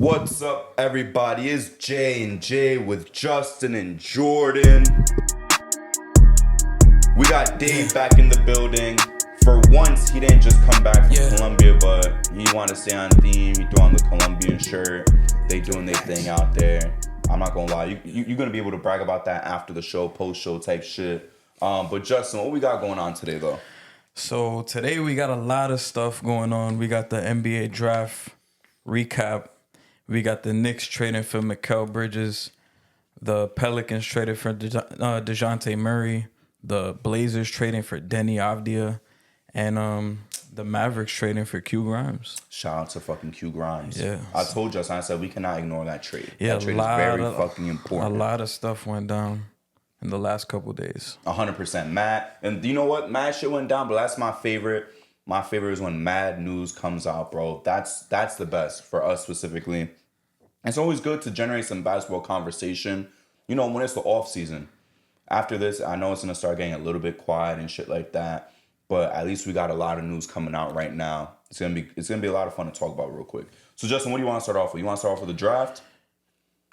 What's up, everybody? It's J&J with Justin and Jordan. We got Dave back in the building. For once, he didn't just come back from Colombia, but he wanted to stay on theme. He threw on the Colombian shirt. They doing their thing out there. I'm not gonna lie, you're gonna be able to brag about that after the show, post-show type shit. But Justin, what we got going on today, though? So today we got a lot of stuff going on. We got the NBA draft recap. We got the Knicks trading for Mikal Bridges. The Pelicans traded for Dejounte Murray. The Blazers trading for Deni Avdija. And the Mavericks trading for Q Grimes. Shout out to fucking Q Grimes. Yeah. I told Justin, I said we cannot ignore that trade. Yeah, that trade is very fucking important. A lot of stuff went down in the last couple days. 100% mad. And you know what? Mad shit went down, but that's my favorite. My favorite is when mad news comes out, bro. That's the best for us specifically. It's always good to generate some basketball conversation, you know, when it's the off season. After this, I know it's going to start getting a little bit quiet and shit like that, but at least we got a lot of news coming out right now. It's going to be a lot of fun to talk about real quick. So Justin, what do you want to start off with? You want to start off with the draft?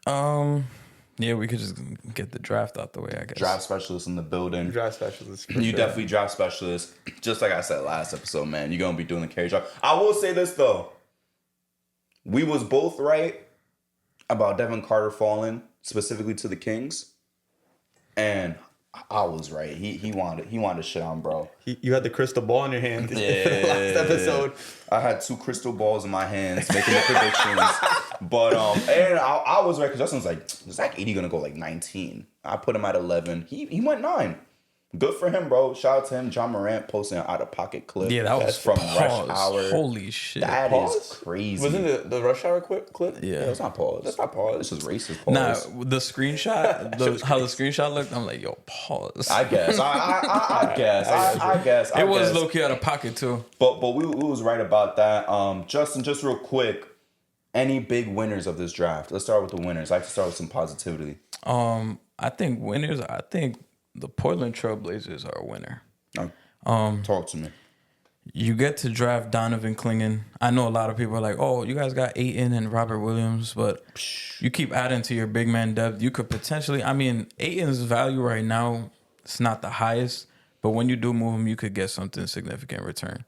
Yeah, we could just get the draft out the way, I guess. Draft specialist in the building. Draft specialist. You definitely draft specialist. Just like I said last episode, man. You're going to be doing the carry job. I will say this, though. We was both right about Devin Carter falling, specifically to the Kings. And I was right. He wanted shit on, bro. You had the crystal ball in your hand. Yeah. Last episode. I had 2 crystal balls in my hands making the predictions. But and I was right because Justin was like, is Zach Edey gonna go like 19? I put him at 11. He went 9. Good for him, bro. Shout out to him. John Morant posting an out-of-pocket clip. Yeah, that was from Rush Hour. Holy shit. That Pause? is crazy. Wasn't the Rush Hour clip? Yeah, that's not pause. That's not pause. This is racist pause. Nah, the screenshot, how the screenshot looked, I'm like, yo, pause. I guess. I guess. It was low-key out of pocket, too. But we was right about that. Justin, just real quick, any big winners of this draft? Let's start with the winners. I like to start with some positivity. I think winners, the Portland Trailblazers are a winner. Talk to me. You get to draft Donovan Clingan. I know a lot of people are like, oh, you guys got Ayton and Robert Williams, but you keep adding to your big man depth. You could potentially, Ayton's value right now, it's not the highest, but when you do move him, you could get something significant in return.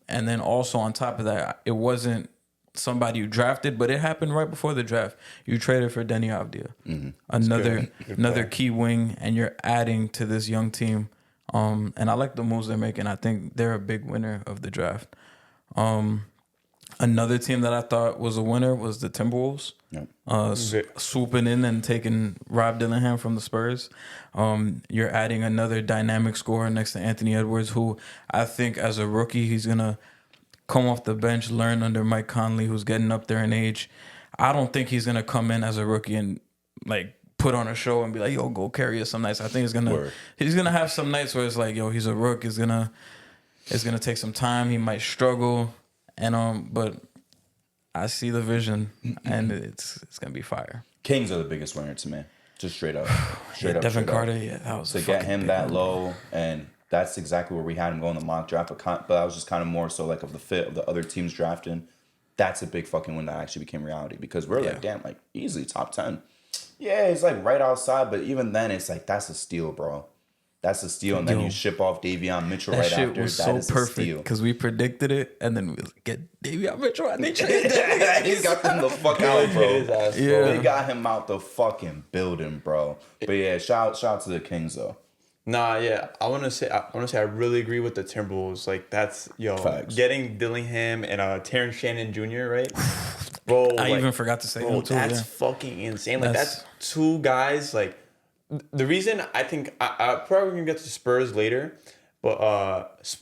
And then also on top of that, it wasn't somebody you drafted, but it happened right before the draft. You traded for Deni Avdija, another key wing, and you're adding to this young team. And I like the moves they're making. I think they're a big winner of the draft. Another team that I thought was a winner was the Timberwolves. Swooping in and taking Rob Dillingham from the Spurs. You're adding another dynamic scorer next to Anthony Edwards, who I think as a rookie, he's going to come off the bench, learn under Mike Conley, who's getting up there in age. I don't think he's going to come in as a rookie and like put on a show and be like, yo, go carry us some nights. I think he's going to have some nights where it's like, yo, he's a rook. It's going to take some time. He might struggle. And but I see the vision and it's going to be fire. Kings are the biggest winner to me. Just straight up. Devin Carter, that was to get him that low, and that's exactly where we had him go in the mock draft. But that was just kind of more so like of the fit of the other teams drafting. That's a big fucking win that actually became reality because we're like, damn, like easily top 10. Yeah, it's like right outside, but even then it's like that's a steal, bro. That's a steal, and then you ship off Davion Mitchell right after. That was that so perfect because we predicted it, and then we get Davion Mitchell, and they traded him. He got them the fuck out, bro. They got him out the fucking building, bro. But yeah, shout out to the Kings though. Nah, yeah. I wanna say I really agree with the Timberwolves. Like that's Facts. Getting Dillingham and Terrence Shannon Jr., right? Bro, I even forgot to say him too. That's fucking insane. Like that's 2 guys. Like the reason I think I probably gonna get to the Spurs later, but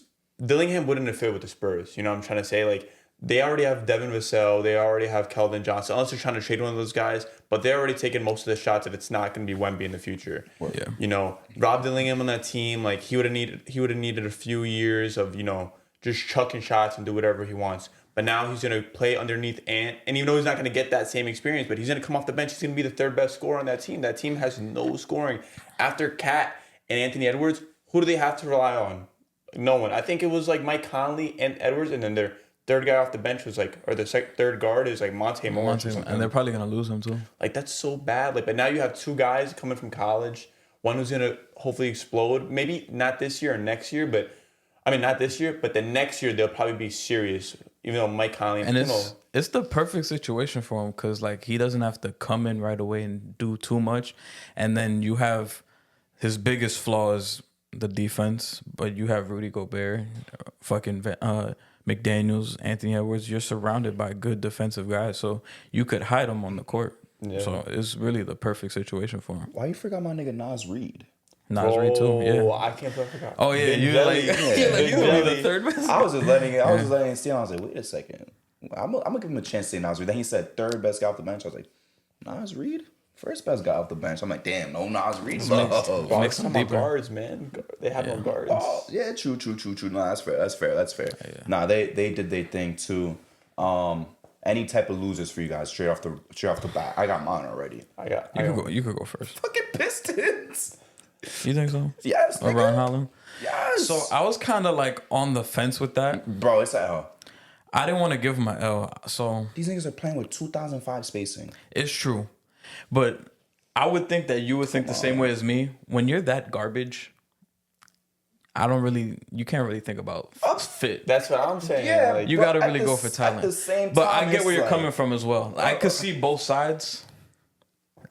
Dillingham wouldn't have fit with the Spurs. You know what I'm trying to say? Like they already have Devin Vassell, they already have Keldon Johnson, unless they're trying to trade one of those guys, but they're already taking most of the shots if it's not going to be Wemby in the future. Yeah. You know, Rob Dillingham on that team, like he would have needed a few years of, you know, just chucking shots and do whatever he wants. But now he's going to play underneath Ant, and even though he's not going to get that same experience, but he's going to come off the bench, he's going to be the 3rd best scorer on that team. That team has no scoring. After Cat and Anthony Edwards, who do they have to rely on? No one. I think it was like Mike Conley and Edwards, and then their third guy off the bench was like, or the third guard is like Monte Morris or something. And they're probably gonna lose him too. Like that's so bad. Like, but now you have two guys coming from college. One who's gonna hopefully explode. Maybe not this year or next year, but I mean not this year, but the next year they'll probably be serious. Even though Mike Conley and it's the perfect situation for him because like he doesn't have to come in right away and do too much, and then you have his biggest flaw is the defense, but you have Rudy Gobert, fucking McDaniels, Anthony Edwards. You're surrounded by good defensive guys, so you could hide them on the court. Yeah. So it's really the perfect situation for him. Why you forgot my nigga Nas Reed? Nas Reed too, yeah. I can't forget. Oh yeah, you like you're the third best. I was just letting it steal. I was like, wait a second. I'm gonna give him a chance to say Nas Reed. Then he said third best guy off the bench. I was like, Nas Reed? First best guy off the bench. I'm like, damn, no Nas Reed. Mix some guards, man. They have no guards. Oh, yeah, true. No, that's fair. Yeah. Nah, they did their thing too. Any type of losers for you guys straight off the bat? I got mine already. You could go first. Fucking Pistons. You think so? Yes. Or Ron Holland? Yes. So I was kind of like on the fence with that. Bro, it's an L. I didn't want to give him an L. So these niggas are playing with 2005 spacing. It's true. But I would think that you would think the same way as me. When you're that garbage, you can't really think about fit. That's what I'm saying. Yeah, like, you got to really go for talent. At the same time, but I get where you're coming from as well. I could see both sides.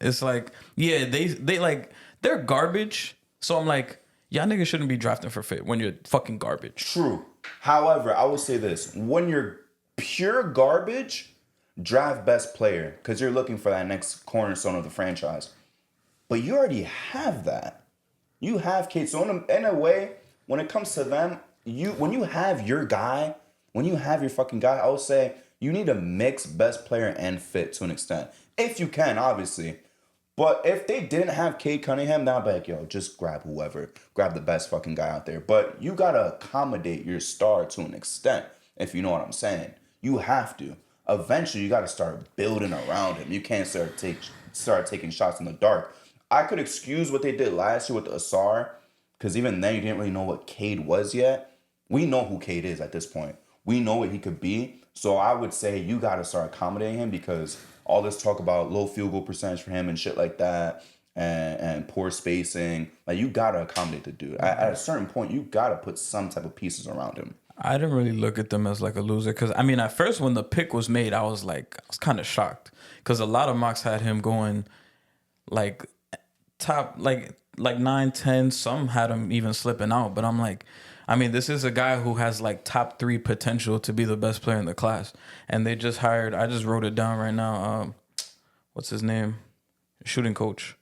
It's like, yeah, they like, they're garbage. So I'm like, y'all niggas shouldn't be drafting for fit when you're fucking garbage. True. However, I will say this. When you're pure garbage, draft best player because you're looking for that next cornerstone of the franchise. But you already have that. You have Kate. So in a way, when it comes to them, when you have your guy, when you have your fucking guy, I would say you need to mix best player and fit to an extent. If you can, obviously. But if they didn't have Cade Cunningham, then I'd be like, yo, just grab whoever. Grab the best fucking guy out there. But you got to accommodate your star to an extent, if you know what I'm saying. You have to. Eventually, you got to start building around him. You can't start taking shots in the dark. I could excuse what they did last year with the Asar, because even then, you didn't really know what Cade was yet. We know who Cade is at this point. We know what he could be. So I would say you got to start accommodating him because all this talk about low field goal percentage for him and shit like that and poor spacing, like you got to accommodate the dude. At a certain point, you got to put some type of pieces around him. I didn't really look at them as like a loser because, I mean, at first when the pick was made, I was kind of shocked because a lot of mocks had him going like top, like 9, 10. Some had him even slipping out. But I'm like, I mean, this is a guy who has like top 3 potential to be the best player in the class. And they just hired, I just wrote it down right now. What's his name? Shooting coach.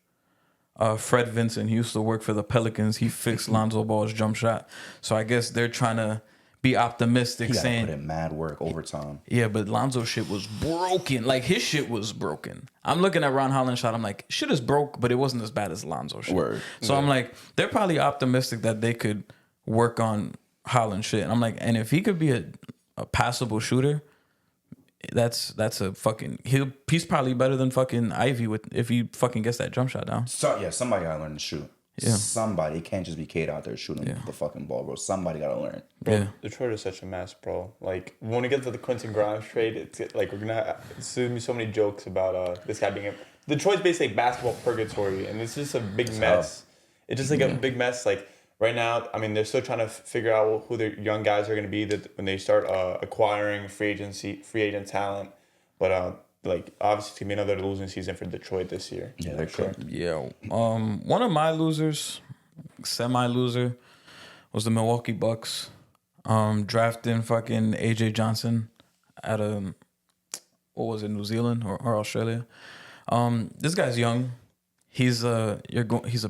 Fred Vincent. He used to work for the Pelicans. He fixed Lonzo Ball's jump shot. So I guess they're trying to be optimistic, saying put in mad work overtime. Yeah, but Lonzo's shit was broken. Like his shit was broken. I'm looking at Ron Holland's shot. I'm like, shit is broke, but it wasn't as bad as Lonzo's shit. Word. So I'm like, they're probably optimistic that they could work on Holland's shit. And I'm like, and if he could be a passable shooter, that's a fucking he's probably better than fucking Ivy if he fucking gets that jump shot down. So yeah, somebody gotta learn to shoot. Yeah. Somebody. It can't just be Cade out there shooting the fucking ball, bro. Somebody gotta learn. Bro, Detroit is such a mess, bro. Like when we get to the Quentin Grimes trade, it's like we're gonna be so many jokes about this guy being Detroit's basically basketball purgatory, and it's just a big mess. It's just like a big mess. Like right now, I mean, they're still trying to figure out who their young guys are gonna be when they start acquiring free agent talent. But like obviously it's gonna be another losing season for Detroit this year. Yeah, they're sure. Yeah. One of my losers, semi-loser, was the Milwaukee Bucks. Drafting fucking AJ Johnson out of New Zealand or Australia. This guy's young. He's a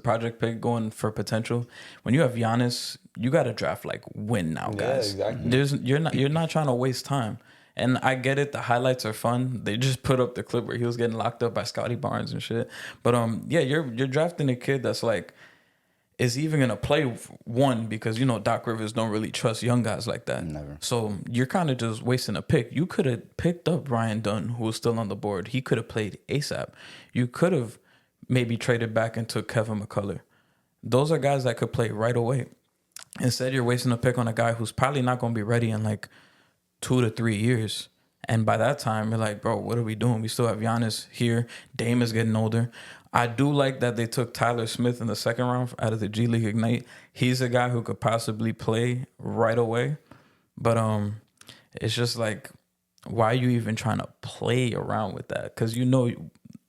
project pick going for potential. When you have Giannis, you gotta draft like win now, guys. Yeah, exactly. You're not trying to waste time. And I get it. The highlights are fun. They just put up the clip where he was getting locked up by Scotty Barnes and shit. But yeah, you're drafting a kid that's like is even gonna play one because Doc Rivers don't really trust young guys like that. Never. So you're kind of just wasting a pick. You could have picked up Ryan Dunn, who was still on the board. He could have played ASAP. You could have maybe traded back and took Kevin McCullough. Those are guys that could play right away. Instead, you're wasting a pick on a guy who's probably not gonna be ready in like 2 to 3 years. And by that time, you're like, bro, what are we doing? We still have Giannis here. Dame is getting older. I do like that they took Tyler Smith in the second round out of the G League Ignite. He's a guy who could possibly play right away. But it's just like, why are you even trying to play around with that? Because you know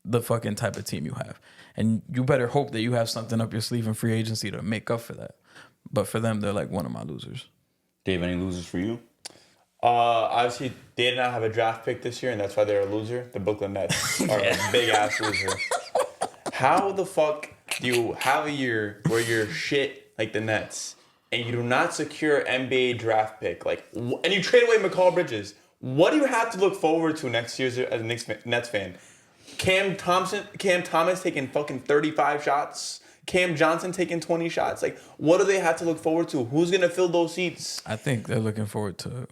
the fucking type of team you have. And you better hope that you have something up your sleeve in free agency to make up for that. But for them, they're like one of my losers. Dave, any losers for you? Obviously, they did not have a draft pick this year, and that's why they're a loser. The Brooklyn Nets are a big-ass loser. How the fuck do you have a year where you're shit like the Nets, and you do not secure an NBA draft pick, and you trade away Mikal Bridges? What do you have to look forward to next year as a Nets fan? Cam Thomas taking fucking 35 shots. Cam Johnson taking 20 shots. Like, what do they have to look forward to? Who's gonna fill those seats? I think they're looking forward to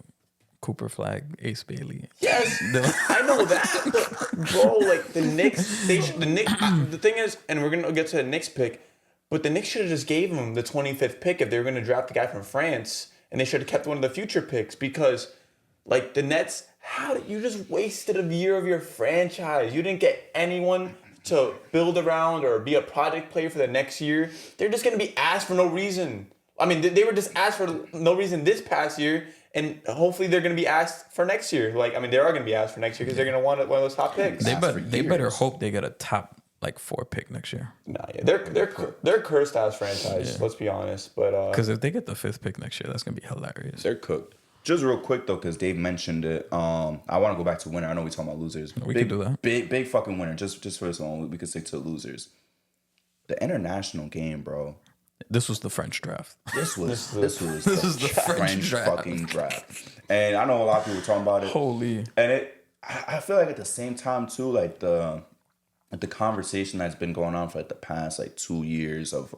Cooper Flag, Ace Bailey. Yes, I know that, but bro, like the Knicks, the thing is, and we're gonna get to the Knicks pick, but the Knicks should have just gave them the 25th pick if they were gonna draft the guy from France, and they should have kept one of the future picks because, like, the Nets, you just wasted a year of your franchise. You didn't get anyone to build around or be a project player for the next year. They're just gonna be asked for no reason. I mean, they were just asked for no reason this past year. And hopefully they're going to be asked for next year. Like, I mean, they are going to be asked for next year because they're going to want one of those top picks. They better hope they get a top 4 pick next year. Nah, yeah, they're cursed ass franchise. Yeah. Let's be honest. But because if they get the 5th pick next year, that's going to be hilarious. They're cooked. Just real quick though, because Dave mentioned it. I want to go back to winner. I know we talking about losers. We can do that. Big fucking winner. Just for this one, we could stick to losers. The international game, bro. This was the French draft. This was the French fucking draft. And I know a lot of people talking about it. Holy. And I feel like at the same time too, like the conversation that's been going on for like the past like 2 years of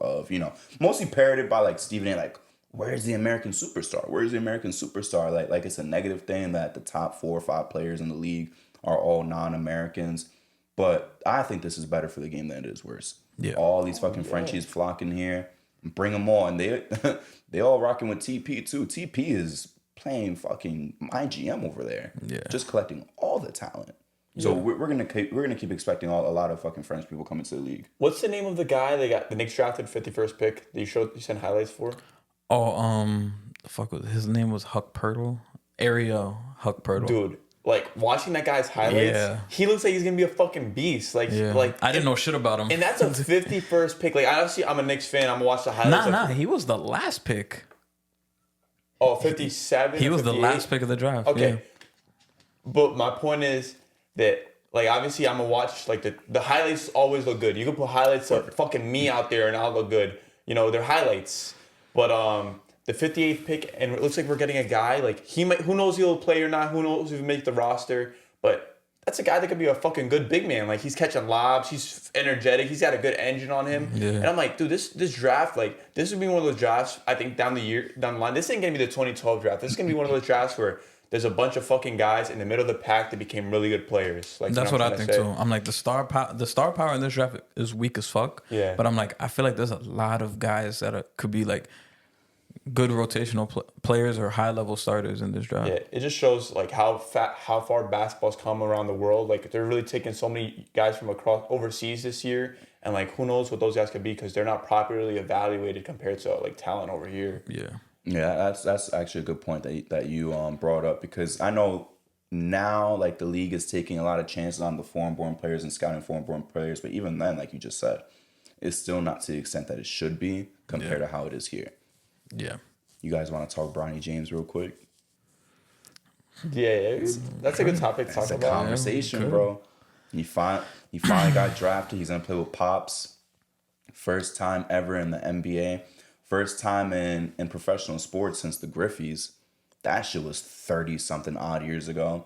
mostly parroted by like Stephen A. Like, where's the American superstar? Where's the American superstar? Like it's a negative thing that the top 4 or 5 players in the league are all non-Americans. But I think this is better for the game than it is worse. Yeah. All these fucking Frenchies flocking here. Bring them on. They all rocking with TP too. TP is playing fucking my GM over there. Yeah. Just collecting all the talent. So we're gonna keep expecting a lot of fucking French people coming to the league. What's the name of the guy they got the Knicks drafted 51st pick that you sent highlights for? Oh, his name was Huck Pirtle. Ariel Huck Pirtle. Dude. Like, watching that guy's highlights, he looks like he's going to be a fucking beast. Like, I didn't know shit about him. And that's a 51st pick. Like, obviously, I'm a Knicks fan. I'm going to watch the highlights. He was the last pick. Oh, 57? He was the last pick of the draft. Okay. Yeah. But my point is that, like, obviously, I'm going to watch, like, the highlights always look good. You can put highlights of fucking me out there and I'll look good. You know, they're highlights. But, the 58th pick, and it looks like we're getting a guy, like, who knows if he'll play or not, who knows if he'll make the roster, but that's a guy that could be a fucking good big man. Like, he's catching lobs, he's energetic, he's got a good engine on him. Yeah. And I'm like, dude, this draft, like, this would be one of those drafts, I think, down the line. This ain't going to be the 2012 draft. This is going to be one of those drafts where there's a bunch of fucking guys in the middle of the pack that became really good players. Like, that's what I think, too. I'm like, the star power in this draft is weak as fuck. Yeah. But I'm like, I feel like there's a lot of guys that could be, like, good rotational players or high level starters in this draft. Yeah, it just shows like how far basketball's come around the world. Like, they're really taking so many guys from across overseas this year, and like, who knows what those guys could be because they're not properly evaluated compared to like talent over here. Yeah, that's actually a good point that you brought up, because I know now like the league is taking a lot of chances on the foreign-born players and scouting foreign-born players, but even then, like you just said, it's still not to the extent that it should be compared to how it is here. Yeah. You guys want to talk Bronny James real quick? Yeah. That's a good topic to talk about. It's a conversation, bro. He finally got drafted. He's going to play with Pops. First time ever in the NBA. First time in professional sports since the Griffies. That shit was 30-something odd years ago.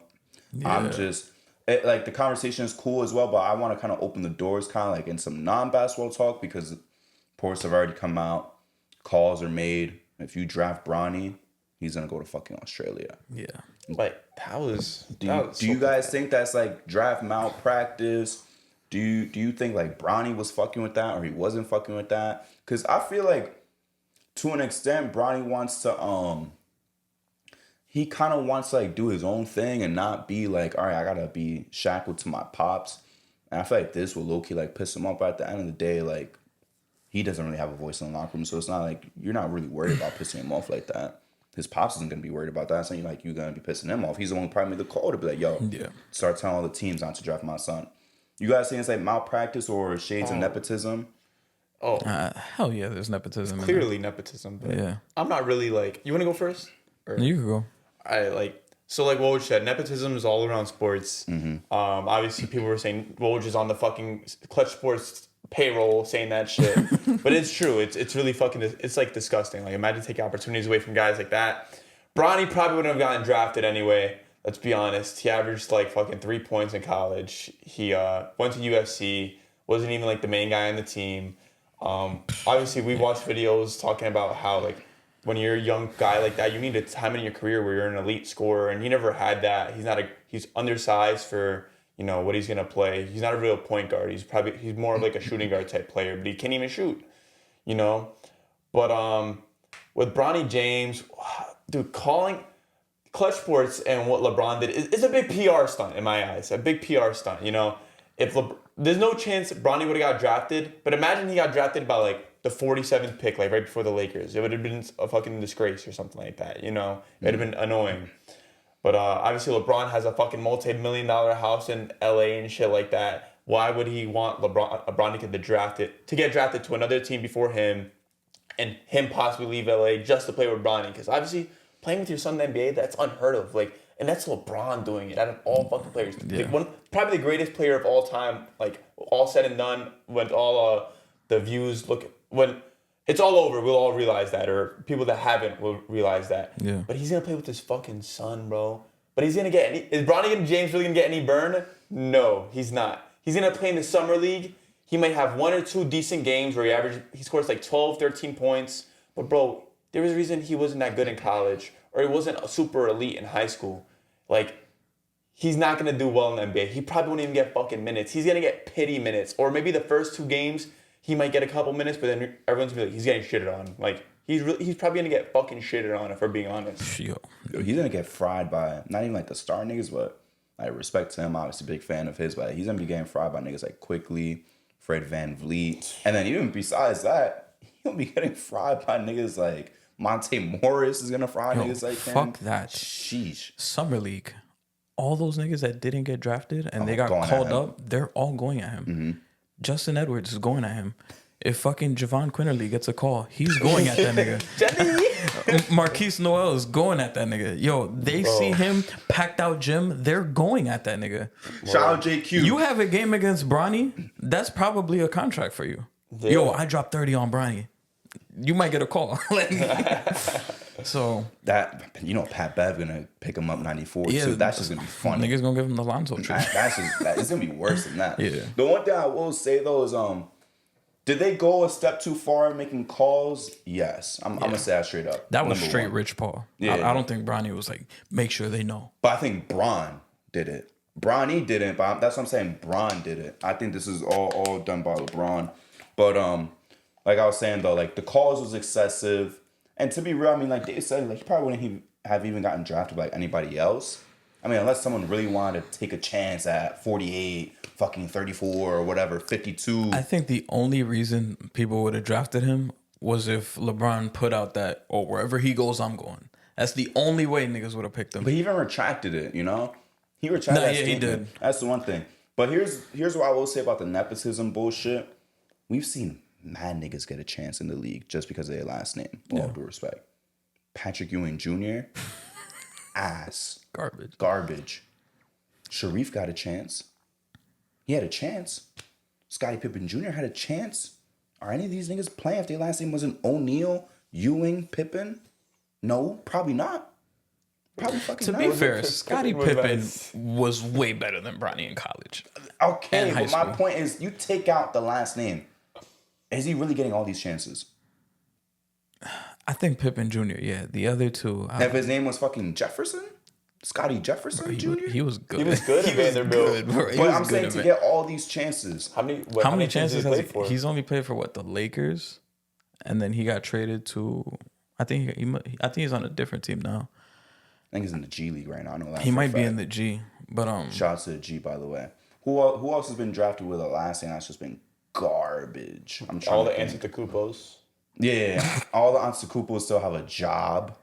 Yeah. I'm just... like, the conversation is cool as well, but I want to kind of open the doors kind of like in some non-basketball talk, because reports have already come out. Calls are made. If you draft Bronny, he's gonna go to fucking Australia. Yeah. Like, do you guys think that's like draft malpractice? Do you think like Bronny was fucking with that or he wasn't fucking with that? Because I feel like to an extent Bronny wants to he kind of wants to like do his own thing and not be like, all right, I gotta be shackled to my pops. And I feel like this will low-key like piss him off. But at the end of the day, like, he doesn't really have a voice in the locker room, so it's not like you're not really worried about pissing him off like that. His pops isn't gonna be worried about that. It's not like you're gonna be pissing him off. He's the one who probably made the call to be like, yo, start telling all the teams not to draft my son. You guys think it's like malpractice or shades of nepotism? Oh, hell yeah, there's nepotism. Clearly nepotism. But yeah, I'm not really like. You want to go first? Or? You can go. So like Woj said, nepotism is all around sports. Obviously, people were saying Woj is on the fucking Clutch Sports payroll saying that shit, but it's true. It's really fucking. It's like disgusting. Like imagine taking opportunities away from guys like that. Bronny probably wouldn't have gotten drafted anyway. Let's be honest. He averaged like fucking 3 points in college. He went to USC. Wasn't even like the main guy on the team. Obviously, we watched videos talking about how like when you're a young guy like that, you need a time in your career where you're an elite scorer, and he never had that. He's undersized for what he's gonna play. He's not a real point guard. He's more of like a shooting guard type player, but he can't even shoot. But with Bronny James, dude, calling Clutch Sports and what LeBron did is a big PR stunt in my eyes. A big PR stunt. If there's no chance Bronny would have got drafted, but imagine he got drafted by like the 47th pick, like right before the Lakers. It would have been a fucking disgrace or something like that. It would have been annoying. But obviously LeBron has a fucking multi-million-dollar house in LA and shit like that. Why would he want Bronny to get drafted to another team before him, and him possibly leave LA just to play with Bronny? Because obviously playing with your son in the NBA, that's unheard of. Like, and that's LeBron doing it out of all fucking players. Yeah. Like probably the greatest player of all time. Like all said and done, when all the views when it's all over, we'll all realize that, or people that haven't will realize that. Yeah. But he's gonna play with his fucking son, bro. But he's gonna get is Bronny James really gonna get any burn? No, he's not. He's gonna play in the summer league. He might have 1 or 2 decent games where he scores like 12, 13 points. But bro, there was a reason he wasn't that good in college, or he wasn't a super elite in high school. Like, he's not gonna do well in the NBA. He probably won't even get fucking minutes. He's gonna get pity minutes, or maybe the first 2 games he might get a couple minutes, but then everyone's gonna be like, he's getting shitted on. Like, he's probably gonna get fucking shitted on, if we're being honest. Yo, he's gonna get fried by not even like the star niggas, but I respect to him. Obviously, big fan of his, but he's gonna be getting fried by niggas like Quickly, Fred VanVleet, and then even besides that, he'll be getting fried by niggas like Monte Morris is gonna fry niggas like him. Fuck that. Sheesh. Summer League. All those niggas that didn't get drafted and they got called up, they're all going at him. Mm-hmm. Justin Edwards is going at him. If fucking Javon Quinterly gets a call, he's going at that nigga. Marquise Noel is going at that nigga. Yo, they see him packed out gym, they're going at that nigga. Shout out JQ. You have a game against Bronny, that's probably a contract for you. Yeah. Yo, I dropped 30 on Bronny. You might get a call. So that Pat Bev gonna pick him up 94 too. That's just gonna be funny. Niggas gonna give him the Lonzo trade. It's gonna be worse than that. Yeah. The one thing I will say though is did they go a step too far in making calls? Yes. I'm gonna say that straight up. That was straight one. Rich Paul. Yeah. I don't think Bronny was like, make sure they know. But I think Bron did it. Bronny didn't, but that's what I'm saying. Bron did it. I think this is all done by LeBron. But like I was saying though, like the calls was excessive. And to be real, I mean, like they said, like he probably wouldn't have even gotten drafted by like anybody else. I mean, unless someone really wanted to take a chance at 48, fucking 34 or whatever, 52. I think the only reason people would have drafted him was if LeBron put out that, wherever he goes, I'm going. That's the only way niggas would have picked him. But he even retracted it, He retracted that statement. He did. That's the one thing. But here's what I will say about the nepotism bullshit. We've seen mad niggas get a chance in the league just because of their last name. With all due respect. Patrick Ewing Jr. Ass. Garbage. Sharif got a chance. He had a chance. Scottie Pippen Jr. had a chance. Are any of these niggas playing if their last name wasn't O'Neal, Ewing, Pippen? No, probably not. Probably fucking not. To be fair, Scottie Pippen was way better than Bronny in college. Okay, but my point is, you take out the last name. Is he really getting all these chances? I think Pippen Jr., yeah. The other two... If his name was fucking Jefferson? Scottie Jefferson Jr.? He was good. He was good at Vanderbilt. But I'm saying to get all these chances. How many chances has he played for? He's only played for, the Lakers? And then he got traded to... I think he's on a different team now. I think he's in the G League right now. I know that He for a might be fact. in the G, but Shout out to the G, by the way. Who else has been drafted with a last name that's just been garbage? I'm trying All to the think. Antetokounmpos. Yeah. All the Antetokounmpos still have a job.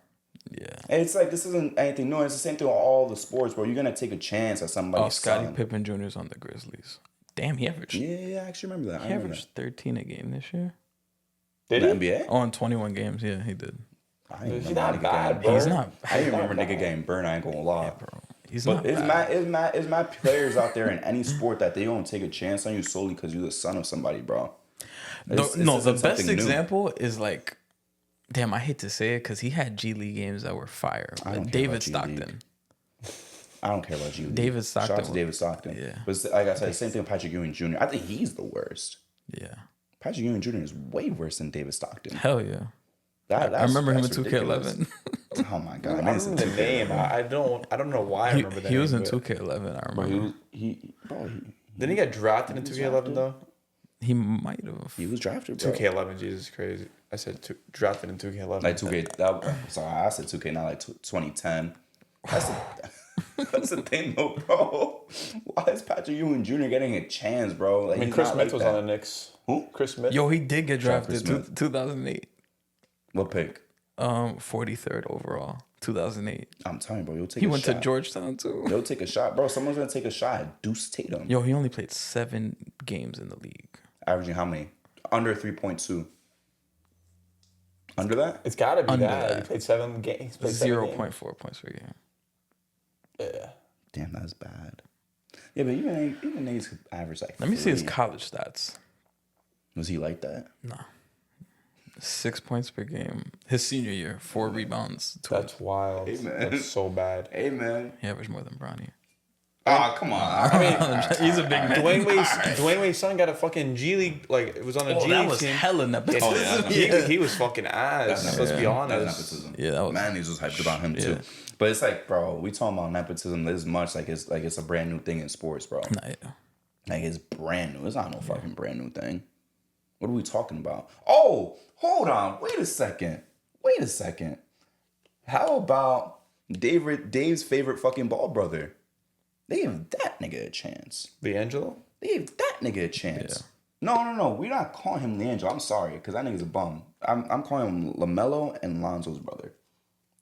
yeah. And it's like, this isn't anything new. It's the same thing with all the sports, bro. You're going to take a chance at somebody. Oh, Scottie Pippen Jr. is on the Grizzlies. Damn, he averaged. Yeah, I actually remember that. He averaged 13 a game this year. Did The he? NBA? Oh, in 21 games, yeah, he did. I ain't He's remember not nigga bad, getting bro. He's not. I ain't remember nigga getting burned. I ain't gonna lie. Bro, he's But not. it's bad. it's mad players out there in any sport that they don't take a chance on you solely because you're the son of somebody, bro. The best new. example is like, damn, I hate to say it because he had G League games that were fire. I don't care David about G League. Stockton. I don't care about you. David Shout out Stockton. to David Stockton. Yeah. But like I said, same thing with Patrick Ewing Jr. I think he's the worst. Yeah. Patrick Ewing Jr. is way worse than David Stockton. Hell yeah. That, I remember him in that's ridiculous. 2K11. Oh my god, I man, it's in remember the 2K11. name. I don't know why I remember that. He was name, in but- 2K11, I Bro, remember. Didn't he get drafted in 2K11 though? He might have. He was drafted, bro. 2K11, Jesus crazy. I said drafted in 2K11. Like 2K. Sorry, I said 2K, not like 2010. That's the thing, though, bro. Why is Patrick Ewing Jr. getting a chance, bro? Like, I mean, he's Chris not Smith like was that. on the Knicks. Who? Chris Smith. Yo, he did get Shout out drafted Chris Smith. 2008. What pick? 43rd overall, 2008. I'm telling you, bro. You'll take. He a went shot. to Georgetown too. You'll take a shot, bro. Someone's gonna take a shot at Deuce Tatum. Yo, he only played 7 games in the league. Averaging how many? Under 3.2. Under that? It's got to be Under that. that. He played 7 games. Played 7 games. 0.4 points per game. Yeah. Damn, that's bad. Yeah, but even niggas could average like. Let me see his 3. college stats. Was he like that? Nah. 6 points per game. His senior year, 4 rebounds. That's wild. Hey, man. That's so bad. Hey, man. He averaged more than Bronny. Oh, come on. I mean, He's a big man. Dwayne Wade's son got a fucking G League, like, it was on a Oh, G that League was team. hella nepotism. Oh, yeah. He was fucking ass. Let's be That's honest. nepotism. Yeah, that was- Man, he was hyped about him too. Yeah. But it's like, bro, we talking about nepotism this much, like it's a brand new thing in sports, bro. Nah, yeah. Like it's brand new. It's not no fucking brand new thing. What are we talking about? Oh, hold on. Wait a second. How about Dave's favorite fucking ball brother? They gave that nigga a chance. D'Angelo? They gave that nigga a chance. No. We're not calling him Leandro. I'm sorry, because that nigga's a bum. I'm calling him LaMelo and Lonzo's brother.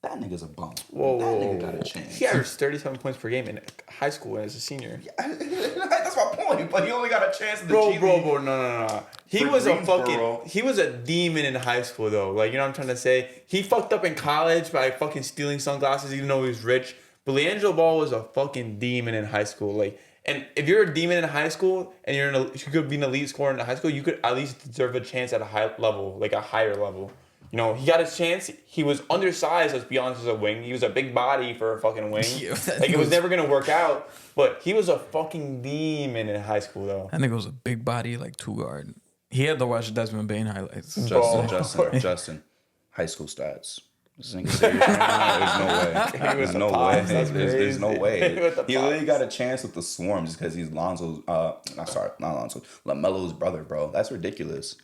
That nigga's a bum. Whoa. That nigga got a chance. He averaged 37 points per game in high school as a senior. That's my point. But he only got a chance in the Bro, G bro, League. no. He For was a Greensboro. he was a demon in high school though. Like, you know what I'm trying to say? He fucked up in college by fucking stealing sunglasses even though he was rich. But Leandro Ball was a fucking demon in high school. Like, and if you're a demon in high school and you could be an elite scorer in high school, you could at least deserve a chance at a high level, like a higher level. You know, he got his chance. He was undersized, let's be honest, as a wing. He was a big body for a fucking wing. Yeah, like, it was never going to work out. But he was a fucking demon in high school, though. That nigga was a big body, like 2-guard. He had to watch Desmond Bain highlights. Justin. High school stats. This nigga serious right now? There's no way. There's no way. He literally got a chance with the Swarm just because he's Lonzo's. Not Lonzo. LaMelo's brother, bro. That's ridiculous.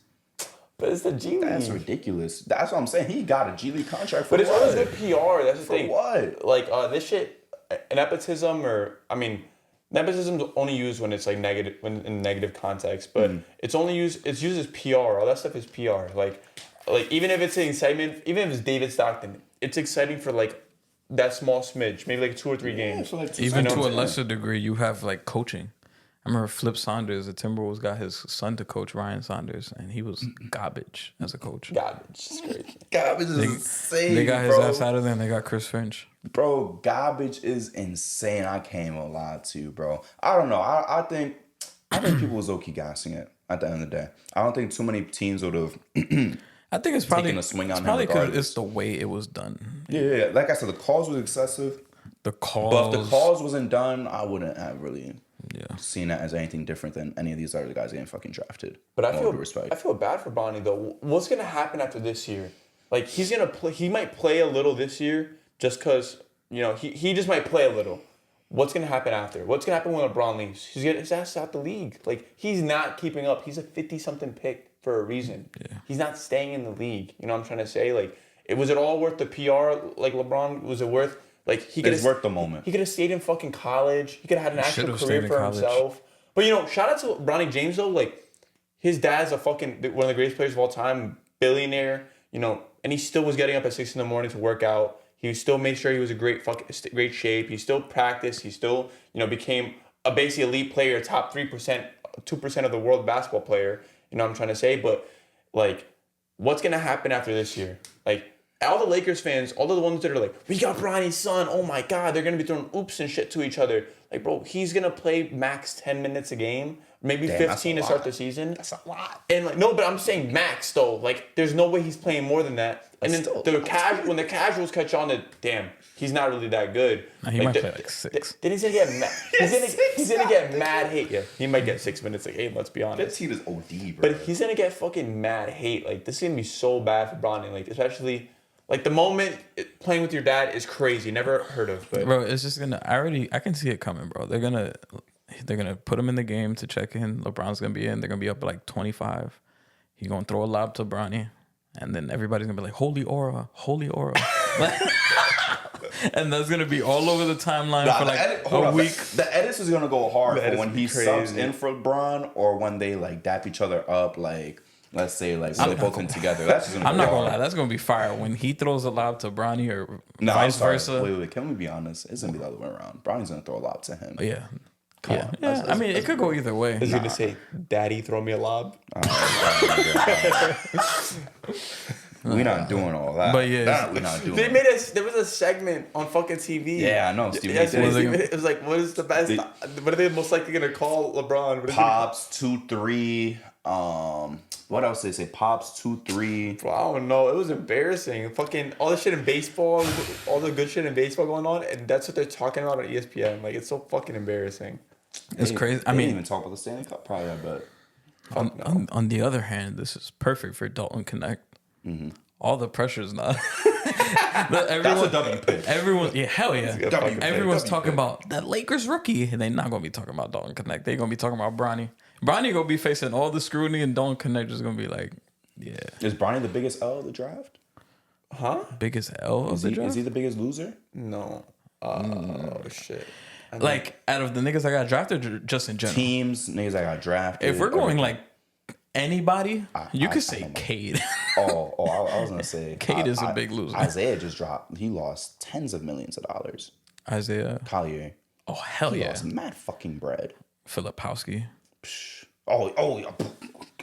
But it's the G League. That's ridiculous. That's what I'm saying. He got a G League contract for But it's what? always good PR. That's the For thing. what? Like, this shit, nepotism nepotism's only used when it's like negative, when in negative context. But it's used as PR. All that stuff is PR. Like even if it's an excitement, even if it's David Stockton, it's exciting for like that small smidge, maybe like 2 or 3 games. for like Even to a 2 lesser degree, you have like coaching. I remember Flip Saunders, the Timberwolves got his son to coach, Ryan Saunders, and he was garbage as a coach. Garbage. It's crazy. Garbage is insane. They got his bro. ass out of there, and they got Chris Finch. Bro, garbage is insane. I can't even lie to you, bro. I don't know. I think people was low-key gassing it at the end of the day. I don't think too many teams would have I think it's probably taken a swing on him because regardless. it's the way it was done. Yeah. Like I said, the calls was excessive. The calls. But if the calls wasn't done, I wouldn't have really Yeah. seen that as anything different than any of these other guys getting fucking drafted. But I With all feel due respect. I feel bad for Bronny though. What's gonna happen after this year? Like, he's gonna play. He might play a little this year just because he just might play a little. What's gonna happen after? What's gonna happen when LeBron leaves? He's getting his ass out the league. Like, he's not keeping up. He's a 50-something pick for a reason. Yeah. He's not staying in the league. You know what I'm trying to say? Like, was it all worth the PR? Like, LeBron, was it worth Like he could It's worth the moment. He could have stayed in fucking college. He could have had an actual career for himself. But shout out to Bronny James though. Like his dad's one of the greatest players of all time, billionaire. And he still was getting up at 6 a.m. to work out. He still made sure he was in great shape. He still practiced. He still became a basically elite player, top 3%, 2% of the world basketball player. You know what I'm trying to say? But like, what's gonna happen after this year? Like. All the Lakers fans, all of the ones that are like, we got Bronny's son. Oh my God, they're gonna be throwing oops and shit to each other. Like, bro, he's gonna play max 10 minutes a game, maybe 15 to start the season. That's a lot. And like, no, but I'm saying max though. Like, there's no way he's playing more than that. And then when the casuals catch on to, damn, he's not really that good. He might play like 6. Then he's gonna get mad. He's gonna get mad hate. Yeah, he might get 6 minutes a game. Let's be honest. 15 is OD, bro. But he's gonna get fucking mad hate. Like, this is gonna be so bad for Bronny. Like, especially. Like the moment playing with your dad is crazy. Never heard of, but bro, it's just gonna. I can see it coming, bro. They're gonna put him in the game to check in. LeBron's gonna be in. They're gonna be up like 25. He's gonna throw a lob to Bronny, and then everybody's gonna be like, "Holy aura, holy aura," and that's gonna be all over the timeline for like a week. The edits is gonna go hard for when he subs in for LeBron or when they like dap each other up like. Let's say like when they both in together. That's just I'm not gonna lie. That's gonna be fire when he throws a lob to Bronny or vice versa. Wait. Can we be honest? It's gonna be the other way around. Bronny's gonna throw a lob to him. Yeah. Come on. Yeah. I mean, it could go either way. He's gonna say, "Daddy, throw me a lob." We're not doing all that. But yeah, we're not doing. There was a segment on fucking TV. Yeah, I know. It was like, what is the best? What are they most likely gonna call LeBron? Pops 2-3. What else did they say? Pops 2-3. Bro, I don't know. It was embarrassing. Fucking all the shit in baseball, all the good shit in baseball going on, and that's what they're talking about on ESPN. Like, it's so fucking embarrassing. It's crazy. I mean, even talk about the Stanley Cup, probably. I bet. On the other hand, this is perfect for Dalton Connect. Mm-hmm. All the pressure's not. That's a W pick. Everyone, yeah, hell yeah. Everyone's talking about that Lakers rookie, and they're not gonna be talking about Dalton Connect. They're gonna be talking about Bronny. Bronny gonna be facing all the scrutiny, and Dalton Connect is gonna be like, yeah. Is Bronny the biggest L of the draft? Huh? Biggest L of the draft? Is he the biggest loser? No. Oh shit. I mean, like out of the niggas that got drafted, or just in general. Teams, niggas that got drafted. If we're going like anybody, you could say Cade. I was gonna say Cade is a big loser. Isaiah just dropped. He lost tens of millions of dollars. Isaiah Collier. Oh hell yeah. Lost mad fucking bread. Filipowski.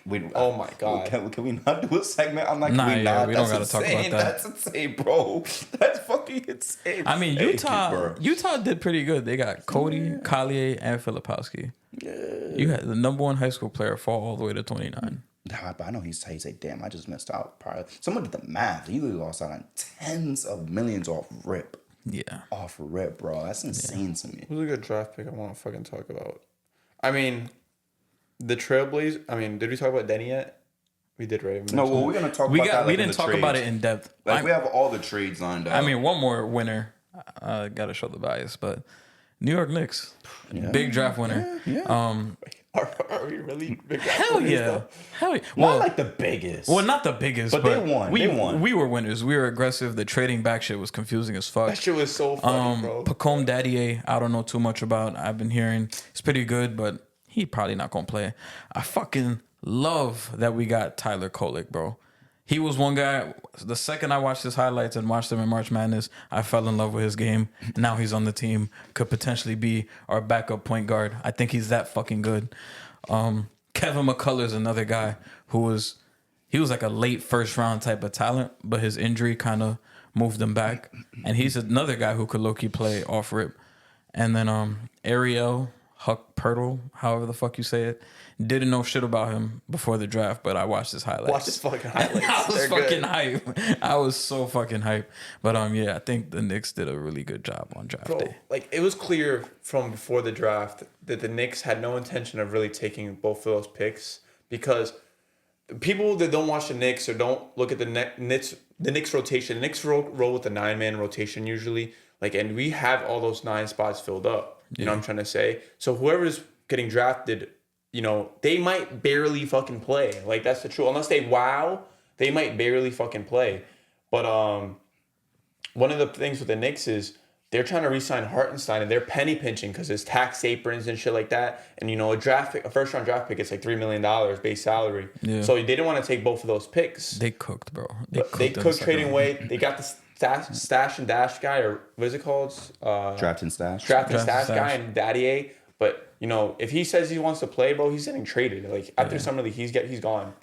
Wait, oh my god! Can we not do a segment? I'm like, we don't gotta talk about that. That's insane, bro. That's fucking insane. I mean, Utah did pretty good. They got Cody, Collier, and Filipowski. Yeah. You had the number 1 high school player fall all the way to 29. Nah, but I know he's like, damn, I just missed out. Probably someone did the math. He literally lost out on tens of millions off rip. Yeah, off rip, bro. That's insane to me. Who's a good draft pick I want to fucking talk about? I mean, the Trailblazers. I mean, did we talk about Deni yet? We did, right? No, well, we're gonna talk about that. We didn't talk about it in depth. Like, we have all the trades lined up. I mean, one more winner. I gotta show the bias, but New York Knicks, big draft winner. Yeah. Are we really big draft Hell winners, yeah, though? hell yeah. Well, not like the biggest. Well, not the biggest, but they won. We were winners. We were aggressive. The trading back shit was confusing as fuck. That shit was so funny, bro. Pacome Dadier, I don't know too much about. I've been hearing it's pretty good, but he probably not gonna play. I fucking love that we got Tyler Kolek, bro. He was one guy. The second I watched his highlights and watched him in March Madness, I fell in love with his game. Now he's on the team. Could potentially be our backup point guard. I think he's that fucking good. Kevin McCullough's another guy who was like a late first round type of talent, but his injury kind of moved him back. And he's another guy who could low-key play off rip. And then Ariel Huck-Pirtle, however the fuck you say it, didn't know shit about him before the draft, but I watched his highlights. Watch his fucking highlights. I was fucking hype. I was so fucking hype. But yeah, I think the Knicks did a really good job on draft day. Like, it was clear from before the draft that the Knicks had no intention of really taking both of those picks, because people that don't watch the Knicks or don't look at the Knicks rotation, the Knicks roll with the 9-man rotation usually. Like, and we have all those 9 spots filled up. You know what I'm trying to say? So whoever's getting drafted, you know, they might barely fucking play. Like, that's the truth. Unless they wow, they might barely fucking play. But one of the things with the Knicks is they're trying to re-sign Hartenstein and they're penny pinching because there's tax aprons and shit like that. And a first round draft pick is like $3 million base salary. Yeah. So they didn't want to take both of those picks. They cooked, bro. They cooked trading away. They got the stash and dash guy, or what is it called? Draft and stash. Draft and stash guy and Daddy A. But if he says he wants to play, bro, he's getting traded. Like after summer league, he's gone.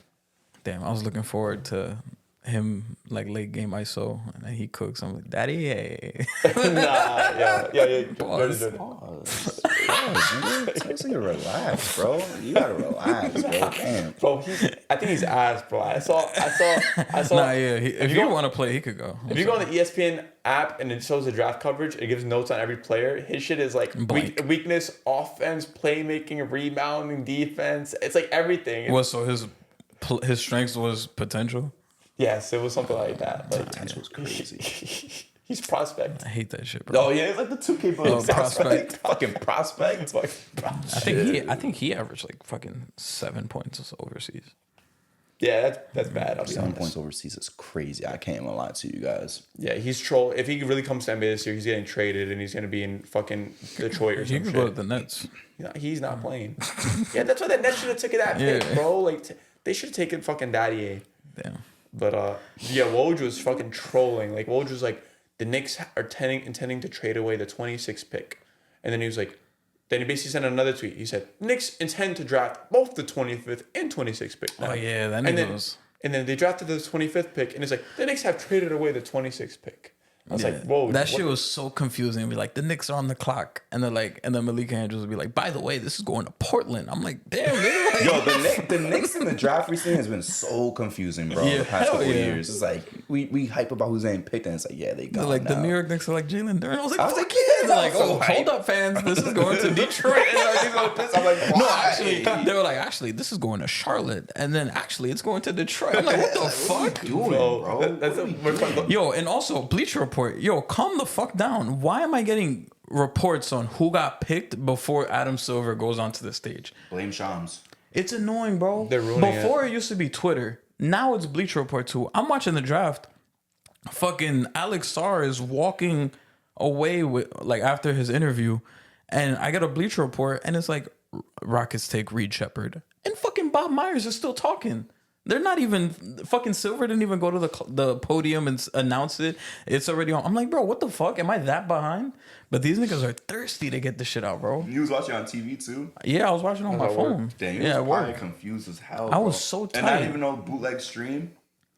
Damn, I was looking forward to him like late game ISO and then he cooks. I'm like, Daddy, hey. yeah. Pause. Relax, bro. You gotta relax, bro. Damn. Bro, I think he's ass, bro. I saw. Nah, yeah. If you want to play, he could go. If you go on the ESPN app and it shows the draft coverage, it gives notes on every player. His shit is like weakness, offense, playmaking, rebounding, defense. It's like everything. What? So his strengths was potential. Yes, it was something like that. Like, potential was crazy. He's prospect. I hate that shit, bro. Oh yeah, it's like the 2K prospect. Fucking prospect. I think he averaged like fucking 7 points overseas. Yeah, that's bad. 7 points overseas is crazy. I can't even lie to you guys. Yeah, he's troll. If he really comes to NBA this year, he's getting traded and he's gonna be in fucking Detroit or something. He could go to the Nets. He's not playing. Yeah, that's why the Nets should have taken that pick, bro. Like they should have taken fucking Daddy A. Damn. But Woj was fucking trolling. Like Woj was like, the Knicks are intending to trade away the 26th pick, and then he was like, then he basically sent another tweet. He said, Knicks intend to draft both the 25th and 26th pick. Now. Oh yeah, that nigga was. And then they drafted the 25th pick, and it's like the Knicks have traded away the 26th pick. I was like, whoa. That shit was so confusing. It'd be like, the Knicks are on the clock. And then Malik Andrews would be like, by the way, this is going to Portland. I'm like, damn, nigga. Yo, the Knicks in the draft recently has been so confusing, bro. The past couple years. It's like, we hype about who's getting picked, and it's like, yeah, they got like, now. The New York Knicks are like Jalen Duren. I was like, yeah. They're like, oh, hold up, fans. This is going to Detroit. I'm like, why? No, actually, they were like, actually, this is going to Charlotte. And then, actually, it's going to Detroit. I'm like, what the fuck? Doing, bro? Yo, and also, Bleacher Report. Yo, calm the fuck down. Why am I getting reports on who got picked before Adam Silver goes onto the stage? Blame Shams. It's annoying, bro. They're ruining Before it used to be Twitter. Now it's Bleacher Report too. I'm watching the draft. Fucking Alex Sarr is walking away with like after his interview, and I get a Bleacher Report, and it's like Rockets take Reed Shepherd, and fucking Bob Myers is still talking. They're not even fucking Silver didn't even go to the podium and announce it. It's already on. I'm like, bro, what the fuck? Am I that behind? But these niggas are thirsty to get this shit out, bro. You was watching on TV too? Yeah, I was watching on my phone. Damn, yeah, was probably confused as hell. I was so tired. And not even no bootleg stream.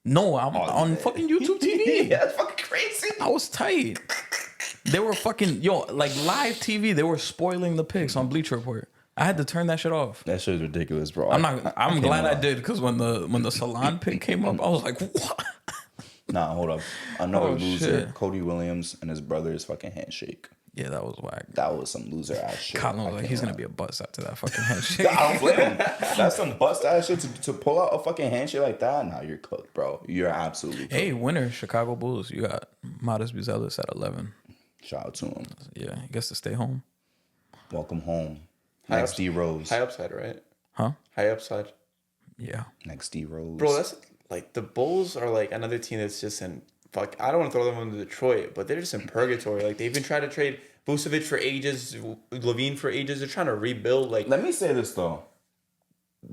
No, I'm on fucking YouTube TV. Yeah, that's fucking crazy. I was tight. They were fucking like live TV. They were spoiling the picks on Bleacher Report. I had to turn that shit off. That shit is ridiculous, bro. I'm glad I did because when the Salon pick came up, I was like, what? Nah, hold up. Another loser, shit. Cody Williams and his brother's fucking handshake. Yeah, that was whack. That was some loser ass shit. Colin was like, he's gonna be a bust after that fucking handshake. I don't blame him. That's some bust ass shit to pull out a fucking handshake like that. Nah, you're cooked, bro. You're absolutely cooked. Hey, winner, Chicago Bulls. You got Modest Buzelis at 11. Shout out to him. Yeah, he gets to stay home. Welcome home. Next D Rose. High upside, right? Huh? High upside. Yeah. Next D Rose. Bro, that's like the Bulls are like another team that's just in fuck. I don't want to throw them into Detroit, but they're just in purgatory. Like they've been trying to trade Vucevic for ages, Levine for ages. They're trying to rebuild. Like, let me say this though.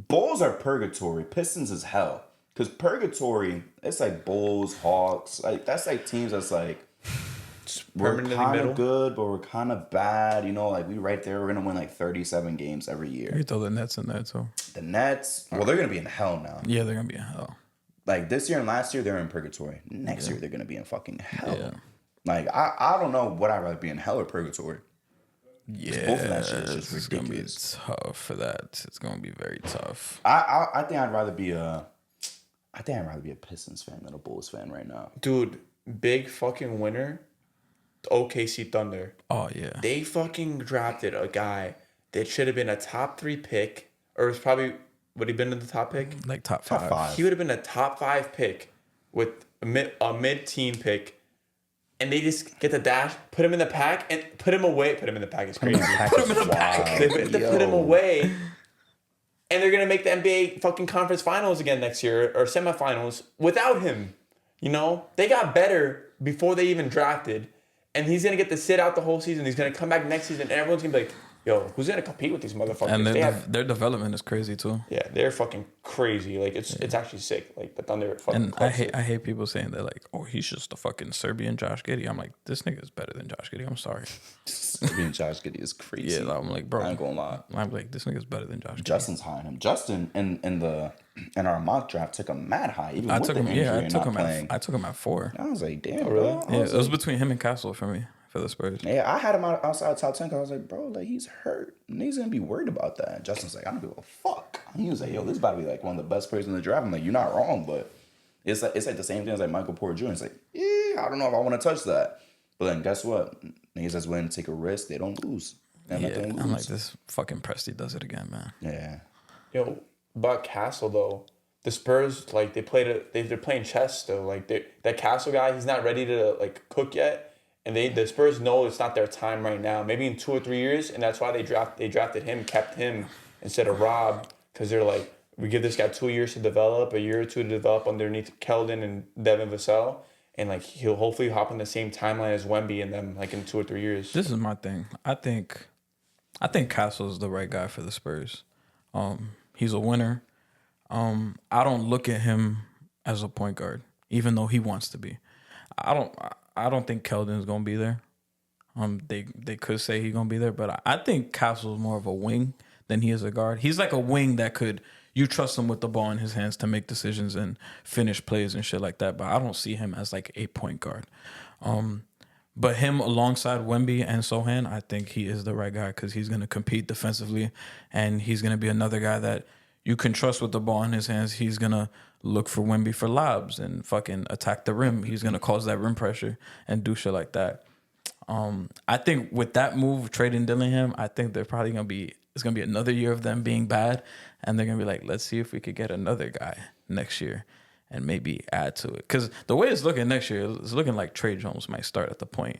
Bulls are purgatory. Pistons is hell. Because purgatory, it's like Bulls, Hawks. Like that's like teams that's like we're kind of good, but we're kind of bad. You know, like we right there. We're gonna win like 37 games every year. You throw the Nets in there too. The Nets, well, they're gonna be in hell now. Yeah, they're gonna be in hell. Like this year and last year, they're in purgatory. Next year, they're gonna be in fucking hell. Yeah. Like I don't know what I'd rather be in hell or purgatory. Yeah, both of that shit is just it's ridiculous. Gonna be tough for that. It's gonna be very tough. I think I'd rather be a Pistons fan than a Bulls fan right now. Dude, big fucking winner. OKC Thunder. Oh yeah. They fucking drafted a guy that should have been a top 3 pick, or was probably would he been in the top pick? Like top five. He would have been a top 5 pick with a mid-teen pick, and they just get the dash, put him in the pack, and put him away. Put him in the pack is crazy. Put him in the pack. They put him away, and they're gonna make the NBA fucking conference finals again next year or semifinals without him. You know, they got better before they even drafted. and he's gonna get to sit out the whole season. He's gonna come back next season, and everyone's gonna be like, "Yo, who's gonna compete with these motherfuckers?" And their development is crazy too. Yeah, they're fucking crazy. Like it's actually sick. Like the Thunder fucking. And I hate people saying that like, oh, he's just a fucking Serbian Josh Giddey. I'm like, this nigga is better than Josh Giddey. I'm sorry. Serbian Josh Giddey is crazy. Yeah, I'm like, bro. I ain't gonna lie. I'm like, this nigga's better than Josh Giddey. Justin's high on him. Justin in our mock draft took him mad high. Even I with took the him. injury Yeah, and I took him at 4. I was like, damn, really? bro. Yeah, it was between him and Castle for me for the Spurs. Yeah, I had him outside top 10 because I was like, bro, like he's hurt. And he's gonna be worried about that. Justin's like, I don't give a fuck. He was like, yo, this is about to be like one of the best players in the draft. I'm like, you're not wrong, but it's like the same thing as like Michael Porter Jr. It's like, yeah, I don't know if I want to touch that. But then guess what? Niggas that's willing to take a risk, they don't lose. I'm like, this fucking Presti does it again, man. Yeah. Yo, but Castle though, the Spurs like they're playing chess still. Like that Castle guy, he's not ready to like cook yet, and the Spurs know it's not their time right now. Maybe in 2 or 3 years, and that's why they drafted him, kept him instead of Rob, because they're like, we give this guy 2 years to develop, a year or two to develop underneath Keldon and Devin Vassell. And like he'll hopefully hop on the same timeline as Wemby and them like in 2 or 3 years. This is my thing. I think Castle's the right guy for the Spurs. He's a winner. I don't look at him as a point guard, even though he wants to be. I don't think Keldon's gonna be there. They could say he's gonna be there, but I think Castle's more of a wing than he is a guard. He's like a wing that you trust him with the ball in his hands to make decisions and finish plays and shit like that. But I don't see him as like a point guard. But him alongside Wemby and Sohan, I think he is the right guy because he's going to compete defensively and he's going to be another guy that you can trust with the ball in his hands. He's going to look for Wemby for lobs and fucking attack the rim. He's going to cause that rim pressure and do shit like that. I think with that move, trading Dillingham, I think they're probably going to be, it's going to be another year of them being bad. And they're going to be like, let's see if we could get another guy next year and maybe add to it. Because the way it's looking next year, it's looking like Trey Jones might start at the point.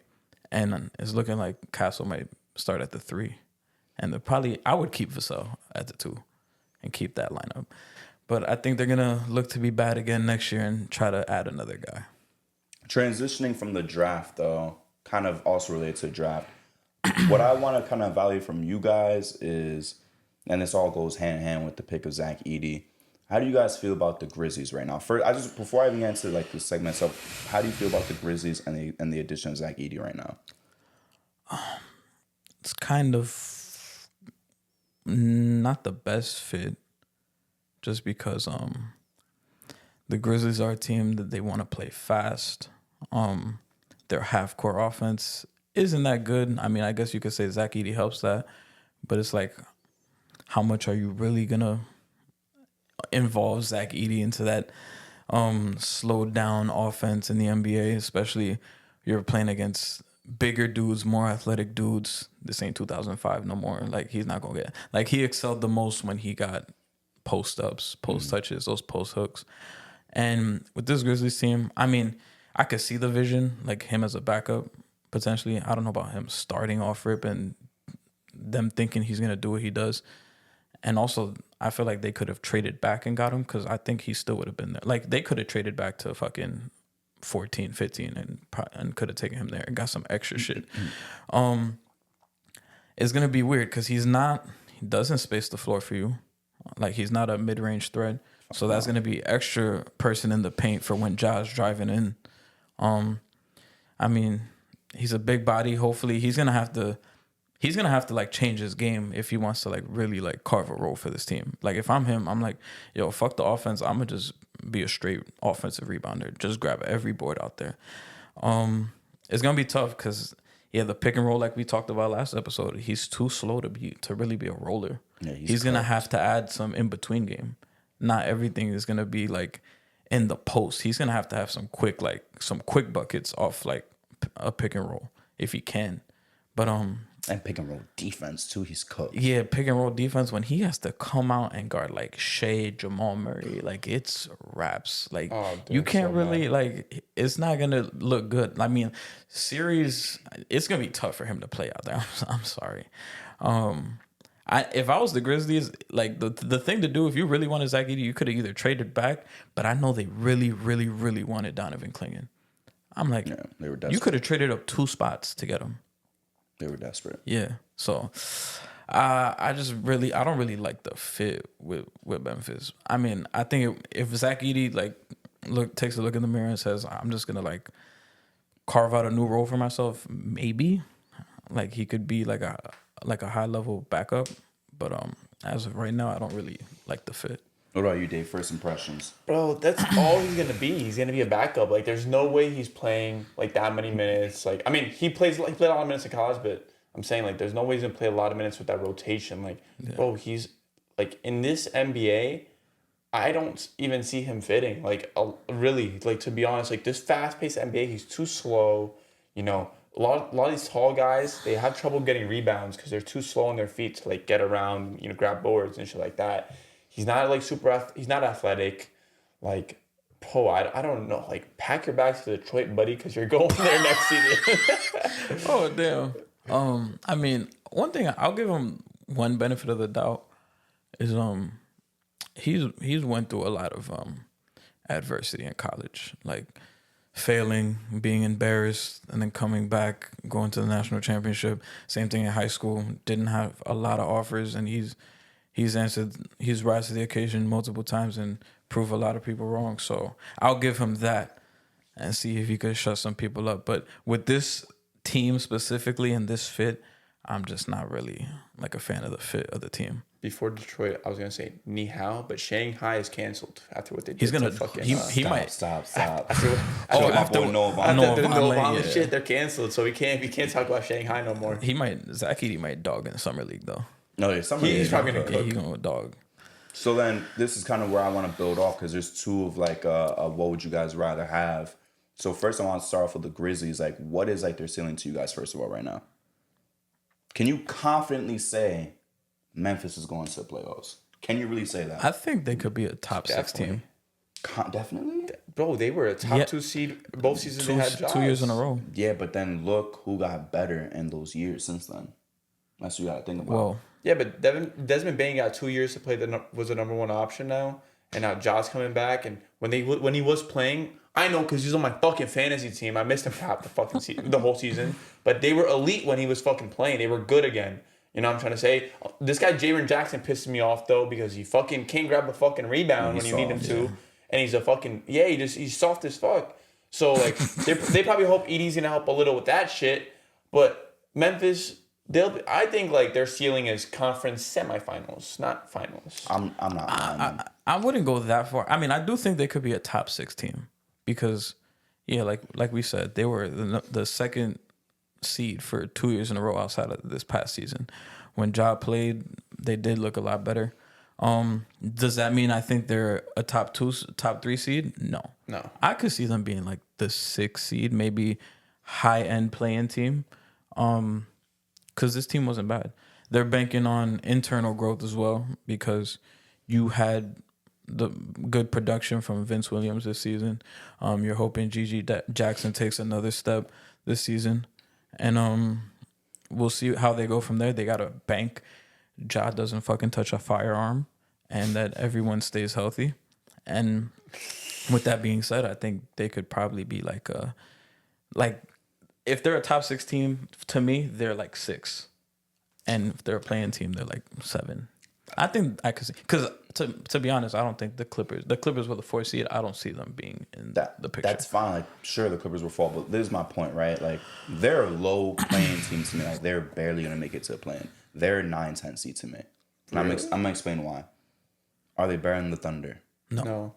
And it's looking like Castle might start at the 3. And I would keep Vassell at the 2 and keep that lineup. But I think they're going to look to be bad again next year and try to add another guy. Transitioning from the draft, though, kind of also related to draft. What I want to kind of value from you guys is, and this all goes hand in hand with the pick of Zach Edey. How do you guys feel about the Grizzlies right now? First, before I even get into like the segment itself, how do you feel about the Grizzlies and the addition of Zach Edey right now? It's kind of not the best fit, just because the Grizzlies are a team that they want to play fast. Their half-court offense isn't that good. I mean, I guess you could say Zach Edey helps that, but it's like, how much are you really gonna involve Zach Edey into that slowed down offense in the NBA, especially you're playing against bigger dudes, more athletic dudes. This ain't 2005 no more. Like, he's not gonna get, like, he excelled the most when he got post ups, post touches, those post hooks. And with this Grizzlies team, I mean, I could see the vision, like him as a backup potentially. I don't know about him starting off rip and them thinking he's gonna do what he does. And also, I feel like they could have traded back and got him because I think he still would have been there. Like, they could have traded back to fucking 14, 15 and could have taken him there and got some extra shit. It's going to be weird because he doesn't space the floor for you. Like, he's not a mid-range threat. So that's going to be extra person in the paint for when Ja's driving in. I mean, he's a big body. Hopefully, he's gonna have to like change his game if he wants to like really like carve a role for this team. Like, if I'm him, I'm like, yo, fuck the offense. I'm gonna just be a straight offensive rebounder. Just grab every board out there. It's gonna be tough because the pick and roll, like we talked about last episode, he's too slow to really be a roller. Yeah, he's gonna have to add some in between game. Not everything is gonna be like in the post. He's gonna have to have some quick buckets off like a pick and roll if he can. But and pick and roll defense too. He's cooked. Yeah, pick and roll defense when he has to come out and guard like Shea, Jamal Murray, like it's raps. Like you can't really like. It's not gonna look good. I mean, series. It's gonna be tough for him to play out there. I'm sorry. If I was the Grizzlies, like the thing to do if you really wanted Zach Edey, you could have either traded back, but I know they really, really, really wanted Donovan Clingan. I'm like, Yeah, they were desperate. You could have traded up 2 spots to get him. They were desperate. Yeah. So I don't really like the fit with Memphis. I mean, I think if Zach Edey takes a look in the mirror and says, I'm just gonna like carve out a new role for myself, maybe like he could be like a high level backup. But as of right now, I don't really like the fit. What about you, Dave? First impressions? Bro, that's all he's gonna be. He's gonna be a backup. Like, there's no way he's playing like that many minutes. Like, I mean, he played a lot of minutes in college, but I'm saying like, there's no way he's gonna play a lot of minutes with that rotation. Like, bro, he's like in this NBA, I don't even see him fitting. Like, really, like to be honest, like this fast-paced NBA, he's too slow. You know, a lot of these tall guys, they have trouble getting rebounds because they're too slow on their feet to like get around, you know, grab boards and shit like that. He's not like he's not athletic. Like, I don't know. Like, pack your bags to Detroit, buddy, because you're going there next season. Oh damn. I mean, one thing I'll give him one benefit of the doubt is he's went through a lot of adversity in college, like failing, being embarrassed, and then coming back, going to the national championship. Same thing in high school. Didn't have a lot of offers, and he's rise to the occasion multiple times and prove a lot of people wrong. So I'll give him that and see if he could shut some people up. But with this team specifically and this fit, I'm just not really like a fan of the fit of the team. Before Detroit, I was gonna say ni hao, but Shanghai is canceled after what they did. He's gonna to fucking, he might stop. after After Nova yeah. shit, they're canceled. So we can't talk about Shanghai no more. Zach Edey might dog in the summer league though. No, He's probably gonna cook. He's gonna dog. So then this is kind of where I want to build off because there's two of like what would you guys rather have? So first I want to start off with the Grizzlies. Like, what is like their ceiling to you guys first of all right now? Can you confidently say Memphis is going to the playoffs? Can you really say that? I think they could be a top 6 team. Definitely? Bro, they were a top 2 seed both seasons. They had jobs. 2 years in a row. Yeah, but then look who got better in those years since then. That's what you got to think about. Well, yeah, but Desmond Bane got 2 years to play was the number 1 option now, and now Ja's coming back. And when he was playing, I know because he's on my fucking fantasy team. I missed him for half the fucking the whole season, but they were elite when he was fucking playing. They were good again. You know what I'm trying to say? This guy Jaren Jackson pisses me off though because he fucking can't grab a fucking rebound when you need him to, and he's a fucking he's soft as fuck. So like they probably hope Edey's gonna help a little with that shit, but Memphis. I think like their ceiling is conference semifinals, not finals. I'm not. I wouldn't go that far. I mean, I do think they could be a top 6 team because, yeah, like we said, they were the second seed for 2 years in a row outside of this past season. When Ja played, they did look a lot better. Does that mean I think they're a top 3 seed? No. I could see them being like the 6th seed, maybe high end playing team. Because this team wasn't bad. They're banking on internal growth as well because you had the good production from Vince Williams this season. You're hoping Gigi Jackson takes another step this season. And we'll see how they go from there. They got to bank Ja doesn't fucking touch a firearm and that everyone stays healthy. And with that being said, I think they could probably be if they're a top 6 team, to me, they're like 6. And if they're a playing team, they're like 7. I think I could see. Because to be honest, I don't think the Clippers were the 4th seed. I don't see them being in the picture. That's fine. Like, sure, the Clippers will fall. But this is my point, right? Like, they're a low playing team to me. Like, they're barely going to make it to a play-in. They're a 9-10 seed to me. And I'm going to explain why. Are they better than the Thunder? No.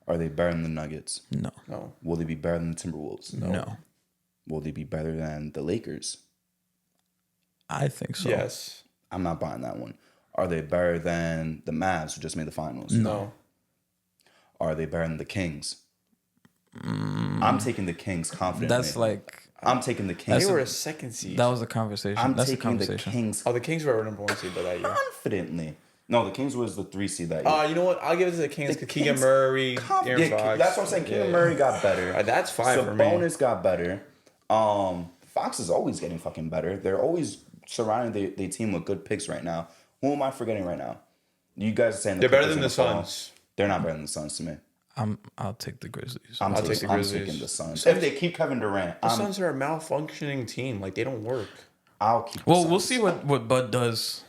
Are they better than the Nuggets? No. Will they be better than the Timberwolves? No. Will they be better than the Lakers? I think so. Yes. I'm not buying that one. Are they better than the Mavs who just made the finals? No. Are they better than the Kings? I'm taking the Kings confidently. That's like... I'm taking the Kings. They were a 2nd seed. That was a conversation. That's taking the Kings. Oh, the Kings were a number 1 seed that year. Confidently. No, the Kings was the 3 seed that year. You know what? I'll give it to the Kings because Keegan Murray, Aaron Fox. That's what I'm saying. Keegan Murray got better. That's fine for me. Sabonis got better. Fox is always getting fucking better. They're always surrounding their team with good picks right now. Who am I forgetting right now? You guys are saying they're better than the Suns. They're not better than the Suns to me. I'll take the Grizzlies. I'll take the Grizzlies. I'm taking the Suns. If they keep Kevin Durant, the Suns are a malfunctioning team. Like, they don't work. I'll keep. Well, we'll see what Bud does.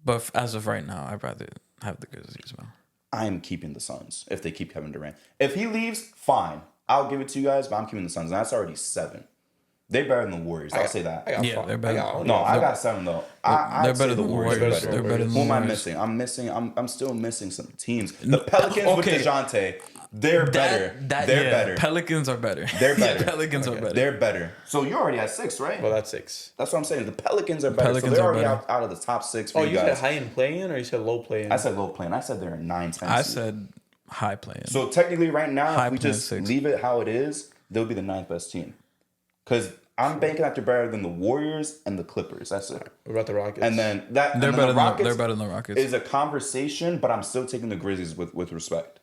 But as of right now, I'd rather have the Grizzlies, man. I'm keeping the Suns if they keep Kevin Durant. If he leaves, fine. I'll give it to you guys, but I'm keeping the Suns. And that's already 7. They're better than the Warriors. I'll say that. They're better. I got 7 though. They're better than the Warriors. They're better than the Warriors. Who am I missing? I'm still missing some teams. The Pelicans with Dejounte. They're better. They're better. Pelicans are better. They're better. Pelicans are better. They're better. So you're already at 6, right? Well, that's 6. That's what I'm saying. The Pelicans are better. So they're already out of the top 6 for you guys. You said high in play-in or you said low play-in? I said low play-in. I said they're a 9-10 I said high play-in. So technically right now, High if we just leave it how it is, they'll be the 9th best team. Because I'm banking that they're better than the Warriors and the Clippers. That's it. What about the Rockets? And then they're better than the Rockets. Is a conversation, but I'm still taking the Grizzlies with respect.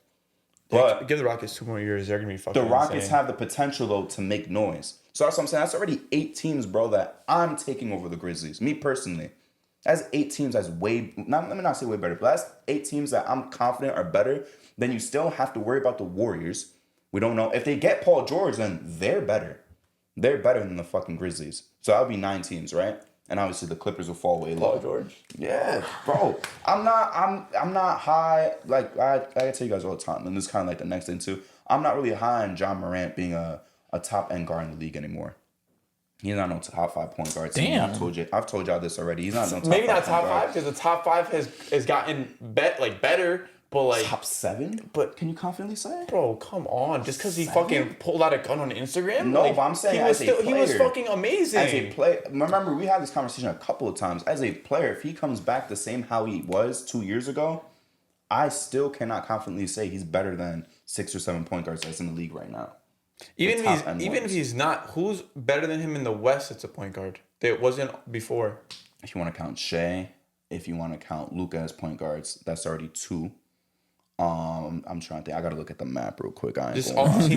But give the Rockets 2 more years. They're gonna be fucking. The Rockets insane. have the potential though to make noise. So that's what I'm saying. That's already 8 teams, bro, that I'm taking over the Grizzlies. Me personally, that's 8 teams. That's way. Let me not say way better, but that's 8 teams that I'm confident are better. Then you still have to worry about the Warriors. We don't know if they get Paul George, then they're better. They're better than the fucking Grizzlies. So that'll be 9 teams, right? And obviously the Clippers will fall way low. Paul George. Yeah, bro. I'm not high. Like I tell you guys all the time, and this is kind of like the next thing too. I'm not really high on John Morant being a top end guard in the league anymore. He's not no top 5 point guard. Damn. I've told y'all this already. He's not no top maybe 5 not top point guard. 5 because the top 5 has gotten better. But like top 7, but can you confidently say? Bro, come on! Just because he fucking pulled out a gun on Instagram? No, like, but I'm saying he was fucking amazing. As a player, remember we had this conversation a couple of times. As a player, if he comes back the same how he was 2 years ago, I still cannot confidently say he's better than 6 or 7 point guards that's in the league right now. Even if he's not, who's better than him in the West? That's a point guard. That wasn't before. If you want to count Shea, if you want to count Luka as point guards, that's already 2. I'm trying to think. I gotta look at the map real quick. Just all the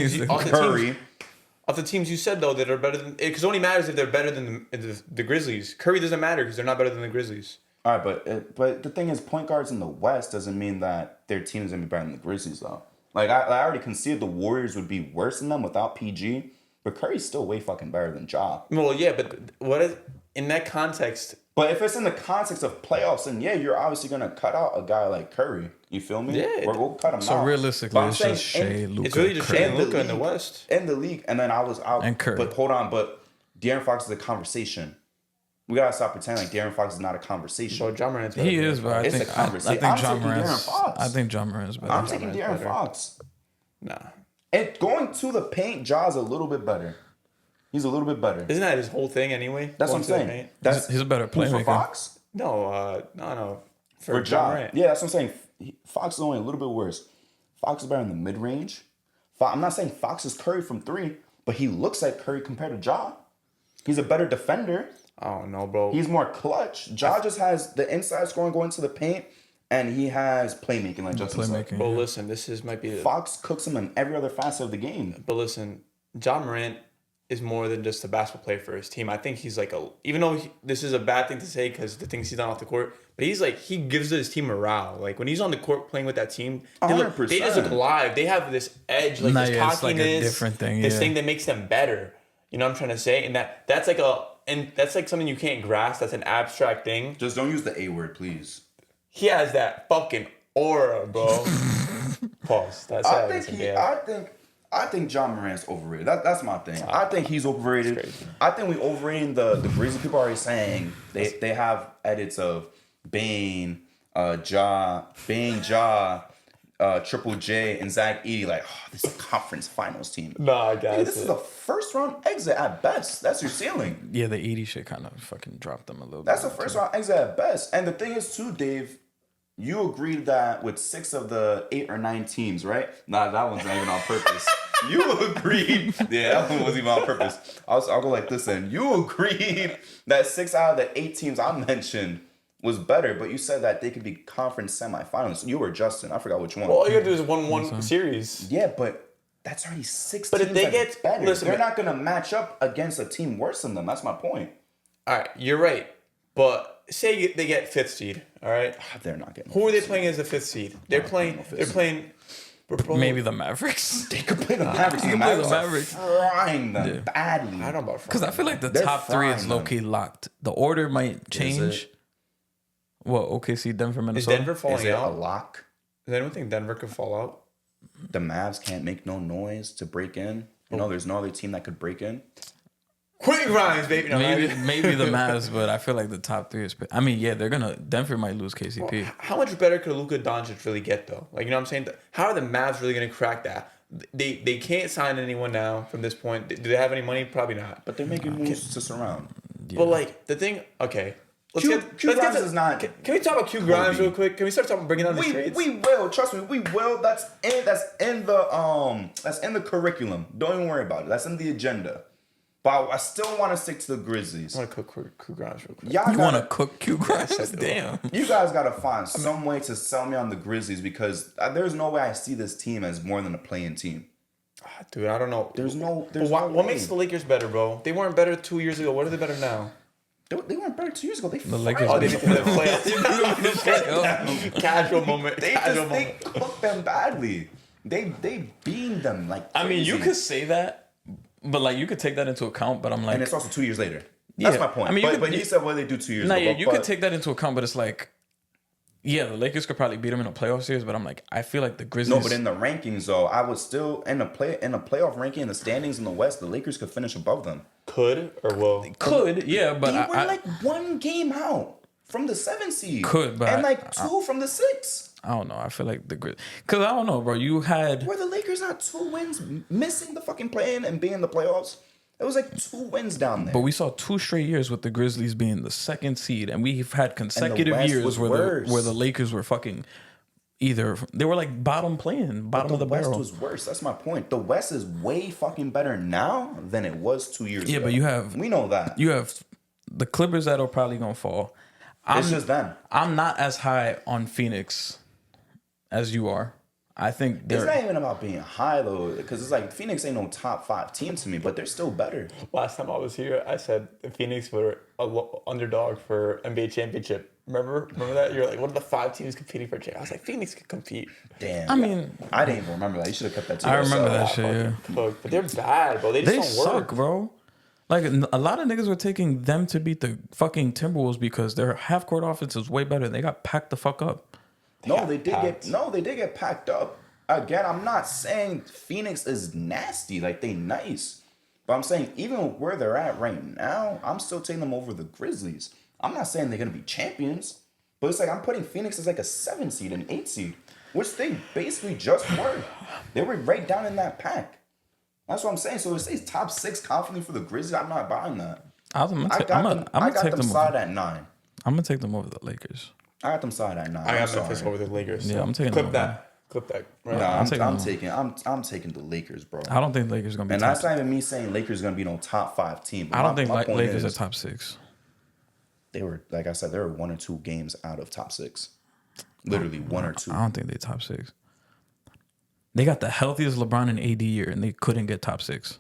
teams you said though that are better than, because it only matters if they're better than the Grizzlies. Curry doesn't matter because they're not better than the Grizzlies. All right, but the thing is, point guards in the West doesn't mean that their team is gonna be better than the Grizzlies though. Like I already conceded the Warriors would be worse than them without PG, but Curry's still way fucking better than Ja. Well, yeah, but what is in that context? But if it's in the context of playoffs, then yeah, you're obviously gonna cut out a guy like Curry. You feel me? Yeah. We'll cut him out. So realistically, it's just Shea, Luka. It's really just Shea and Luka in the West. In the league, and then and Curry. But hold on, but De'Aaron Fox is a conversation. We gotta stop pretending like De'Aaron Fox is not a conversation. So John Morant's he is, but I think John Morant's. I think John Morant's better. I'm taking De'Aaron Fox. Nah. And going to the paint, Ja's a little bit better. He's a little bit better. Isn't that his whole thing anyway? That's what I'm saying. He's a better playmaker. For Fox? No. For Ja. Yeah, that's what I'm saying. Fox is only a little bit worse. Fox is better in the mid-range. I'm not saying Fox is Curry from 3, but he looks like Curry compared to Ja. He's a better defender. I don't know, bro. He's more clutch. Ja just has the inside scoring going to the paint, and he has playmaking like Justin said. But listen, might be... Fox cooks him in every other facet of the game. But listen, John Morant is more than just a basketball player for his team. I think he's like even though this is a bad thing to say because the things he's done off the court, but he gives his team morale. Like when he's on the court playing with that team, they just look alive. They have this edge, this cockiness, like a different thing, this thing that makes them better. You know what I'm trying to say? And that's like something you can't grasp. That's an abstract thing. Just don't use the A word, please. He has that fucking aura, bro. Pause. I think John Morant's overrated. That's my thing. I think he's overrated. I think we overrating the Grizzlies. People are already saying they have edits of Bane, Ja, Triple J, and Zach Edey. Like, this is a conference finals team. Nah, guys. This is a first round exit at best. That's your ceiling. Yeah, the Edey shit kind of fucking dropped them a little bit. That's a first round exit at best. And the thing is too, Dave, you agreed that with 6 of the 8 or 9 teams, right? Nah, that one's not even on purpose. You agreed. Yeah, that one wasn't even on purpose. I'll go like this then. You agreed that 6 out of the 8 teams I mentioned was better, but you said that they could be conference semifinals. You were Justin. I forgot which one. Well, all you gotta do is 1-1 series. Yeah, but that's already 6 but teams if they get better. Listen, they're not going to match up against a team worse than them. That's my point. All right, you're right. But say they get 5th seed, all right? They're not getting. Who are they playing as the 5th seed? They're playing. Maybe the Mavericks. They could play the Mavericks. They The could play the Mavericks are frying them badly. I don't know about Because I feel like the They're top three is frying low them. key locked. The order might change. What, OKC, Denver, Is Minnesota? Denver Is falling it a out? lock? Does anyone think Denver could fall out? The Mavs can't make no noise to break in. You know, there's no other team that could break in. Quentin Grimes, baby. No, Maybe the Mavs, but I feel like the top three is. I mean, yeah, Denver might lose KCP. How much better could Luka Doncic really get, though? Like, you know what I'm saying? How are the Mavs really going to crack that? They can't sign anyone now from this point. Do they have any money? Probably not. But they're making moves to surround. Yeah. But, like, the thing... Okay. Q Grimes is not... Can we talk about Q Grimes real quick? Can we start talking about bringing down the trades? We will. Trust me, we will. That's in the curriculum. Don't even worry about it. That's in the agenda. But I still want to stick to the Grizzlies. I want to cook Q Grimes real quick. You want to cook Q Grimes? Damn. You guys got to find some way to sell me on the Grizzlies because there's no way I see this team as more than a playing team. Dude, I don't know. There's no what way. makes the Lakers better, bro? They weren't better 2 years ago. What are they better now? They weren't better 2 years ago. The Lakers. Oh, they didn't play the playoffs. Casual moment. They cooked them badly. They beamed them like crazy. I mean, you could say that, but like you could take that into account. But I'm like, and it's also 2 years later. That's my point. I mean, but he said what they do 2 years nah, ago. yeah, you could take that into account, but it's like, yeah, the Lakers could probably beat them in a playoff series. But I'm like, I feel like the Grizzlies. No, but in the rankings though, I would still in a playoff ranking in the standings in the West, the Lakers could finish above them. Could or will? Could, yeah, but They were like one game out from the 7 seed. Could, but and like two from the 6. I don't know. I feel like the Grizzlies, because I don't know, bro. You had Were the Lakers not 2 wins missing the fucking play-in and being in the playoffs? It was like 2 wins down there. But we saw 2 straight years with the Grizzlies being the 2nd seed, and we've had consecutive West years was where worse. the Lakers were fucking either they were like bottom of the West barrel. was worse. That's my point. The West is way fucking better now than it was 2 years ago. Yeah, but we know that. you have the Clippers that are probably gonna fall. It's just them. I'm not as high on Phoenix as you are. I think It's not even about being high though, because it's like Phoenix ain't no top 5 team to me, but they're still better. Last time I was here, I said the Phoenix were a underdog for NBA championship. Remember that? You're like, what are the 5 teams competing for a championship? I was like, Phoenix could compete. Damn. I mean, I didn't even remember that. You should have kept that to I yourself. remember that shit. Yeah. Look, but they're bad, bro. They just They don't work. suck, bro. Like a lot of niggas were taking them to beat the fucking Timberwolves because their half court offense is way better. They got packed the fuck up. They did get packed up. Again, I'm not saying Phoenix is nasty, like they nice. But I'm saying even where they're at right now, I'm still taking them over the Grizzlies. I'm not saying they're gonna be champions, but it's like I'm putting Phoenix as like a 7 seed, an 8 seed, which they basically just were. They were right down in that pack. That's what I'm saying. So it says top 6 confidently for the Grizzlies. I'm not buying that. I got them side at 9. I'm gonna take them over the Lakers. I got them side at 9. I I'm got Memphis sorry. over the Lakers. Yeah, I'm taking Clip them that. Clip that. Right? No, I'm I'm taking the Lakers, bro. I don't think the Lakers are gonna be. And top that's not even me saying Lakers are gonna be no top 5 team. But I don't think my point Lakers is, are top 6. They were, like I said, they were 1 or 2 games out of top 6. Literally 1 or 2. I don't think they top 6. They got the healthiest LeBron and AD year, and they couldn't get top 6.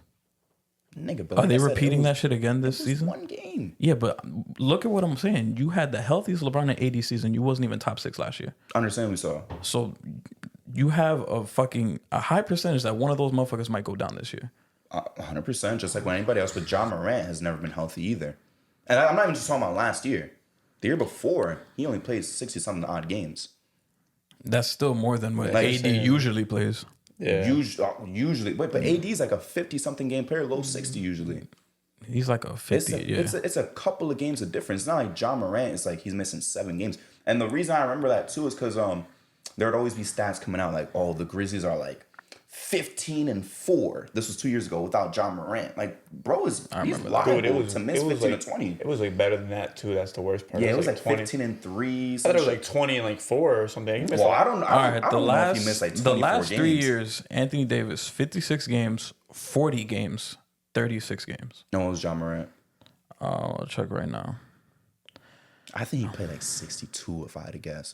Nigga, but Are like they I said, repeating it was- that shit again this it was season? 1 game. Yeah, but look at what I'm saying. You had the healthiest LeBron and AD season. You wasn't even top 6 last year. Understandably so. So you have a high percentage that one of those motherfuckers might go down this year. 100%. Just like when anybody else, but John Morant has never been healthy either. And I'm not even just talking about last year. The year before, he only played 60-something odd games. That's still more than what Like AD you're saying. usually plays. Yeah. Usually. But AD's like a 50-something game player, low 60 usually. He's like a 50. It's a couple of games of difference. It's not like John Morant. It's like he's missing 7 games. And the reason I remember that too is because there would always be stats coming out like, oh, the Grizzlies are like 15-4. This was 2 years ago without John Morant. Like, bro he's liable to miss 15-20. It was like better than that too. That's the worst part. Yeah, it was like 20. 15-3. I thought it was like 20-4 or something. Well, I don't know. All right, I don't know if he missed like 24 the last games. 3 years, Anthony Davis, 56 games, 40 games, 36 games. No, it was John Morant. I'll check right now. I think he played like 62 if I had to guess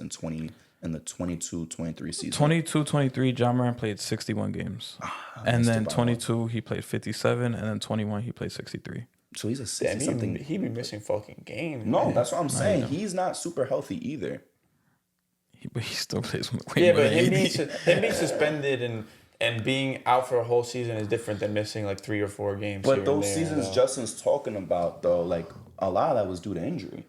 in the 22-23 season. 22-23, John Morant played 61 games. And then 22, he played 57. And then 21, he played 63. So he's a 60-something. He be missing fucking games. No, man. that's what I'm saying. He's not super healthy either. But he still plays with Yeah, but him being suspended and being out for a whole season is different than missing like 3 or 4 games. But those seasons Justin's talking about, though, like, a lot of that was due to injury.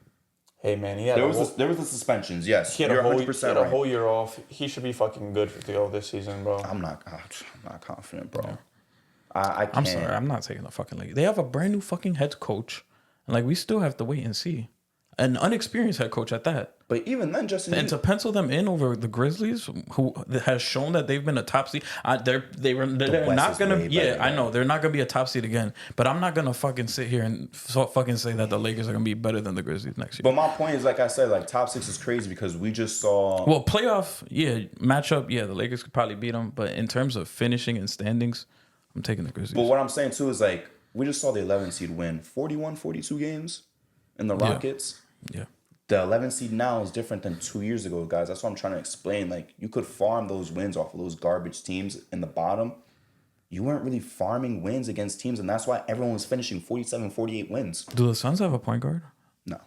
Hey, man, he had there was the suspensions, yes. He had a whole year off. He should be fucking good to go this season, bro. I'm not confident, bro. Yeah. I can't. I'm sorry, I'm not taking the fucking league. They have a brand new fucking head coach. And, like, we still have to wait and see. An unexperienced head coach at that. But even then, Justin... And to pencil them in over the Grizzlies, who has shown that they've been a top seed... they're not going to... Yeah, I know. They're not going to be a top seed again. But I'm not going to fucking sit here and fucking say that the Lakers are going to be better than the Grizzlies next year. But my point is, like I said, like, top 6 is crazy because we just saw... Well, playoff, matchup, the Lakers could probably beat them. But in terms of finishing and standings, I'm taking the Grizzlies. But what I'm saying, too, is, like, we just saw the 11 seed win 41, 42 games in the Rockets. Yeah. The 11 seed now is different than 2 years ago, guys. That's what I'm trying to explain. Like, you could farm those wins off of those garbage teams in the bottom. You weren't really farming wins against teams, and that's why everyone was finishing 47, 48 wins. Do the Suns have a point guard? No.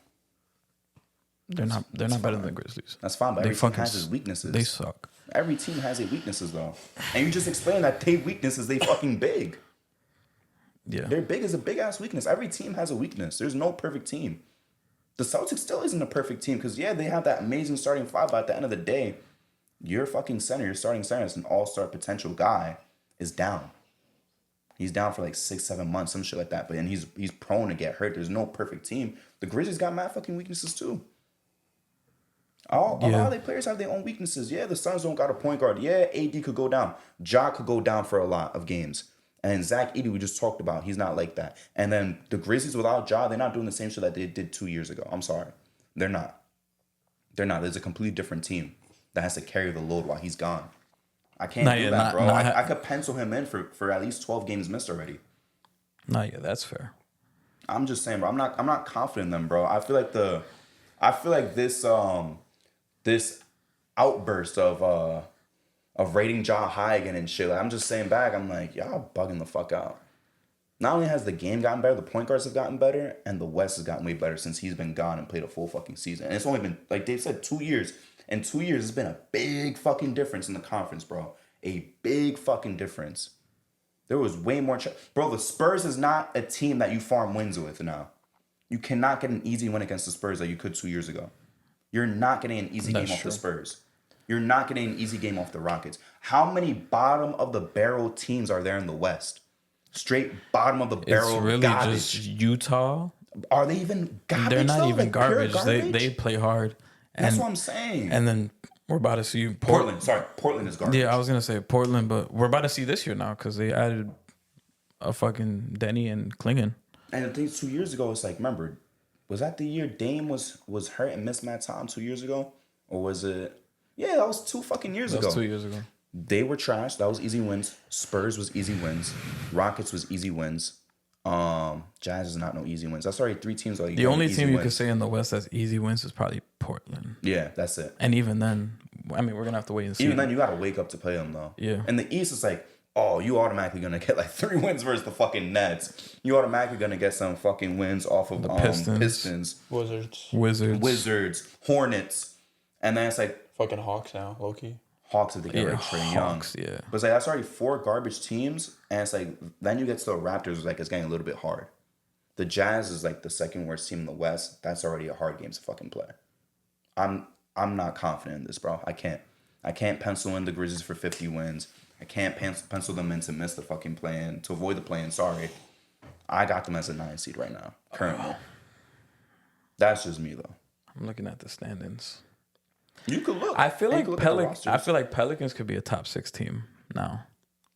They're not better than the Grizzlies. That's fine, but every team has its weaknesses. They suck. Every team has its weaknesses, though. And you just explained that they weaknesses, they fucking big. Yeah. They're big as a big-ass weakness. Every team has a weakness. There's no perfect team. The Celtics still isn't a perfect team because, they have that amazing starting five, but at the end of the day, your fucking center, your starting center is an all-star potential guy, is down. He's down for like 6-7 months, some shit like that. But he's prone to get hurt. There's no perfect team. The Grizzlies got mad fucking weaknesses too. A lot of their players have their own weaknesses. Yeah, the Suns don't got a point guard. Yeah, AD could go down. Ja could go down for a lot of games. And Zach Edey, we just talked about, he's not like that. And then the Grizzlies without Ja, they're not doing the same shit that they did 2 years ago. I'm sorry. They're not. There's a completely different team that has to carry the load while he's gone. I can't do that, bro. I could pencil him in for at least 12 games missed already. That's fair. I'm just saying, bro. I'm not confident in them, bro. I feel like this outburst of rating Ja high again and shit. Like, I'm just saying back, I'm like, y'all bugging the fuck out. Not only has the game gotten better, the point guards have gotten better, and the West has gotten way better since he's been gone and played a full fucking season. And it's only been, like Dave said, 2 years. In 2 years, it's been a big fucking difference in the conference, bro. A big fucking difference. There was way more... Bro, the Spurs is not a team that you farm wins with now. You cannot get an easy win against the Spurs like you could 2 years ago. You're not getting an easy game off the Spurs. You're not getting an easy game off the Rockets. How many bottom of the barrel teams are there in the West? Straight bottom of the barrel. It's really garbage. Just Utah. Are they even garbage? They're not even like garbage. garbage. They play hard. That's what I'm saying. And then we're about to see Portland. Sorry, Portland is garbage. Yeah, I was gonna say Portland, but we're about to see this year now because they added a fucking Deni and Klingon. And the thing 2 years ago, it's like, remember, was that the year Dame was hurt and missed mad time 2 years ago, or was it? Yeah, that was 2 fucking years ago. That was 2 years ago. They were trash. That was easy wins. Spurs was easy wins. Rockets was easy wins. Jazz is not no easy wins. That's already 3 teams. Like the only team you could say in the West that's easy wins is probably Portland. Yeah, that's it. And even then, I mean, we're gonna have to wait and see. Even then, you gotta wake up to play them though. Yeah. And the East is like, oh, you automatically gonna get like 3 wins versus the fucking Nets. You automatically gonna get some fucking wins off of the Pistons, Wizards, Hornets, and then it's like fucking Hawks now, low key. Hawks if they get like Trae Young. Yeah. But it's like that's already 4 garbage teams, and it's like then you get to the Raptors, like it's getting a little bit hard. The Jazz is like the second worst team in the West. That's already a hard game to fucking play. I'm not confident in this, bro. I can't pencil in the Grizzlies for 50 wins. I can't pencil them in to miss the fucking play-in, to avoid the play-in. Sorry. I got them as a 9 seed right now, currently. That's just me, though. I'm looking at the standings. You could look. I feel like Pelicans could be a top 6 team now.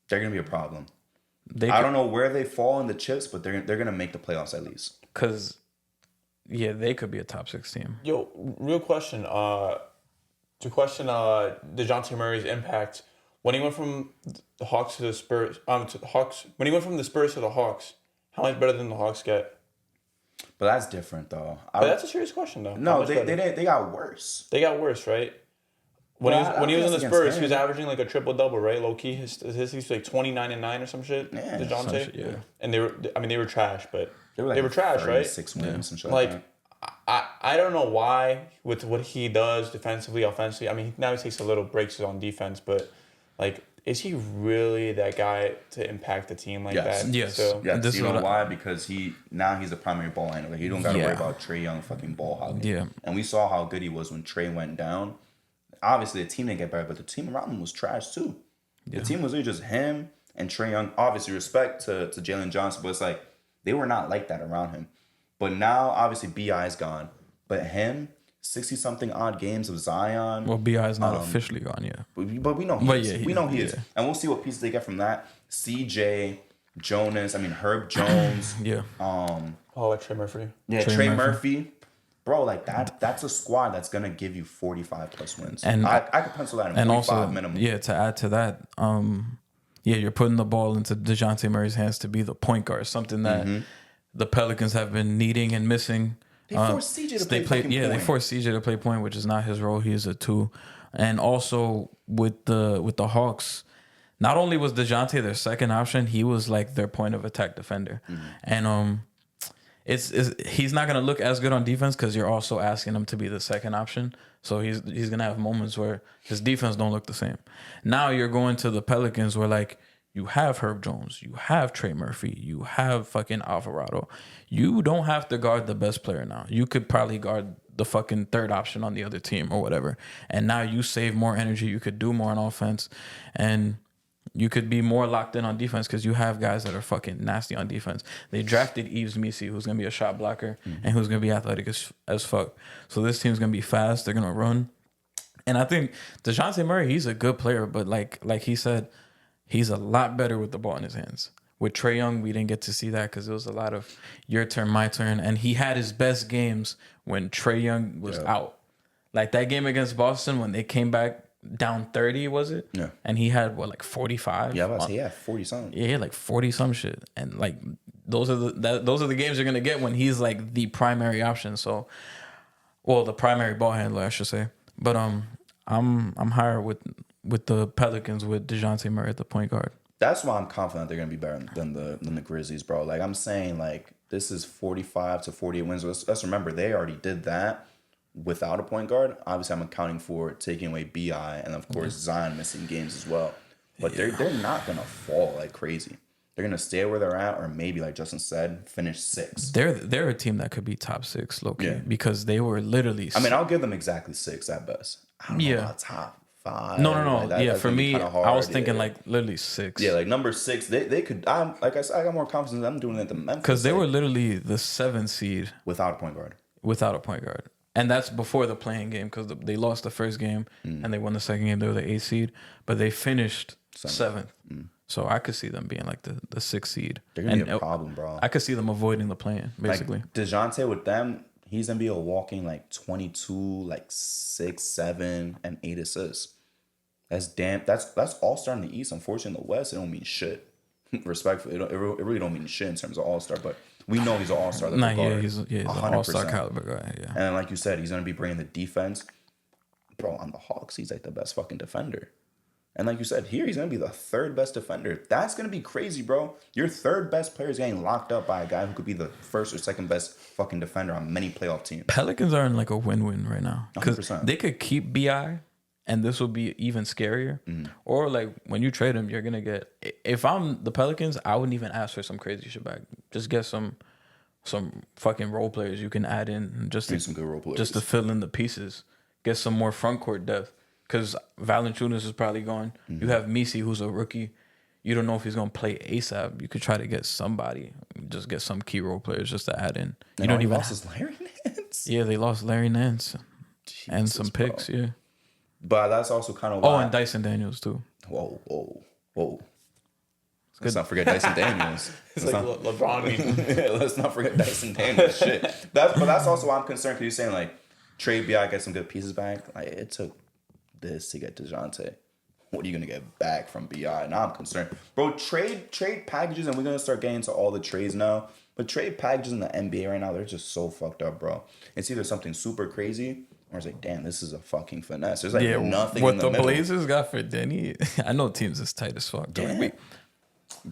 They're going to be a problem. I don't know where they fall in the chips, but they're going to make the playoffs at least. Because, they could be a top 6 team. Yo, real question. To question Dejounte Murray's impact, when he went from the Hawks to the Spurs, when he went from the Spurs to the Hawks, how much better than the Hawks get? But that's different, though. But that's a serious question, though. No, they got worse. They got worse, right? When he was in the Spurs, he was averaging like a triple-double, right? Low-key, his statistics like 29-9 or some shit. Yeah, Dejounte. And they were trash, but they were trash, right? 6 wins and shit like I I don't know why with what he does defensively, offensively. I mean, now he takes a little breaks on defense, but like, is he really that guy to impact the team like that? Yes. So, Yeah, This you is know what why? Because he's the primary ball handler. He don't got to worry about Trae Young fucking ball hogging. Yeah. And we saw how good he was when Trae went down. Obviously, the team didn't get better, but the team around him was trash too. The team was really just him and Trae Young. Obviously, respect to Jalen Johnson, but it's like they were not like that around him. But now, obviously, B.I.'s gone. But him, 60-something odd games of Zion. Well, B.I. is not officially gone yet. But we know he is. We know he is. And we'll see what pieces they get from that. CJ, Jonas, Herb Jones. Yeah. Trey Murphy. Yeah, Trey Murphy. Bro, like that's a squad that's gonna give you 45 plus wins. And I could pencil that in 45 also, minimum. Yeah, to add to that, you're putting the ball into Dejounte Murray's hands to be the point guard, something that the Pelicans have been needing and missing. They forced CJ to play point. They forced CJ to play point, which is not his role. He is a 2. And also with the Hawks, not only was Dejounte their second option, he was like their point of attack defender. And he's not gonna look as good on defense because you're also asking him to be the second option. So he's gonna have moments where his defense don't look the same. Now you're going to the Pelicans where like you have Herb Jones, you have Trey Murphy, you have fucking Alvarado. You don't have to guard the best player now. You could probably guard the fucking third option on the other team or whatever. And now you save more energy. You could do more on offense, and you could be more locked in on defense because you have guys that are fucking nasty on defense. They drafted Yves Missi, who's going to be a shot blocker and who's going to be athletic as fuck. So this team's going to be fast. They're going to run. And I think Dejounte Murray, he's a good player, but like he said, he's a lot better with the ball in his hands. With Trae Young, we didn't get to see that because it was a lot of your turn, my turn. And he had his best games when Trae Young was out. Like that game against Boston when they came back down 30, was it? Yeah. And he had, 45? Yeah, I was about to say, he had 40-something. Yeah, he had like 40-some shit. And like those are the games you're going to get when he's like the primary option. So, the primary ball handler, I should say. But I'm higher with the Pelicans with Dejounte Murray at the point guard. That's why I'm confident they're gonna be better than the Grizzlies, bro. Like I'm saying, like this is 45 to 48 wins. Let's remember they already did that without a point guard. Obviously, I'm accounting for taking away BI and of course Zion missing games as well. But they're not gonna fall like crazy. They're gonna stay where they're at, or maybe like Justin said, finish 6. They're a team that could be top 6, low-key, because they were literally. I'll give them exactly 6 at best. I don't know about top 5. No. Like For me, I was thinking like literally 6. Yeah, like number 6, they could. Like I said, I got more confidence in them doing it than Memphis. Because they were literally the 7th seed without a point guard. And that's before the playing game because they lost the first game and they won the second game. They were the 8th seed, but they finished 7th. So I could see them being like the 6th seed. They're gonna be a problem, bro. I could see them avoiding the play-in, basically. Like Dejounte with them, he's gonna be a walking like 22, like 6, 7, and 8 assists. That's all-star in the East. Unfortunately, in the West, it don't mean shit. Respectfully, it really don't mean shit in terms of all-star, but we know he's an all-star. He's an all-star caliber guy, yeah. And like you said, he's gonna be bringing the defense. Bro, on the Hawks, he's like the best fucking defender. And like you said, here he's gonna be the 3rd best defender. That's gonna be crazy, bro. Your 3rd best player is getting locked up by a guy who could be the 1st or 2nd best fucking defender on many playoff teams. Pelicans are in like a win-win right now because they could keep BI, and this will be even scarier. Or like when you trade him, you're gonna get. If I'm the Pelicans, I wouldn't even ask for some crazy shit back. Just get some fucking role players you can add in just some good role players just to fill in the pieces. Get some more front court depth. Because Valanciunas is probably gone. You have Missi, who's a rookie. You don't know if he's going to play ASAP. You could try to get somebody. Just get some key role players just to add in. You don't even lost Larry Nance. Yeah, they lost Larry Nance. And some picks, yeah. But that's also kind of why. and Dyson Daniels, too. Whoa. Let's not forget Dyson Daniels. LeBron. Let's not forget Dyson Daniels. Shit. But that's also why I'm concerned because you're saying, like, trade BI, get some good pieces back. Like, it took this to get Dejounte. What are you gonna get back from BI? Now I'm concerned, bro. Trade packages, and we're gonna start getting into all the trades now. But trade packages in the NBA right now, they're just so fucked up, bro. It's either something super crazy, or it's like, damn, this is a fucking finesse. There's like nothing. What in the middle. Blazers got for Deni, I know teams is tight as fuck. Yeah.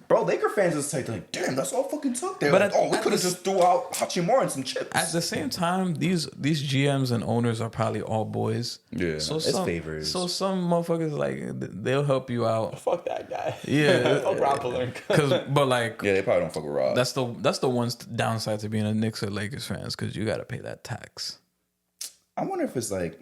Bro, Laker fans is like, damn, that's all fucking took there. But Like, we could have just threw out Hachimura and some chips. At the same time, these GMs and owners are probably all boys. Yeah, so it's some favors. So some motherfuckers like they'll help you out. Fuck that guy. Yeah, fuck Rob Pelinka. Yeah, they probably don't fuck with Rob. That's the one downside to being a Knicks or Lakers fans because you got to pay that tax. I wonder if it's like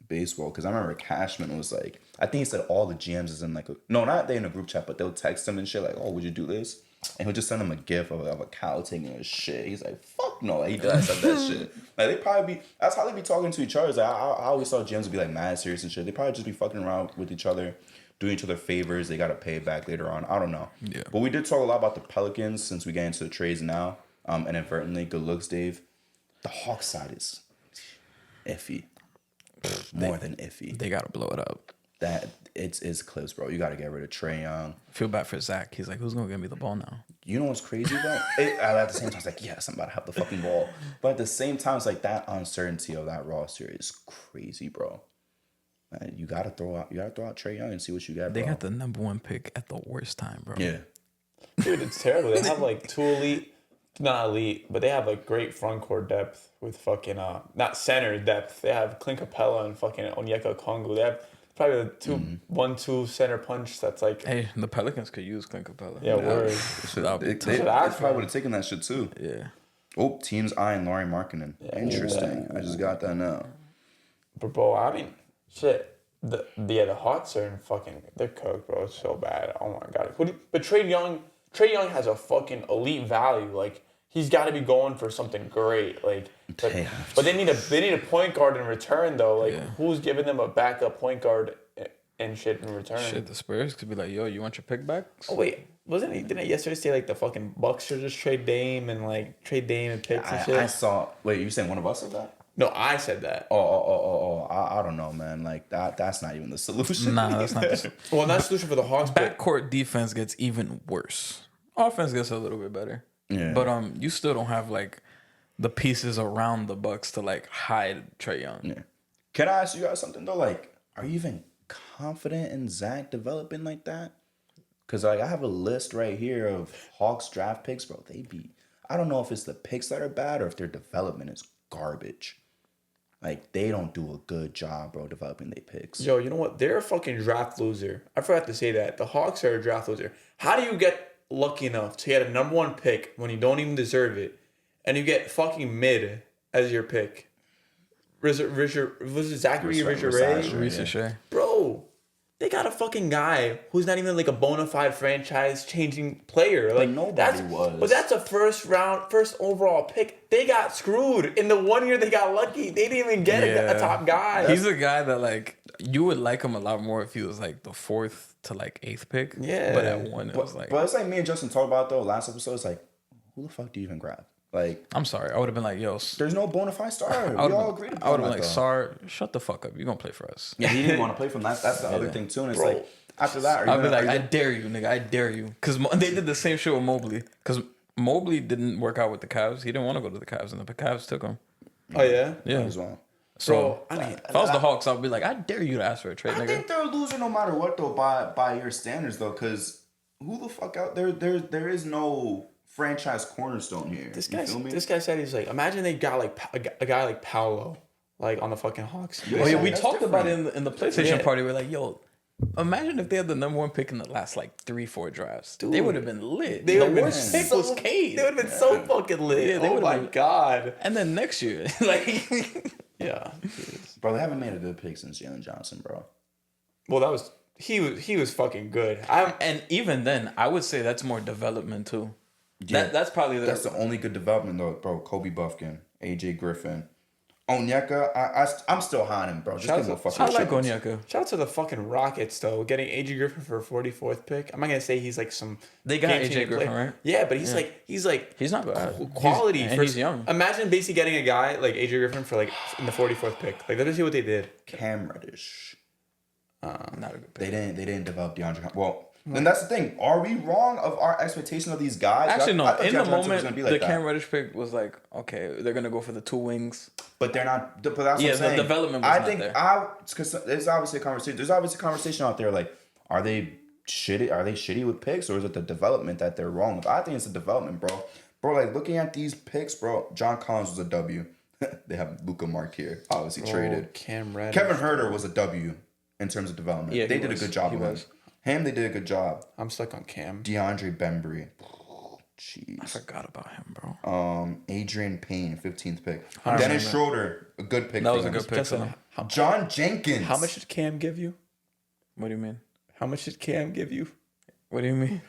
baseball because I remember Cashman was like, I think he said all the GMs is in like not they in a group chat, but they'll text him and shit like, oh, would you do this? And he'll just send him a gif of a cow taking a shit. He's like, fuck no, like, he does said that shit. Like they probably be that's how they be talking to each other. Like, I always thought GMs would be like mad serious and shit. They probably just be fucking around with each other, doing each other favors. They gotta pay it back later on. I don't know. Yeah. But we did talk a lot about the Pelicans since we get into the trades now. Inadvertently, good looks, Dave. The Hawks side is iffy. More than iffy. They gotta blow it up. That it's close, bro. You gotta get rid of Trae Young. Feel bad for Zach. He's like, who's gonna give me the ball now? You know what's crazy, bro? At the same time, it's like, yes, I'm about to have the fucking ball. But at the same time, it's like that uncertainty of that roster is crazy, bro. Man, you gotta throw out Trae Young and see what you got. They bro. got the number one pick at the worst time, bro. Yeah. Dude, it's terrible. They have like two elite, not elite, but they have like great front court depth with fucking not center depth. They have Clint Capella and fucking Onyeka Okongwu. They have probably the 1-2 center punch. That's like, Hey, the Pelicans could use Clint Capella. yeah, word. They should ask probably him. would have taken that shit too. Yeah. Oh, teams eyeing Lauri Markkanen. Interesting. I just got that now. But bro, I mean, shit. The Hawks are in fucking, they're cooked, bro. It's so bad. Oh my god. But Trae Young has a fucking elite value. Like, he's got to be going for something great. Like, but they need a point guard in return though. Like, who's giving them a backup point guard and shit in return? Shit, the Spurs could be like, yo, you want your pick back? Oh wait, didn't I yesterday say like the fucking Bucks should just trade Dame and picks and shit? I saw. Wait, you saying one of us said that? No, I said that. I don't know, man. Like that's not even the solution. Nah, that's not the solution. Well, not solution for the Hawks. Backcourt defense gets even worse. Offense gets a little bit better. Yeah. But you still don't have like the pieces around the Bucks to like hide Trae Young. Yeah. Can I ask you guys something though? Like, are you even confident in Zach developing like that? Because like I have a list right here of Hawks draft picks, bro. I don't know if it's the picks that are bad or if their development is garbage. Like, they don't do a good job, bro, developing their picks. Yo, you know what? They're a fucking draft loser. I forgot to say that. The Hawks are a draft loser. How do you get lucky enough to get a number one pick when you don't even deserve it, and you get fucking mid as your pick? Was it Zachary Risa Shea. Bro, they got a fucking guy who's not even like a bona fide franchise-changing player. Like, nobody was. But that's a first overall pick. They got screwed. In the 1 year they got lucky, they didn't even get a top guy. He's a guy that like you would like him a lot more if he was like the 4th to like 8th pick. Yeah. But at 1 it was like. But it's like me and Justin talked about though last episode. It's like, who the fuck do you even grab? Like, I'm sorry. I would have been like, yo. There's no bona fide star. We all agreed upon I would have been that, like, though. Sar, shut the fuck up. You're going to play for us. Yeah, he didn't want to play from that. That's the other thing too. And it's Bro. like, after that, I'd be like, I dare you, nigga. I dare you. Because they did the same shit with Mobley. Because Mobley didn't work out with the Cavs. He didn't want to go to the Cavs, and the Cavs took him. Oh, yeah? Yeah. as well. So, I mean, if I was the Hawks, I'd be like, I dare you to ask for a trade, I nigga. think they're a loser no matter what though by your standards though, because who the fuck out there is no franchise cornerstone here. This guy guy said he's like, imagine they got like a guy like Paolo, like on the fucking Hawks. Oh yeah, we That's talked about different. it in the PlayStation Yeah. party. We're like, yo, imagine if they had the number one pick in the last like 3-4 drafts. They would have been lit. They The would have worst been pick was Cade. They would have been so fucking lit. Yeah, they oh would've my been- god. And then next year, like, Yeah. Bro, they haven't made a good pick since Jalen Johnson, bro. Well, he was fucking good. and even then, I would say that's more development too. Yeah, That's probably that's the only good development though, bro. Kobe Buffkin, AJ Griffin, Onyeka. I'm still high on him, bro. Just give him a fucking I like chance. Onyeka. Shout out to the fucking Rockets though, getting AJ Griffin for a 44th pick. I'm not gonna say he's like some. They got game-changing AJ Griffin, player. right? Yeah, but he's like He's not bad. quality. He's young. Imagine basically getting a guy like AJ Griffin for like in the 44th pick. Like, let us see what they did. Cam Reddish. Not a good pick. They didn't develop DeAndre. Well, then that's the thing. Are we wrong of our expectation of these guys? Actually, no. I thought In the DeAndre Hunter was moment, gonna be the like that. Cam Reddish pick was like, okay, they're gonna go for the 2 wings. But they're not. But that's Yeah, what the I'm saying. development was I not think there. because there's obviously a conversation. There's obviously a conversation out there. Like, are they shitty? Are they shitty with picks, or is it the development that they're wrong with? I think it's the development, bro. Bro, like looking at these picks, bro. John Collins was a W. They have Luka marked here, obviously traded. Kevin Herter was a W in terms of development. Yeah, they did a good job with him. They did a good job. I'm stuck on Cam. DeAndre Bembry. Jeez. I forgot about him, bro. Adrian Payne, 15th pick. Dennis Schroeder, a good pick. That was a good pick. John Jenkins. How much did Cam give you? What do you mean? How much did Cam give you? What do you mean?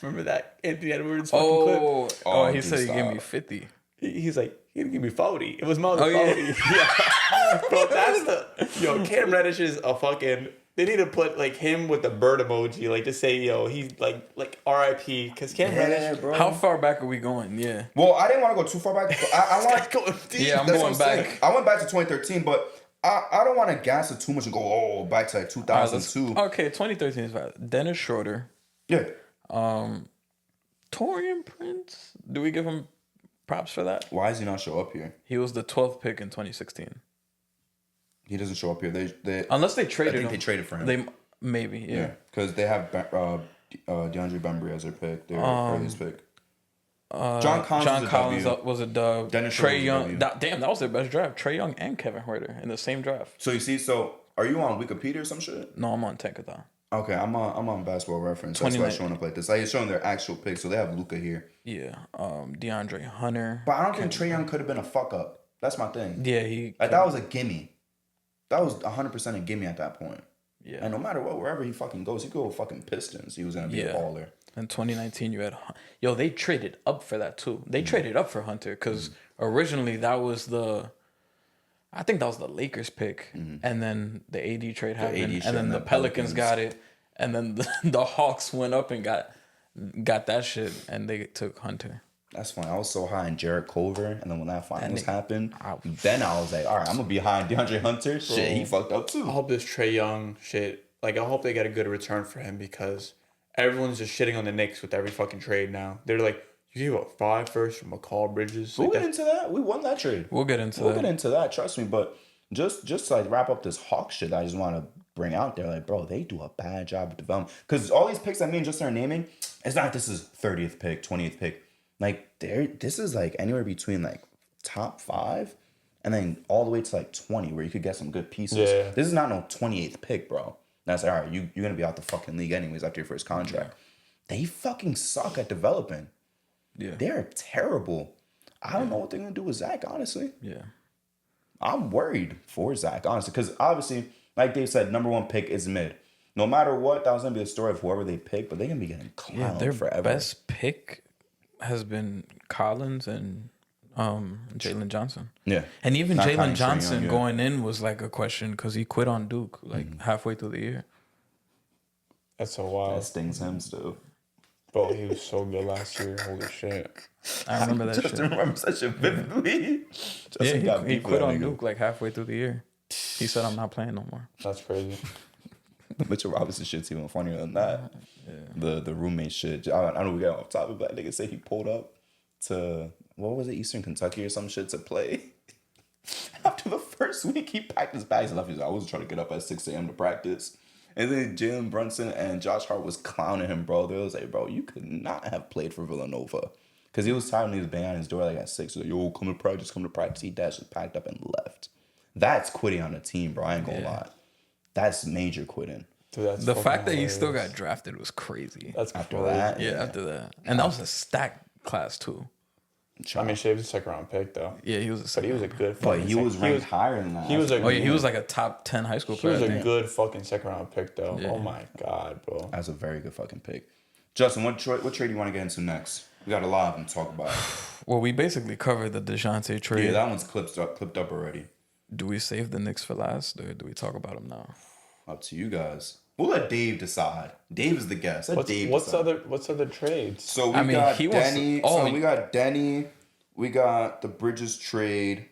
Remember that Anthony Edwards fucking clip? Oh, he said he gave me 50. He's like, he didn't give me 40. It was more than 40. Yeah. Bro, that's Cam Reddish is a fucking... They need to put like him with the bird emoji, like to say, yo, he's like R.I.P. Because Cam Reddish, bro. How far back are we going? Yeah. Well, I didn't want to go too far back. I want going deep. Yeah, I'm going back. I went back to 2013, but I don't want to gas it too much and go back to like 2002. Okay, 2013 is valid. Dennis Schroeder. Yeah. Taurean Prince. Do we give him props for that? Why does he not show up here? He was the 12th pick in 2016. He doesn't show up here. They unless they traded him. They traded for him. They maybe yeah. Because they have DeAndre Bembry as their pick. Their earliest pick. John Collins was a dub. Dennis Trae Young. That was their best draft. Trae Young and Kevin Huerter in the same draft. So you see, are you on Wikipedia or some shit? No, I'm on Tankathon. Okay, I'm on Basketball Reference. That's why it's showing up like this. Like it's showing their actual picks. So they have Luka here. Yeah. DeAndre Hunter. But I don't think Trae Young could have been a fuck up. That's my thing. Yeah, that was a gimme. That was 100% a gimme at that point. Yeah. And no matter what, wherever he fucking goes, he go with fucking Pistons. He was gonna be a baller. In 2019, you had they traded up for that too. They traded up for Hunter because originally that was I think that was the Lakers pick, and then the AD trade happened, and then the Pelicans got it, and then the Hawks went up and got that shit, and they took Hunter. That's fine. I was so high in Jarrett Culver, and then when that finals happened, then I was like, all right, I'm gonna be high in DeAndre Hunter. Shit, he fucked up too. I hope this Trae Young shit. Like, I hope they get a good return for him because everyone's just shitting on the Knicks with every fucking trade now. They're like, you gave up 5 firsts from Mikal Bridges. We'll get into that. We won that trade. We'll get into that. Trust me. But just to like wrap up this Hawk shit, I just want to bring out there, like, bro, they do a bad job of development. Because all these picks I mean, just their naming, it's not this is 30th pick, 20th pick. Like, this is like anywhere between like top 5 and then all the way to like 20 where you could get some good pieces. Yeah. This is not no 28th pick, bro. That's like, all right, you're going to be out the fucking league anyways after your first contract. Yeah. They fucking suck at developing. Yeah. They're terrible. I don't know what they're going to do with Zach, honestly. Yeah. I'm worried for Zach, honestly, because obviously, like Dave said, number 1 pick is mid. No matter what, that was going to be the story of whoever they pick, but they're going to be getting clowned forever. Their best pick has been Collins and Jalen Johnson. Yeah. And even Jalen Johnson going in was like a question because he quit on Duke like halfway through the year. That's so wild. That stings him still. Bro, he was so good last year. Holy shit. I remember that shit. Justin remembers that shit vividly. He quit on Duke like halfway through the year. He said, I'm not playing no more. That's crazy. Mitchell Robinson shit's even funnier than that. Yeah. The roommate shit. I know we got off topic, but that nigga said he pulled up to, what was it, Eastern Kentucky or some shit to play. After the first week, he packed his bags and left. He's like, I was trying to get up at 6 a.m. to practice. And then Jalen Brunson and Josh Hart was clowning him, bro. They was like, bro, you could not have played for Villanova. Because he was tired and he was banging on his door like at 6. He's like, yo, come to practice. He dashed, packed up and left. That's quitting on a team, bro. I ain't gonna lie. That's major quitting. Dude, the fact that he still got drafted was crazy. That's after that. Yeah, after that. And that was a stacked class, too. I mean, Shea was a second round pick, though. Yeah, he was a second round pick. But he was a good fucking But he was ranked higher than that. He was like a top 10 high school player. He was a good fucking second round pick, though. Yeah. Oh, my God, bro. That's a very good fucking pick. Justin, what trade do you want to get into next? We got a lot of them to talk about. Well, we basically covered the Dejounte trade. Yeah, that one's clipped up already. Do we save the Knicks for last, or do we talk about them now? Up to you guys. We'll let Dave decide. Dave is the guest. What's other trades? So we got Deni. We got Deni. We got the Bridges trade.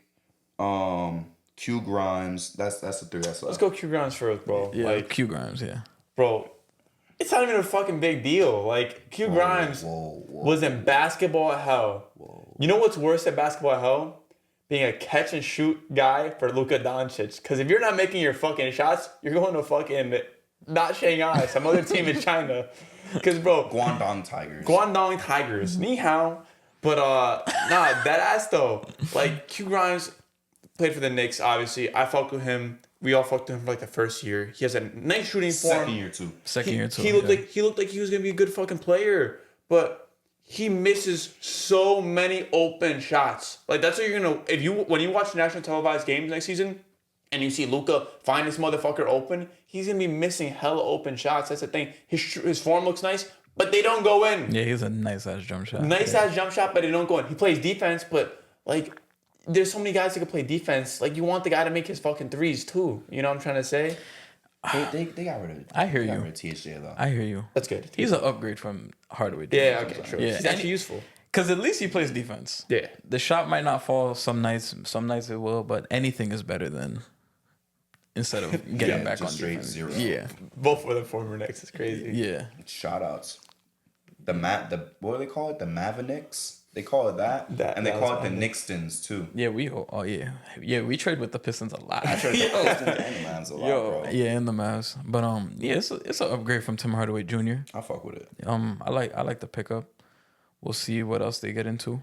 Q Grimes. That's the 3. Let's go Q Grimes first, bro. Yeah, like Q Grimes. Yeah, bro. It's not even a fucking big deal. Like Q Grimes was in basketball hell. You know what's worse than basketball hell? Being a catch and shoot guy for Luka Doncic. Because if you're not making your fucking shots, you're going to fucking not Shanghai, some other team in China. Because, bro. Guangdong Tigers. Ni hao. But, that ass, though. Like, Q Grimes played for the Knicks, obviously. I fucked with him. We all fucked with him for, like, the first year. He has a nice shooting form. Second year, too. He looked like he was going to be a good fucking player. But he misses so many open shots. Like, that's what you're going to... When you watch national televised games next season... and you see Luka find this motherfucker open, he's going to be missing hella open shots. That's the thing. His form looks nice, but they don't go in. Yeah, he's a nice-ass jump shot. Nice-ass jump shot, but they don't go in. He plays defense, but, like, there's so many guys that can play defense. Like, you want the guy to make his fucking threes, too. You know what I'm trying to say? They got rid of it. I hear you. Got rid of THJ, though. I hear you. That's good. He's an upgrade from Hardaway. Yeah, okay, true. Yeah. He's actually useful. Because at least he plays defense. Yeah. The shot might not fall some nights it will, but anything is better than... instead of getting back on straight defense. zero. Yeah. Both of the former Knicks is crazy. Yeah. Shout outs. What do they call it? The Mavericks? They call it that. And they call it the Knickstons too. Yeah, we trade with the Pistons a lot. I trade with the Pistons and the Mavs a lot, bro. Yeah, and the Mavs. But it's an upgrade from Tim Hardaway Jr. I fuck with it. I like the pickup. We'll see what else they get into.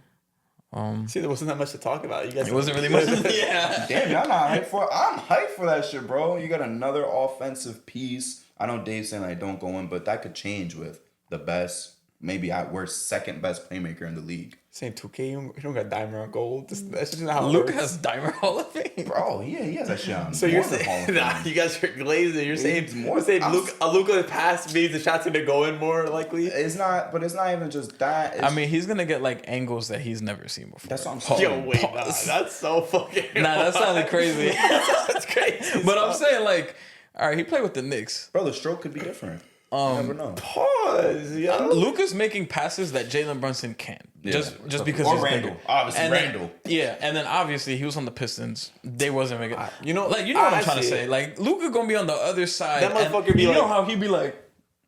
See, there wasn't that much to talk about. You guys. It wasn't really much. Yeah. Damn, y'all not hyped for it. I'm hyped for that shit, bro. You got another offensive piece. I know Dave's saying like don't go in, but that could change with the best, maybe at worst, second best playmaker in the league. Saying 2K, you don't got diamond or gold. That's just not how Luka has diamond Hall of Fame. Bro, yeah, he has that shit on. So you're saying, you guys are glazing. You're saying Luka pass means the shot's gonna go in more likely. It's not, but it's not even just that. I mean, he's gonna get like angles that he's never seen before. That's what I'm saying. Yo, wait, that's so fucking. That sounded crazy. That's crazy. But I'm saying like, all right, he played with the Knicks. Bro, the stroke could be different. You never know. Pause, yo. Luka's making passes that Jalen Brunson can't. Yeah. Just because or he's Randall. bigger. Obviously, and Randall. And then obviously he was on the Pistons. They wasn't making. You know what I'm trying to say. Like Luka gonna be on the other side. That motherfucker be you like, know how he be like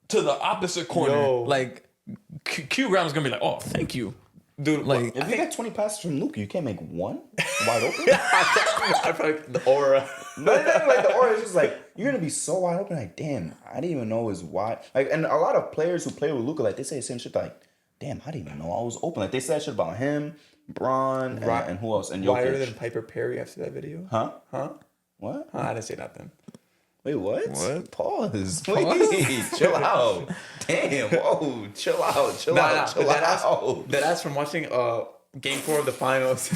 to the opposite corner. Yo. Like Q Grimes gonna be like, oh, thank you. Dude, like if you get 20 passes from Luka, you can't make one wide open. I probably the aura. But then, like the aura is just like you're gonna be so wide open. Like, damn, I didn't even know it was wide. Like, and a lot of players who play with Luka, like they say the same shit. Like, damn, I didn't even know I was open. Like they said shit about him, Bron, and who else? And Jokic. Wider than Piper Perry after that video. Huh? What? I didn't say nothing. Wait, what? What? Pause. Wait, chill out. Damn, whoa, chill out. Chill out. That ass from watching Game 4 of the finals.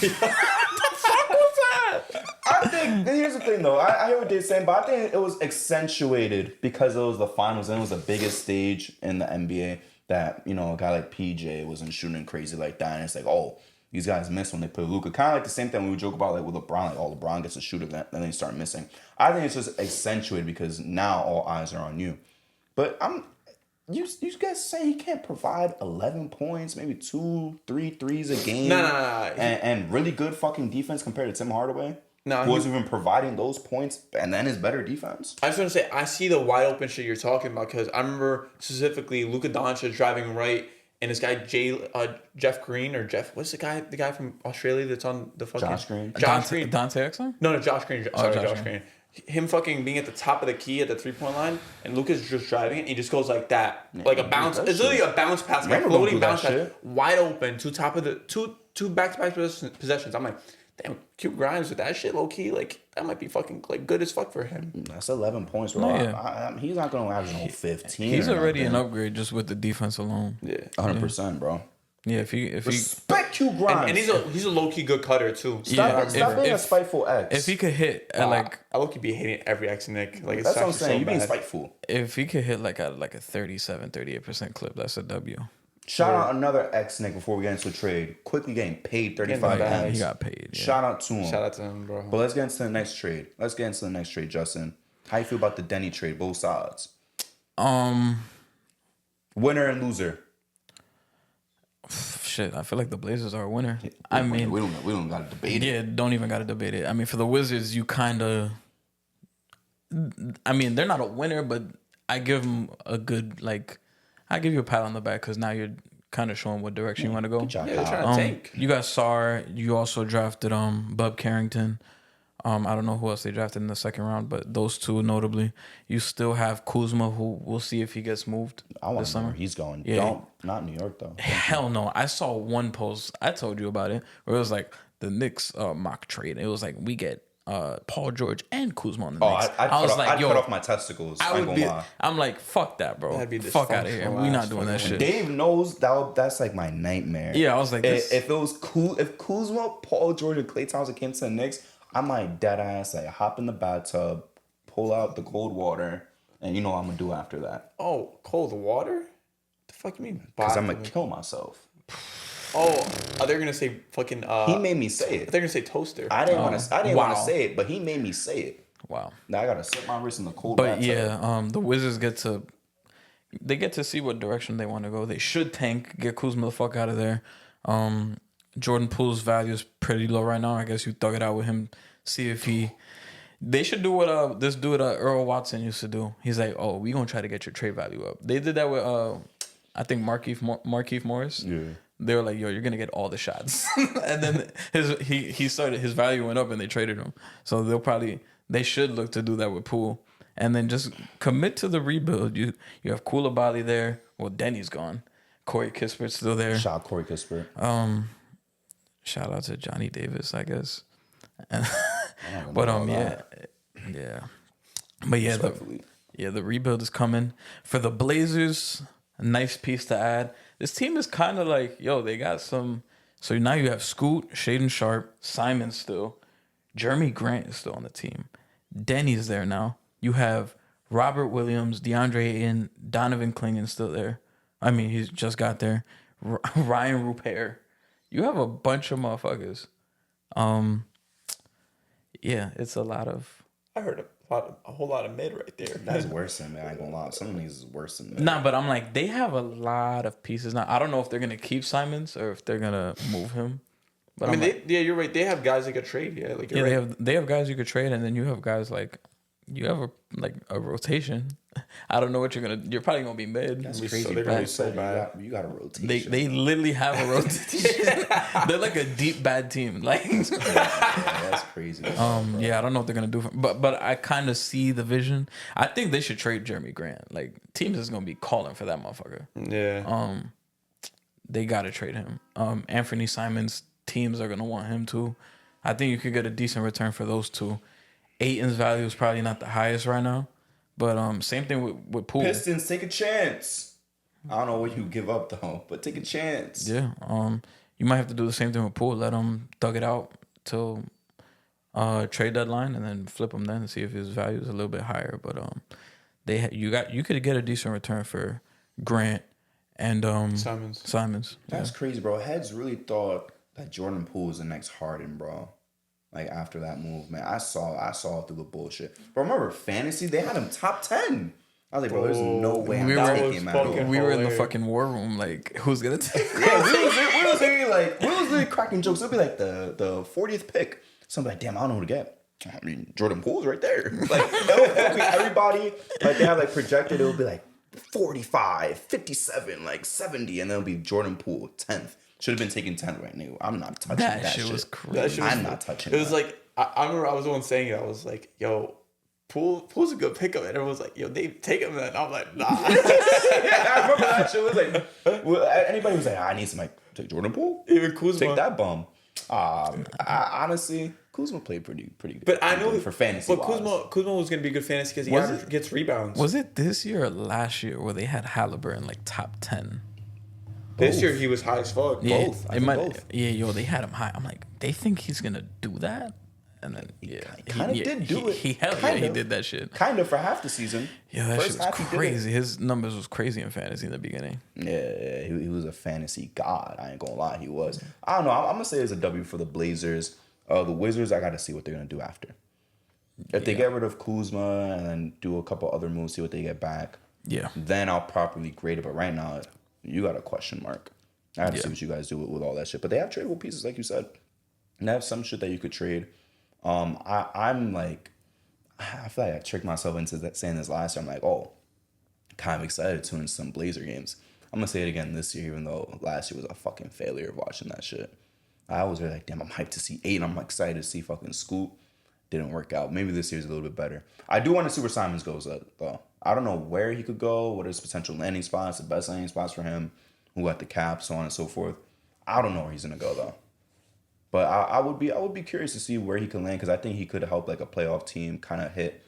I think here's the thing though. I hear what they're saying, but I think it was accentuated because it was the finals and it was the biggest stage in the NBA that, you know, a guy like PJ wasn't shooting crazy like that. And it's like, oh, these guys miss when they play Luka. Kind of like the same thing we would joke about like with LeBron, like, oh, LeBron gets a shoot event and then they start missing. I think it's just accentuated because now all eyes are on you. But you guys say he can't provide 11 points, maybe 2-3 threes a game. No. And really good fucking defense compared to Tim Hardaway. No, who wasn't even providing those points and then his better defense. I just want to say, I see the wide open shit you're talking about because I remember specifically Luka Doncic driving right and this guy Jeff Green or Jeff, what's the guy from Australia that's on the fucking Josh Green. Dante Exum? No, Josh Green. Sorry, Josh Green. Him fucking being at the top of the key at the 3-point line and Luka's just driving it and he just goes like that. Yeah, like a bounce. It's literally a bounce pass, like a floating bounce pass. Wide open, two back-to-back possessions. I'm like, damn, Q Grimes with that shit low key, like that might be fucking like good as fuck for him. That's 11 points, bro. No, yeah. He's not gonna average no 15. He's already an upgrade just with the defense alone. Yeah, 100%, bro. Yeah, if he respect Q Grimes, and he's a low key good cutter too. Stop being a spiteful X. If he could hit at I low key be hating every X Nick. Like that's what I'm saying. So you being spiteful. If he could hit like a 38% clip, that's a W. Shout out another ex-Nick before we get into the trade. Quickly getting paid 35 M's. He got paid. Yeah. Shout out to him. Shout out to him, bro. But let's get into the next trade. Justin. How you feel about the Deni trade? Both sides. Winner and loser. Shit, I feel like the Blazers are a winner. I mean, we don't gotta debate it. Yeah, don't even gotta debate it. I mean, for the Wizards, you kind of. I mean, they're not a winner, but I give them a good I give you a pat on the back because now you're kind of showing what direction you want to go. Good job. They're trying to tank. You got Sarr. You also drafted Bub Carrington. I don't know who else they drafted in the second round, but those two notably. You still have Kuzma, who we'll see if he gets moved I want this to know summer. where he's going. Yeah. Not New York though. Hell no. I saw one post, I told you about it, where it was like the Knicks mock trade. It was like we get Paul George and Kuzma on the Knicks. I was like, yo, cut off my testicles. I'm like, fuck that, bro. That'd be fuck out of here. We not doing that shit. Dave knows that's like my nightmare. Yeah, I was like, if it was cool, if Kuzma, Paul George, and Klay Thompson came to the Knicks, I might dead ass like hop in the bathtub, pull out the cold water, and you know what I'm gonna do after that. Oh, cold water? The fuck you mean? Because I'm gonna kill myself. Oh, they're gonna say fucking. He made me say it. They're gonna say toaster. I didn't want to say it, but he made me say it. Wow. Now I gotta set my wrist in the cold. But bathtub. yeah, the Wizards get to see what direction they want to go. They should tank, get Kuzma the fuck out of there. Jordan Poole's value is pretty low right now. I guess you thug it out with him, see if he. They should do what this dude Earl Watson used to do. He's like, oh, we gonna try to get your trade value up. They did that with I think Markiffe Morris. Yeah. They were like, yo, you're gonna get all the shots, and then his value went up and they traded him. So they should look to do that with Poole, and then just commit to the rebuild. You have Koulibaly there. Well, Denny's gone. Corey Kispert's still there. Shout out Corey Kispert. Shout out to Johnny Davis, I guess. But yeah. But yeah, the rebuild is coming for the Blazers. A nice piece to add. This team is kind of like, yo, they got some. So now you have Scoot, Shaden Sharp, Simon still, Jeremy Grant is still on the team. Denny's there now. You have Robert Williams, DeAndre Ayton, Donovan Clingan still there. I mean, he's just got there. Ryan Rupert. You have a bunch of motherfuckers. Yeah, it's a lot of. I heard a whole lot of mid right there. That's worse than me. I ain't gonna lie. Some of these is worse than me. Nah, but I'm like, they have a lot of pieces now. I don't know if they're gonna keep Simons or if they're gonna move him. But I mean, you're right. They have guys they could trade. Yeah, like they have guys you could trade, and then you have guys like you have a rotation. I don't know what you're probably gonna be mid. That's crazy. They're gonna be so bad. You got a rotation. They literally have a rotation. They're like a deep bad team. Like that's crazy. Yeah, I don't know what they're gonna do. But I kind of see the vision. I think they should trade Jeremy Grant. Like teams is gonna be calling for that motherfucker. Yeah. They gotta trade him. Anthony Simons teams are gonna want him too. I think you could get a decent return for those two. Ayton's value is probably not the highest right now, but same thing with Poole. Pistons, take a chance. I don't know what you give up though, but take a chance. Yeah. You might have to do the same thing with Poole. Let him thug it out till trade deadline, and then flip him then and see if his value is a little bit higher. But you could get a decent return for Grant and Simons. That's crazy, bro. Heads really thought that Jordan Poole was the next Harden, bro. Like after that move, man, I saw through the bullshit. But remember, fantasy, they had him top 10. I was like, bro, there's no way I'm taking him out. We were in the fucking war room, like, who's gonna take? Yeah, we was really cracking jokes. It'll be like the 40th pick. So I'm like, damn, I don't know who to get. I mean, Jordan Poole's right there. Like it'll be everybody, like they have like projected. It'll be like 45, 57, like 70, and then it'll be Jordan Poole 10th. Should have been taking 10th right now. I'm not touching that shit. Was crazy. I'm not touching it. It was like, I remember I was the one saying it. I was like, yo, Poole's a good pickup. And everyone was like, yo, Dave, take him then. I'm like, nah. Yeah, I remember that shit. It was like, anybody was like, I need some, like, take Jordan Poole. Even Kuzma. Take that bum. Honestly, Kuzma played pretty good. But I know for fantasy. But Kuzma was going to be good fantasy because he gets rebounds. Was it this year or last year where they had Halliburton like top 10? This year he was high as fuck. Yeah, both. Both. Yeah, yo, they had him high. I'm like, they think he's gonna do that, and then he did do it. He did that shit. Kind of for half the season. Yeah, that shit was crazy. His numbers was crazy in fantasy in the beginning. Yeah, he was a fantasy god. I ain't gonna lie, he was. I don't know. I'm gonna say it's a W for the Blazers. The Wizards, I gotta see what they're gonna do after. If they get rid of Kuzma and then do a couple other moves, see what they get back. Yeah. Then I'll properly grade it. But right now, you got a question mark. I have to see what you guys do with all that shit. But they have tradable pieces, like you said. And they have some shit that you could trade. I'm like, I feel like I tricked myself into saying this last year. I'm like, oh, kind of excited to tune in some Blazer games. I'm going to say it again this year, even though last year was a fucking failure of watching that shit. I was really like, damn, I'm hyped to see 8. I'm excited to see fucking Scoot. didn't work out. Maybe this year's a little bit better. I do want to see where Simons goes though. I don't know where he could go, what his potential landing spots, the best landing spots for him, who got the cap, so on and so forth. I don't know where he's gonna go though. But I would be curious to see where he can land because I think he could help like a playoff team kind of hit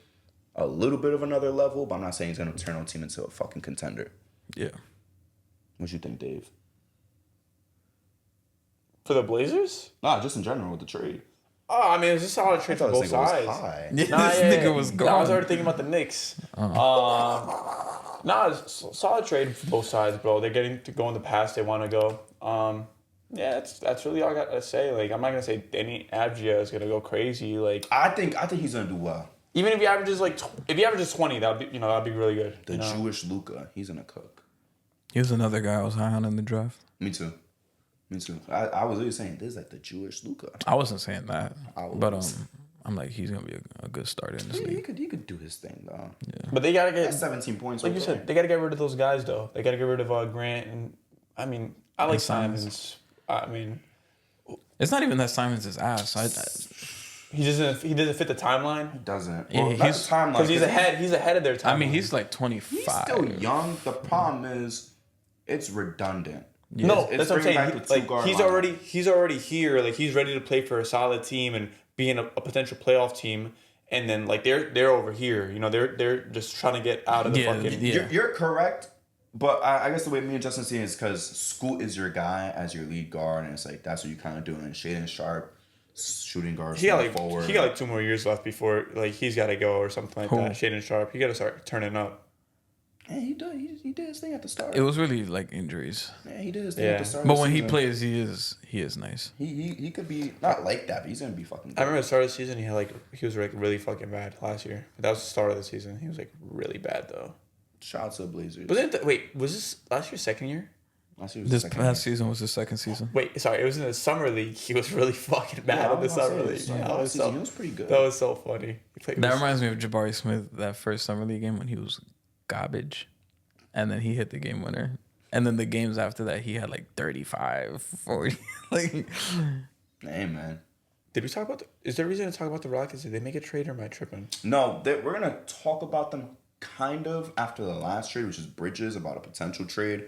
a little bit of another level, but I'm not saying he's gonna turn on team into a fucking contender. Yeah. What you think, Dave? For the Blazers? Nah, just in general with the trade. Oh, I mean, it's a solid trade for both sides. This nigga was gone. I was already thinking about the Knicks. It's a solid trade for both sides, bro. They're getting to go in the past they want to go. Yeah, that's really all I got to say. Like, I'm not gonna say Deni Avdija is gonna go crazy. Like, I think he's gonna do well. Even if he averages 20, that'd be really good. The Jewish Luka, he's gonna cook. He was another guy I was high on in the draft. Me too. I was really saying this is like the Jewish Luka. I wasn't saying that, but I'm like he's gonna be a good starter in this league. He could do his thing though. Yeah. But they gotta get 17 points. Like you said, they gotta get rid of those guys though. They gotta get rid of Grant and I mean I like Simons. I mean, it's not even that Simons is ass. He doesn't fit the timeline. He doesn't. Yeah, well, he's timeline because he's ahead of their timeline. I mean, he's like 25. He's still young. The problem is, it's redundant. Yeah. No, that's what I'm saying. He's already here. Like he's ready to play for a solid team and be in a potential playoff team. And then like they're over here. You know, they're just trying to get out of the fucking. Yeah. You're correct. But I guess the way me and Justin see it is because Scoot is your guy as your lead guard, and it's like that's what you kind of do. And Shaden Sharp, shooting guard, forward. He got like 2 more years left before like he's got to go or something like that. Shaden Sharp, he got to start turning up. Yeah, he did his thing at the start. It was really like injuries. Yeah, he did his thing at the start. But when he plays, he is nice. He could be not like that, but he's gonna be fucking good. I remember the start of the season, he was like really fucking bad last year. But that was the start of the season. He was like really bad though. Shout out to the Blazers. Was this last year's second year? This past season was his second season. Wait, sorry, it was in the summer league. He was really fucking bad in the summer league. He was pretty good. That was so funny. That reminds me of Jabari Smith, that first summer league game when he was garbage. And then he hit the game winner. And then the games after that, he had like 35, 40. Like, hey, man. Did we talk about is there a reason to talk about the Rockets? Did they make a trade or am I tripping? No, we're going to talk about them kind of after the last trade, which is Bridges, about a potential trade.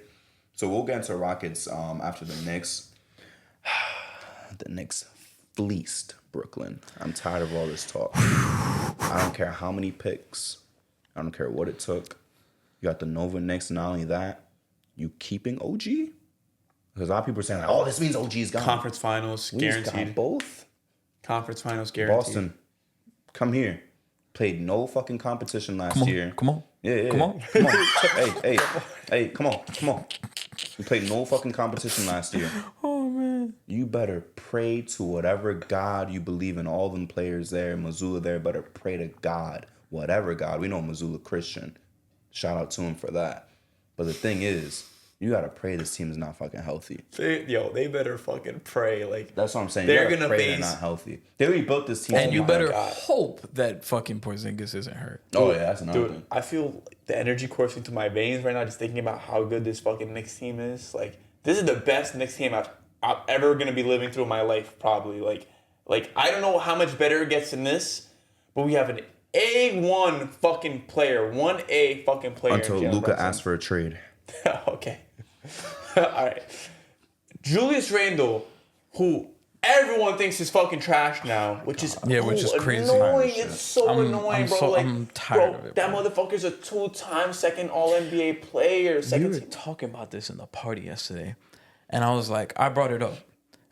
So we'll get into Rockets after the Knicks. The Knicks fleeced Brooklyn. I'm tired of all this talk. I don't care how many picks. I don't care what it took. You got the Nova Knicks, and not only that, you keeping OG? Because a lot of people are saying, like, oh, this means OG's gone. Conference finals, guaranteed. Got both. Conference finals, guaranteed. Boston, come here. Played no fucking competition last year. Come on. Yeah. Come on. Hey, come on. You played no fucking competition last year. Oh, man. You better pray to whatever God you believe in. All them players there, Missoula there, better pray to God. Whatever God. We know Missoula Christian. Shout out to him for that. But the thing is, you gotta pray this team is not fucking healthy. They better fucking pray. Like that's what I'm saying. They're gonna pray they're not healthy. They already built this team. And you better hope that fucking Porzingis isn't hurt. Oh yeah, that's another thing. I feel the energy coursing through my veins right now just thinking about how good this fucking Knicks team is. Like this is the best Knicks team I'm ever gonna be living through in my life. Probably. Like I don't know how much better it gets than this, but we have an A1 fucking player, 1A fucking player. Until Luka asked for a trade. Okay. All right. Julius Randle, who everyone thinks is fucking trash now, which is crazy. Annoying. It's so annoying, bro. I'm tired of it. That motherfucker's a 2-time second All-NBA player. We were talking about this in the party yesterday, and I was like, I brought it up.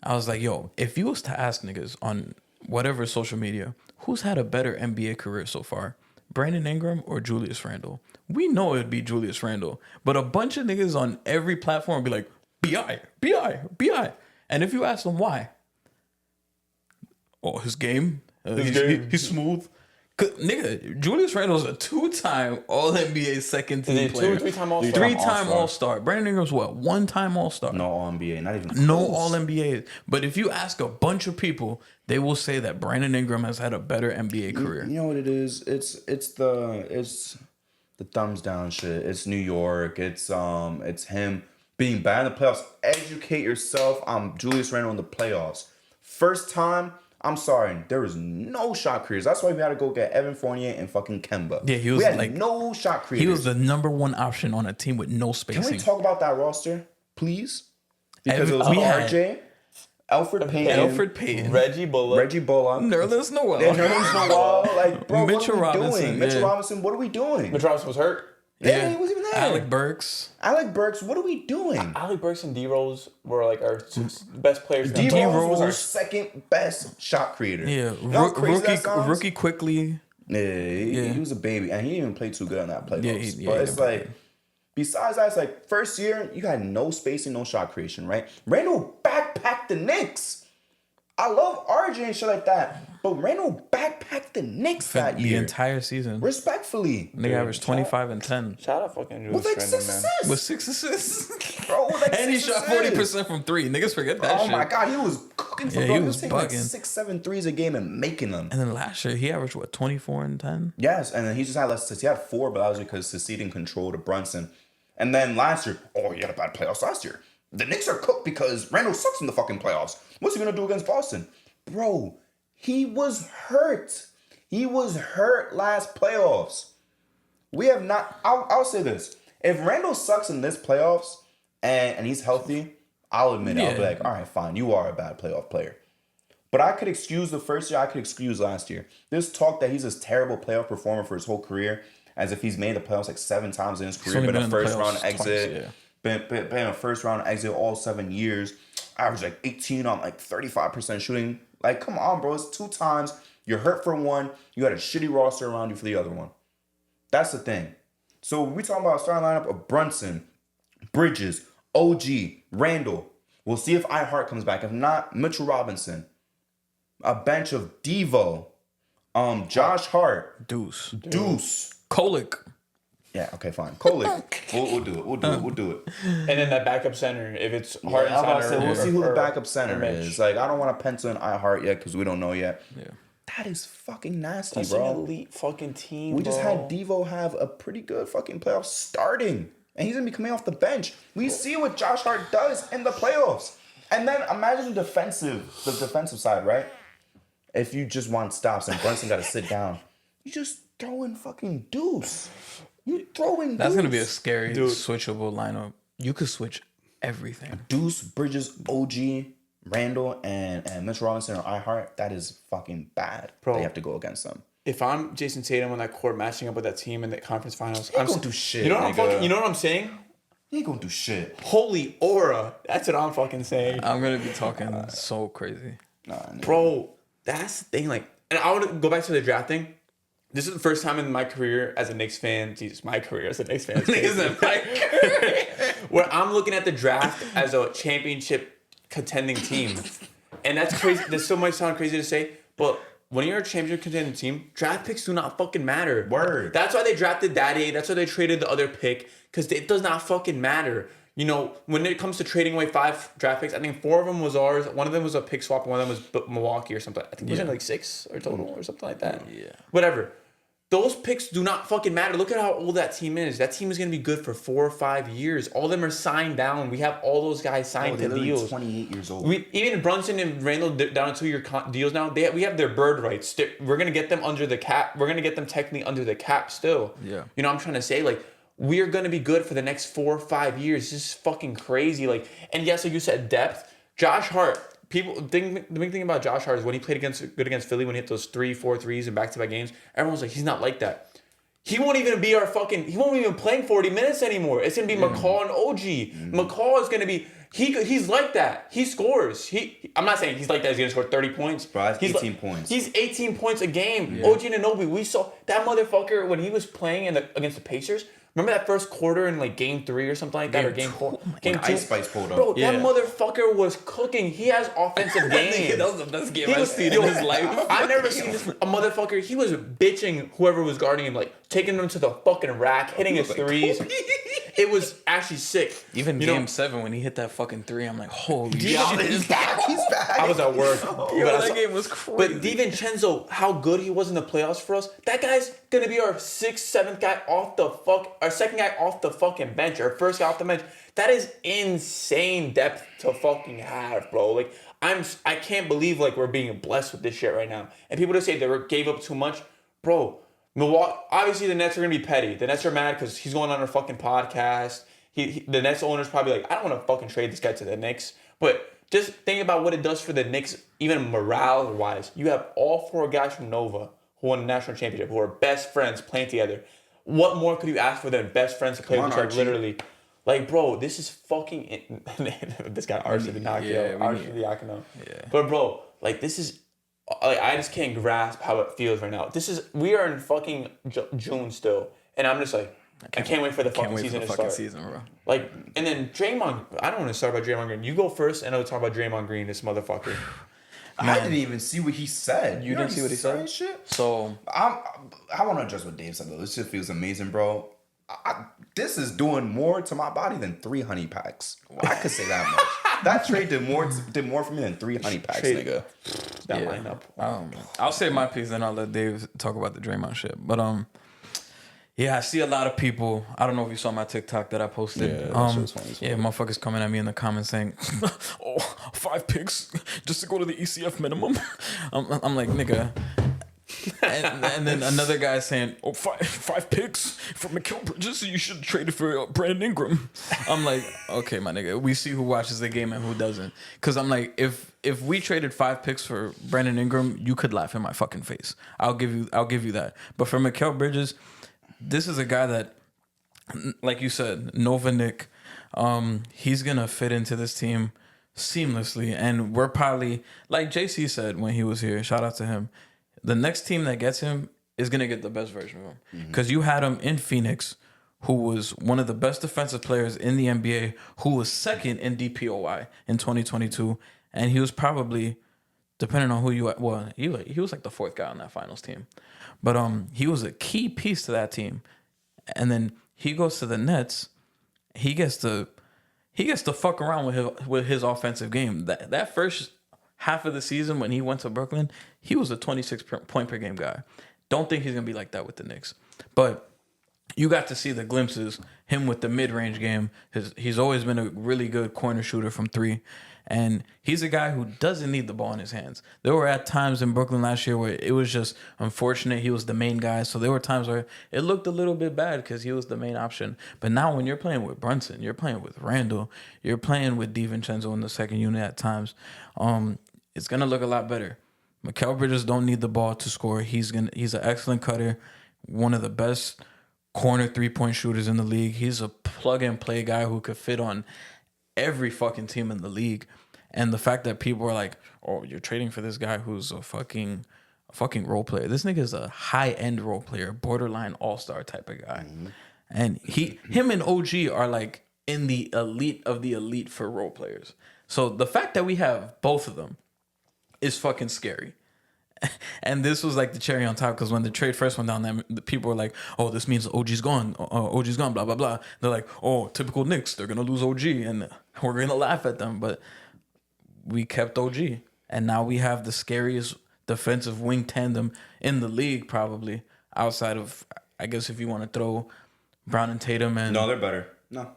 I was like, yo, if you was to ask niggas on whatever social media, who's had a better NBA career so far, Brandon Ingram or Julius Randle? We know it'd be Julius Randle, but a bunch of niggas on every platform be like, B.I. And if you ask them why, his game, he's smooth. Nigga, Julius Randle's a 2-time All-NBA second team player. 3-time All-Star. 3-time All-Star. Brandon Ingram's what? 1-time All-Star. No All-NBA, not even close. No All-NBA. But if you ask a bunch of people, they will say that Brandon Ingram has had a better NBA career. You know what it is? It's the thumbs down shit. It's New York. It's him being bad in the playoffs. Educate yourself. I'm Julius Randle in the playoffs. First time I'm sorry, there was no shot creators. That's why we had to go get Evan Fournier and fucking Kemba. Yeah, he was we had like no shot creators. He was the number one option on a team with no spacing. Can we talk about that roster, please? Because it was RJ, Alfred Payton, Reggie Bullock, Nerlens Noel. Like, bro, Mitchell what are we Robinson, doing? Mitchell Robinson, what are we doing? Mitchell Robinson was hurt. Yeah, he wasn't even there. Alec Burks, what are we doing? Alec Burks and D Rose were like our best players. D Rose was our second best shot creator. Yeah, you know rookie quickly. Yeah, he was a baby, and he didn't even play too good on that playoffs. Yeah, but it's like, besides that, it's like first year you had no spacing, no shot creation, right? Randall backpacked the Knicks. I love RJ and shit like that, but Randall backpacked the Knicks that year. The entire season. Respectfully. They averaged 25 and 10. Shout out fucking Julius with like Randle, 6 man. assists. With 6 assists. Bro, like and he shot 40% from 3. Niggas forget that shit. Oh my God, he was cooking for he was taking like bugging. 6-7 threes a game and making them. And then last year, he averaged, 24 and 10? Yes, and then he just had less assists. He had 4, but that was because seceding control to Brunson. And then last year, he had a bad playoffs last year. The Knicks are cooked because Randall sucks in the fucking playoffs. What's he going to do against Boston? Bro, he was hurt. He was hurt last playoffs. We have not... I'll say this. If Randall sucks in this playoffs and he's healthy, I'll admit it. I'll be like, all right, fine. You are a bad playoff player. But I could excuse the first year. I could excuse last year. There's talk that he's this terrible playoff performer for his whole career, as if he's made the playoffs like 7 times in his career. Been a first-round exit. Been a first-round exit all 7 years. Averaged like 18 on like 35% shooting. Like, come on, bro. It's 2 times. You're hurt for one. You had a shitty roster around you for the other one. That's the thing. So we talking about a starting lineup of Brunson, Bridges, OG, Randall. We'll see if iHeart comes back. If not, Mitchell Robinson. A bench of Devo, Josh Hart, Deuce, Kolek. Yeah, okay, fine. Kolek. We'll do it. We'll do it. And then that backup center, if it's Hart and center. We'll see who the backup center is. Like, I don't want to pencil in iHeart yet because we don't know yet. Yeah. That is fucking nasty, That's bro. An elite fucking team, We just had Devo have a pretty good fucking playoff starting. And he's going to be coming off the bench. We see what Josh Hart does in the playoffs. And then imagine the defensive side, right? If you just want stops and Brunson got to sit down, you just throw in fucking Deuce. You throwing That's Deuce. going to be a scary switchable lineup. You could switch everything. Deuce, Bridges, OG, Randall, and Mitchell Robinson or iHeart. That is fucking bad. Bro, they have to go against them. If I'm Jason Tatum on that court matching up with that team in the conference finals, I'm going to do shit, you know what I'm saying? He ain't going to do shit. Holy aura. That's what I'm fucking saying. I'm going to be talking so crazy. Bro, that's the thing. Like, and I want to go back to the drafting. This is the first time in my career as a Knicks fan. Jesus, my career as a Knicks fan. Where I'm looking at the draft as a championship contending team. And that's crazy. This so might sound crazy to say, but when you're a championship contending team, draft picks do not fucking matter. Word. That's why they drafted Daddy. That's why they traded the other pick. Because it does not fucking matter. You know, when it comes to trading away 5 draft picks, I think 4 of them was ours. One of them was a pick swap, and one of them was Milwaukee or something. I think it was like 6 or total or something like that. Yeah. Whatever. Those picks do not fucking matter. Look at how old that team is. That team is going to be good for 4 or 5 years. All of them are signed down. We have all those guys signed to deals. 28 years old. Even Brunson and Randall down to 2-year deals now. We have their bird rights. We're going to get them under the cap. We're going to get them technically under the cap still. Yeah. You know what I'm trying to say? Like, we are going to be good for the next 4 or 5 years. This is fucking crazy. Like, and yes, like you said, depth. Josh Hart. The big thing about Josh Hart is when he played good against Philly, when he hit those 3-4 threes in back-to-back games, everyone's like, he's not like that. He won't even be he won't even playing 40 minutes anymore. It's going to be McCall and OG. Mm-hmm. McCall is going to be, he's like that. He scores. I'm not saying he's like that. He's going to score 30 points. Bro, that's 18 points. He's 18 points a game. Yeah. OG Anunoby, we saw that motherfucker when he was playing against the Pacers. Remember that first quarter in like game 3 or something like that, or game 4? Game 2? Ice Spice pulled up. Bro, that motherfucker was cooking. He has offensive game. That was the best game I've seen in his life. I've never seen this. A motherfucker, he was bitching whoever was guarding him, like taking him to the fucking rack, hitting his threes. It was actually sick. Even game 7 when he hit that fucking 3, I'm like, holy shit. He's back. He's back. I was at work. That game was crazy. But DiVincenzo, how good he was in the playoffs for us, that guy's going to be our 6th, 7th guy our second guy off the fucking bench, our first guy off the bench. That is insane depth to fucking have, bro. Like, I can't believe like we're being blessed with this shit right now. And people just say they gave up too much, bro. Milwaukee, obviously the Nets are gonna be petty. The Nets are mad because he's going on a fucking podcast. The Nets owner's probably like, I don't want to fucking trade this guy to the Knicks. But just think about what it does for the Knicks, even morale wise. You have all 4 guys from Nova who won the national championship, who are best friends playing together. What more could you ask for than best friends to play with each other? Literally. Like, bro, this is fucking... this guy, Archie the Nakio. Archie the Yakino. Yeah. But, bro, like, this is... Like, I just can't grasp how it feels right now. We are in fucking June still. And I'm just like, I can't wait for the fucking season to start. Bro. Like, and then Draymond... I don't want to start about Draymond Green. You go first, and I'll talk about Draymond Green, this motherfucker. Man. I didn't even see what he said. You didn't see what he said? Shit? So... I want to address what Dave said, though. This shit feels amazing, bro. This is doing more to my body than 3 honey packs. I could say that much. That trade did more for me than 3 honey packs, nigga. That lineup. I'll say my piece, then I'll let Dave talk about the Draymond shit. But yeah, I see a lot of people. I don't know if you saw my TikTok that I posted. Yeah, that shit was funny. Yeah, motherfuckers coming at me in the comments saying, "Oh, 5 picks just to go to the ECF minimum." I'm like, nigga. And then another guy saying, "Oh, five picks for Mikal Bridges, you should trade it for Brandon Ingram." I'm like, okay, my nigga, we see who watches the game and who doesn't. Because I'm like, if we traded 5 picks for Brandon Ingram, you could laugh in my fucking face. I'll give you that. But for Mikal Bridges, this is a guy that, like you said, Nova Nick, he's gonna fit into this team seamlessly, and we're probably, like JC said when he was here, shout out to him. The next team that gets him is going to get the best version of him. Because you had him in Phoenix, who was one of the best defensive players in the NBA, who was second in DPOY in 2022. And he was probably, depending on who you... Well, he was like the 4th guy on that finals team. But he was a key piece to that team. And then he goes to the Nets. He gets to fuck around with his offensive game. That first... half of the season when he went to Brooklyn, he was a 26 point per game guy. Don't think he's going to be like that with the Knicks. But you got to see the glimpses, him with the mid-range game. He's always been a really good corner shooter from 3. And he's a guy who doesn't need the ball in his hands. There were at times in Brooklyn last year where it was just unfortunate. He was the main guy. So there were times where it looked a little bit bad because he was the main option. But now when you're playing with Brunson, you're playing with Randall, you're playing with DiVincenzo in the second unit at times, it's going to look a lot better. Mikal Bridges don't need the ball to score. He's an excellent cutter, one of the best corner 3-point shooters in the league. He's a plug-and-play guy who could fit on every fucking team in the league. And the fact that people are like, oh, you're trading for this guy who's a fucking role player. This nigga is a high-end role player, borderline all-star type of guy. And him and OG are like in the elite of the elite for role players. So the fact that we have both of them is fucking scary. And this was like the cherry on top, because when the trade first went down, the people were like, oh, this means OG's gone. OG's gone, blah, blah, blah. They're like, oh, typical Knicks. They're going to lose OG. And we're going to laugh at them. But we kept OG. And now we have the scariest defensive wing tandem in the league, probably, outside of, I guess, if you want to throw Brown and Tatum. And no, they're better. No.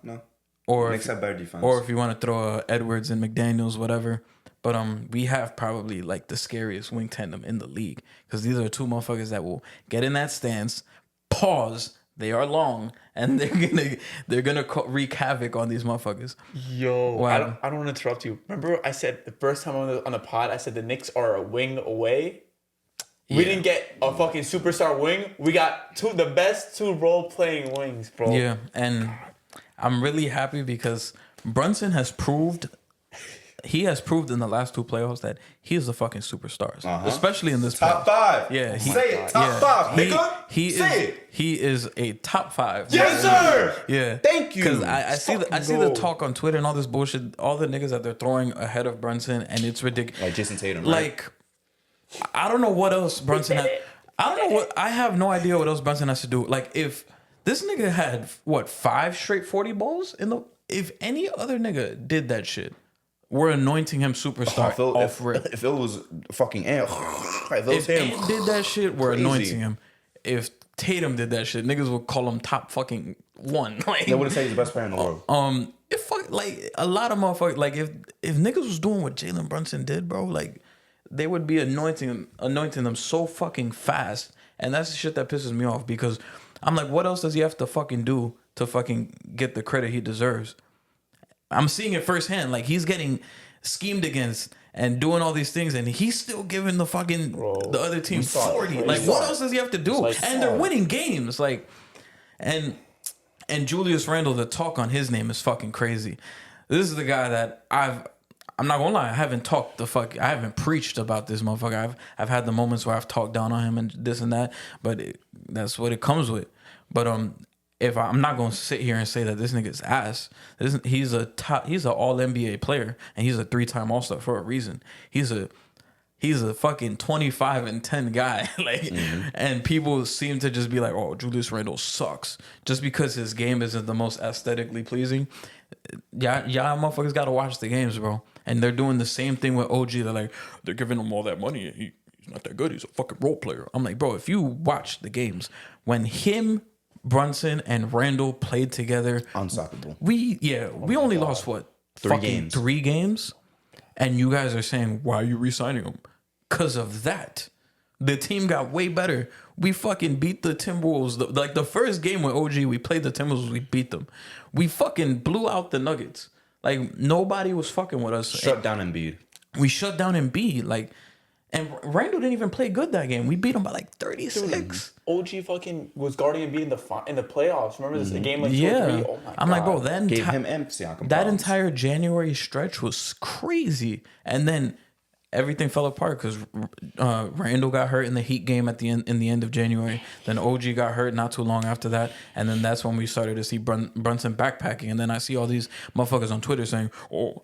Or Knicks have better defense. Or if you want to throw Edwards and McDaniels, whatever. But we have probably like the scariest wing tandem in the league, because these are 2 motherfuckers that will get in that stance, pause, they are long, and they're gonna wreak havoc on these motherfuckers. Yo, wow. I don't want to interrupt you. Remember I said the first time on the pod, I said the Knicks are a wing away. Yeah. We didn't get a fucking superstar wing. We got the best 2 role-playing wings, bro. Yeah, and I'm really happy because Brunson has proved... He has proved in the last 2 playoffs that he is a fucking superstar, especially in this top playoff. 5. Yeah, say it, top 5, nigga. He is a top 5. Yes, sir. Yeah, thank you. Because I see the talk on Twitter and all this bullshit, all the niggas that they're throwing ahead of Brunson, and it's ridiculous. Like Jason Tatum, right? Like, I don't know what else Brunson has. I have no idea what else Brunson has to do. Like, if this nigga had 5 straight 40 balls if any other nigga did that shit, we're anointing him superstar off rip. If it was fucking Ant, if Ant did that shit, we're anointing him. If Tatum did that shit, niggas would call him top fucking 1. Like, they wouldn't say he's the best player in the world. If fuck, like a lot of motherfuckers. Like if niggas was doing what Jalen Brunson did, bro, like they would be anointing them so fucking fast, and that's the shit that pisses me off because I'm like, what else does he have to fucking do to fucking get the credit he deserves? I'm seeing it firsthand. Like he's getting schemed against and doing all these things, and he's still giving the fucking the other team 40. Like what else does he have to do? Like, and they're winning games. Like and Julius Randle, the talk on his name is fucking crazy. This is the guy that I'm not gonna lie, I haven't preached about this motherfucker. I've had the moments where I've talked down on him and this and that, but that's what it comes with. But if I'm not gonna sit here and say that this nigga's ass, he's an all NBA player and he's a 3-time All-Star for a reason. He's a fucking 25-10 guy, like, and people seem to just be like, "Oh, Julius Randle sucks," just because his game isn't the most aesthetically pleasing. Y'all motherfuckers gotta watch the games, bro. And they're doing the same thing with OG. They're like, they're giving him all that money. And he's not that good. He's a fucking role player. I'm like, bro, if you watch the games, when him, Brunson, and Randle played together, unstoppable. We only lost what? 3 games. 3 games? And you guys are saying, why are you re-signing him? Because of that. The team got way better. We fucking beat the Timberwolves. Like the first game with OG, we played the Timberwolves, we beat them. We fucking blew out the Nuggets. Like nobody was fucking with us. Shut down Embiid. We shut down Embiid. Like, and Randle didn't even play good that game. We beat him by like 36. Dude, OG fucking was guarding Embiid in the playoffs. Remember this game like 2 yeah. or 3? Oh my I'm God. like, bro, that Gave him Siakam that problems. entire January stretch was crazy, and then everything fell apart because Randle got hurt in the Heat game at the end of January. Then OG got hurt not too long after that, and then that's when we started to see Brunson backpacking. And then I see all these motherfuckers on Twitter saying, "Oh,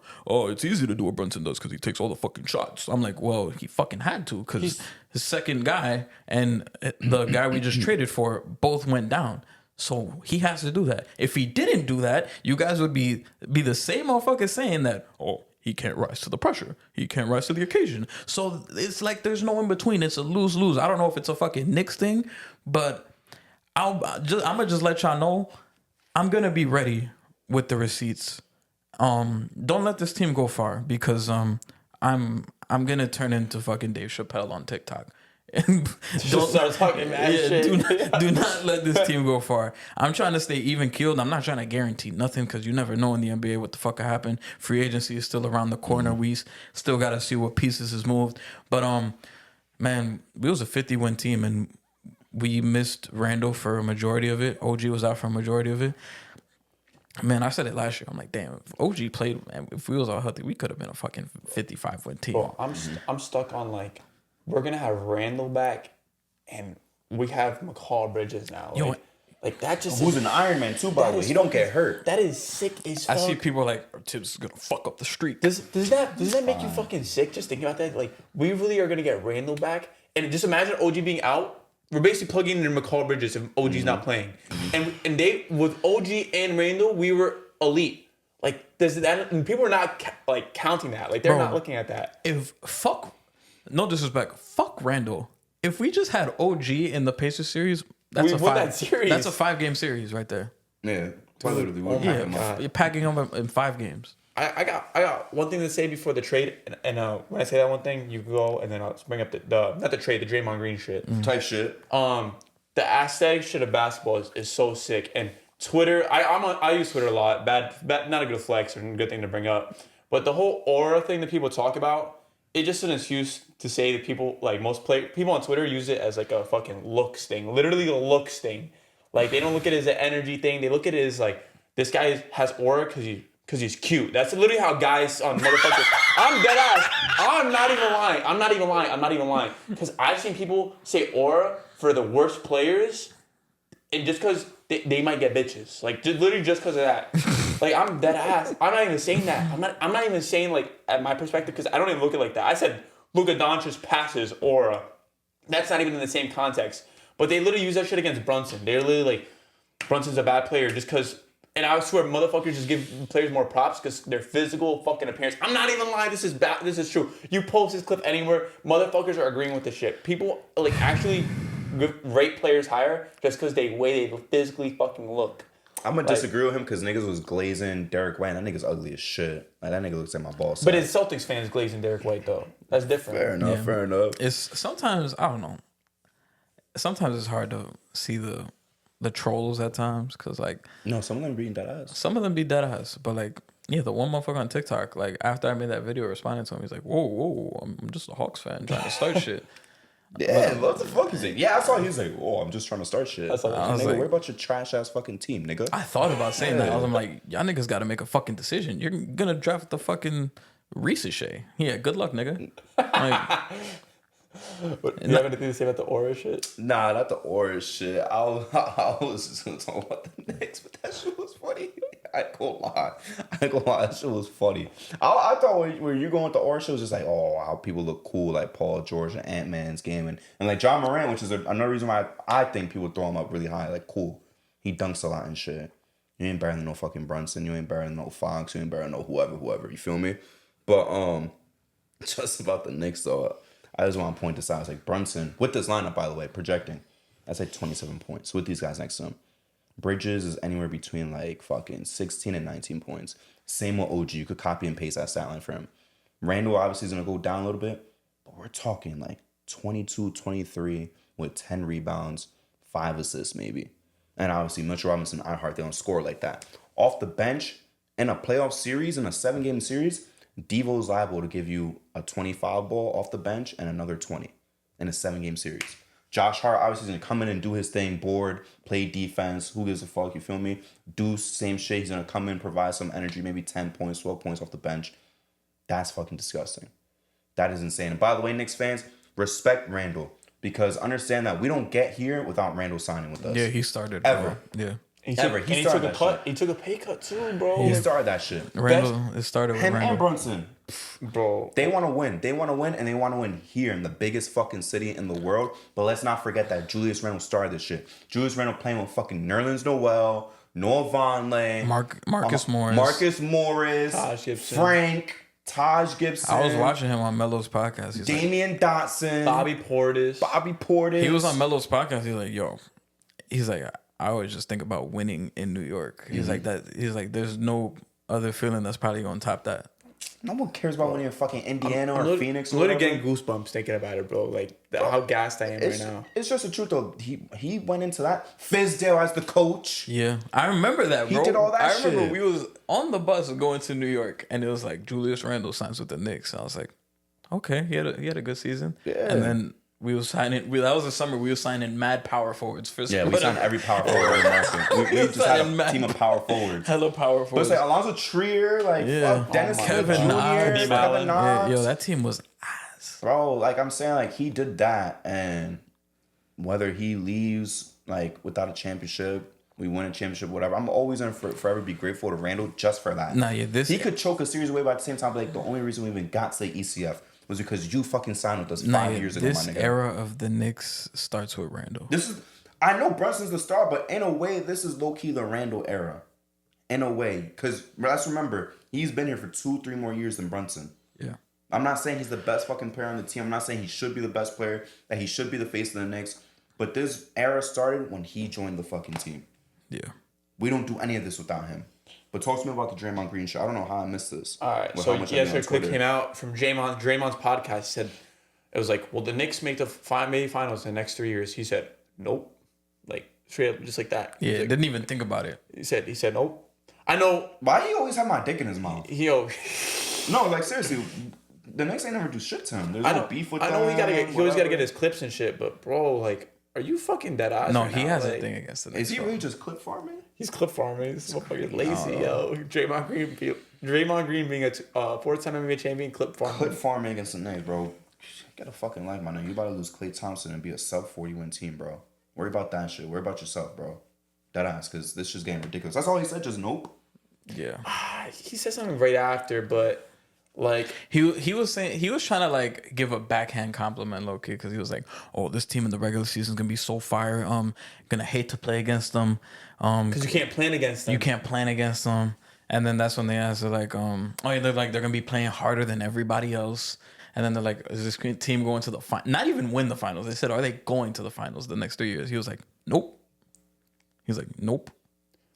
it's easy to do what Brunson does because he takes all the fucking shots." I'm like, well, he fucking had to because his second guy and the guy we just traded for both went down. So he has to do that. If he didn't do that, you guys would be the same motherfuckers saying that, oh, he can't rise to the pressure. He can't rise to the occasion. So it's like there's no in between. It's a lose-lose. I don't know if it's a fucking Knicks thing, but I'm gonna just let y'all know I'm gonna be ready with the receipts. Don't let this team go far because I'm gonna turn into fucking Dave Chappelle on TikTok. Don't start talking mad shit. Do not let this team go far. I'm trying to stay even keeled. I'm not trying to guarantee nothing because you never know in the NBA what the fuck could happen. Free agency is still around the corner. We still got to see what pieces is moved. But man, we was a 50-win team and we missed Randle for a majority of it. OG was out for a majority of it. Man, I said it last year. I'm like, damn, if OG played, if we was all healthy, we could have been a fucking 55-win team. Bro, I'm stuck on like, we're gonna have Randle back, and we have Mikal Bridges now. Like that just who's an Iron Man too, by the way. He don't get hurt. That is sick as fuck. I see people like Tibbs is gonna fuck up the streak. Does that make you fucking sick just thinking about that? Like we really are gonna get Randle back, and just imagine OG being out. We're basically plugging in Mikal Bridges if OG's not playing, and they with OG and Randle we were elite. Like does that? And people are not counting that. Like they're not looking at that. No disrespect. Fuck Randle. If we just had OG in the Pacers series, that's a 5-game series right there. Yeah, literally. You're packing them in 5 games. I got one thing to say before the trade, and when I say that one thing, you go and then I'll bring up the not the trade, the Draymond Green shit type shit. The aesthetic shit of basketball is so sick, and Twitter. I use Twitter a lot. Bad, not a good flex or a good thing to bring up, but the whole aura thing that people talk about. It's just an excuse to say that people, like people on Twitter use it as like a fucking looks thing. Literally a looks thing. Like they don't look at it as an energy thing. They look at it as like, this guy has aura because he's cute. That's literally how guys on motherfuckers. I'm dead ass. I'm not even lying. Because I've seen people say aura for the worst players, and just because they might get bitches. Like literally just because of that. Like I'm dead ass. I'm not even saying that. I'm not even saying like at my perspective because I don't even look at it like that. I said Luka Doncic passes aura. That's not even in the same context. But they literally use that shit against Brunson. They're literally like, Brunson's a bad player just because. And I swear motherfuckers just give players more props because their physical fucking appearance. I'm not even lying. This is bad. This is true. You post this clip anywhere, motherfuckers are agreeing with this shit. People like actually rate players higher just because they physically fucking look. I'm gonna disagree with him because niggas was glazing Derek White. That nigga's ugly as shit. Like that nigga looks like my boss. But it's Celtics fans glazing Derek White though. That's different. Fair enough. Yeah. Fair enough. It's sometimes I don't know. Sometimes it's hard to see the trolls at times because like No, some of them being dead ass. some of them be dead ass, but like yeah, the one motherfucker on TikTok, like after I made that video responding to him, he's like, whoa, I'm just a Hawks fan trying to start shit. Yeah, what the fuck is it? Yeah, I saw he's like, oh, I'm just trying to start shit. That's all I was like, like, worry about your trash ass fucking team, nigga. I thought about saying that. I'm like, y'all niggas got to make a fucking decision. You're gonna draft the fucking Reese Shea. Yeah, good luck, nigga. Like, You have anything to say about the aura shit? Nah, not the Orange shit. I was just gonna talk about the Knicks, but that shit was funny. I ain't gonna lie. That shit was funny. I thought when you going with the Orange shit, it was just like, oh, how people look cool, like Paul George and Ant-Man's game. And like John Morant, which is another reason why I think people throw him up really high. Like, cool. He dunks a lot and shit. You ain't better than no fucking Brunson. You ain't better than no Fox. You ain't better than no whoever. You feel me? But just about the Knicks, though, I just want to point this out. It's like Brunson, with this lineup, by the way, projecting, that's like 27 points with these guys next to him. Bridges is anywhere between like fucking 16 and 19 points. Same with OG. You could copy and paste that stat line for him. Randall obviously is going to go down a little bit, but we're talking like 22, 23 with 10 rebounds, 5 assists maybe. And obviously Mitchell Robinson, I heart they don't score like that. Off the bench, in a playoff series, in a 7-game series, Devo's liable to give you a 25 ball off the bench and another 20 in a 7-game series. Josh Hart obviously is going to come in and do his thing, board, play defense, who gives a fuck, you feel me? Deuce, same shit. He's going to come in, provide some energy, maybe 10 points, 12 points off the bench. That's fucking disgusting. That is insane. And by the way, Knicks fans, respect Randall because understand that we don't get here without Randall signing with us. yeah, he started Ever. Bro. Yeah. He Ever. took, He he started took a that cut. shit. He took a pay cut too, bro. He started that shit. Randall, it started with Him Randall. and Brunson. Bro. They want to win. They want to win, and they want to win here in the biggest fucking city in the world. But let's not forget that Julius Randle started this shit. Julius Randle playing with fucking Nerlens Noel, Noah Vonleh, Marcus Morris, Taj Gibson. Frank, Taj Gibson. I was watching him on Melo's podcast. He's like, Damian Dotson, Bobby Portis. he was on Melo's podcast. He's like, yo, he's like, I always just think about winning in New York. He's like that. He's like, there's no other feeling that's probably gonna top that. No one cares about winning in fucking Indiana or Phoenix. I'm literally getting goosebumps thinking about it, bro. Like how gassed I am right now. It's just the truth though. He went into that. Fizdale as the coach. Yeah, I remember that, bro. He did all that I remember shit. we was on the bus going to New York, and it was like Julius Randle signs with the Knicks. I was like, okay, he had a good season. Yeah. And then we was signing. That was the summer we was signing mad power forwards. Yeah, we signed every power forward in America. We just had a team of power forwards. Hella power But forwards. it's like Alonzo Trier, like fuck Dennis Kevin Smith Jr., Knox. Kevin Knox. Yo, that team was ass. Bro, like I'm saying, like he did that, and whether he leaves like without a championship, we win a championship, whatever. I'm always gonna forever be grateful to Randall just for that. Nah, yeah, he could choke a series away, but at the same time, like the only reason we even got to the ECF was because you fucking signed with us 5 years ago, my This nigga. era of the Knicks starts with Randall. This is, I know Brunson's the star, but in a way, this is low key the Randall era. In a way, because let's remember, he's been here for 2-3 more years than Brunson. Yeah. I'm not saying he's the best fucking player on the team. I'm not saying he should be the best player, that he should be the face of the Knicks. But this era started when he joined the fucking team. Yeah. We don't do any of this without him. But talk to me about the Draymond Green shit. I don't know how I missed this. All right, so yesterday, quick came out from Draymond's podcast. He said it was like, "Will the Knicks make the finals in the next 3 years?" He said, "Nope," like straight up, just like that. Yeah, like, didn't even think about it. He said, "Nope." I know. Why he always have my dick in his mouth? Yo, No, like seriously, the Knicks ain't never do shit to him. There's no beef with I know them, he always gotta get his clips and shit, but bro, like, are you fucking dead eyes? No, right he now? has like, a thing against the Knicks. Is he really just clip farming? He's clip farming. This motherfucker's lazy, yo. Draymond Green being a 4-time NBA champion, clip farming. Clip farming against the Knicks, bro. Get a fucking life, my nigga. You about to lose Klay Thompson and be a sub-40 win team, bro. Worry about that shit. Worry about yourself, bro. That ass, because this just getting ridiculous. That's all he said, just nope. Yeah. He said something right after, but like He was saying he was trying to like give a backhand compliment low key because he was like, oh, this team in the regular season is gonna be so fire. Gonna hate to play against them. because you can't plan against them. You can't plan against them. And then that's when they answer like, oh, yeah, they're gonna be playing harder than everybody else. And then they're like, is this team going to the final? Not even win the finals. They said, are they going to the finals the next 3 years? He was like, nope. He was like, nope.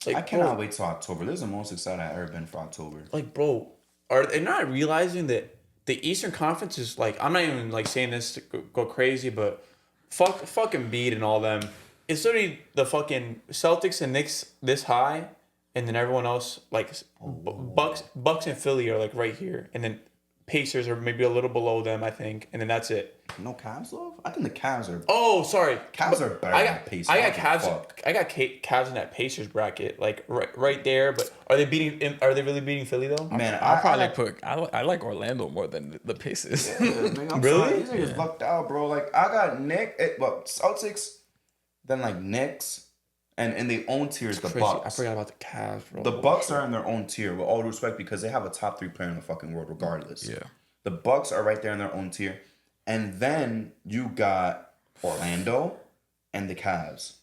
Like, I cannot wait till October. This is the most excited I've ever been for October. Like, bro, are they not realizing that the Eastern Conference is like, I'm not even like saying this to go crazy, but fucking Embiid and all them. It's literally the fucking Celtics and Knicks this high, and then everyone else like Bucks and Philly are like right here, and then Pacers are maybe a little below them, I think, and then that's it. No Cavs, love? I think the Cavs are. Oh, sorry, Cavs are better than Pacers. I got Cavs in that Pacers bracket, like right there. But are they beating? Are they really beating Philly though? Man, I'll probably put. I like Orlando more than the Pacers. Yeah, nigga, I'm really? Sorry. These niggas fucked out, bro. Like I got Celtics, then like Knicks, and the own tier is the Bucks. I forgot about the Cavs, bro. The Bucks are in their own tier, with all due respect, because they have a top 3 player in the fucking world, regardless. Yeah. The Bucks are right there in their own tier, and then you got Orlando and the Cavs,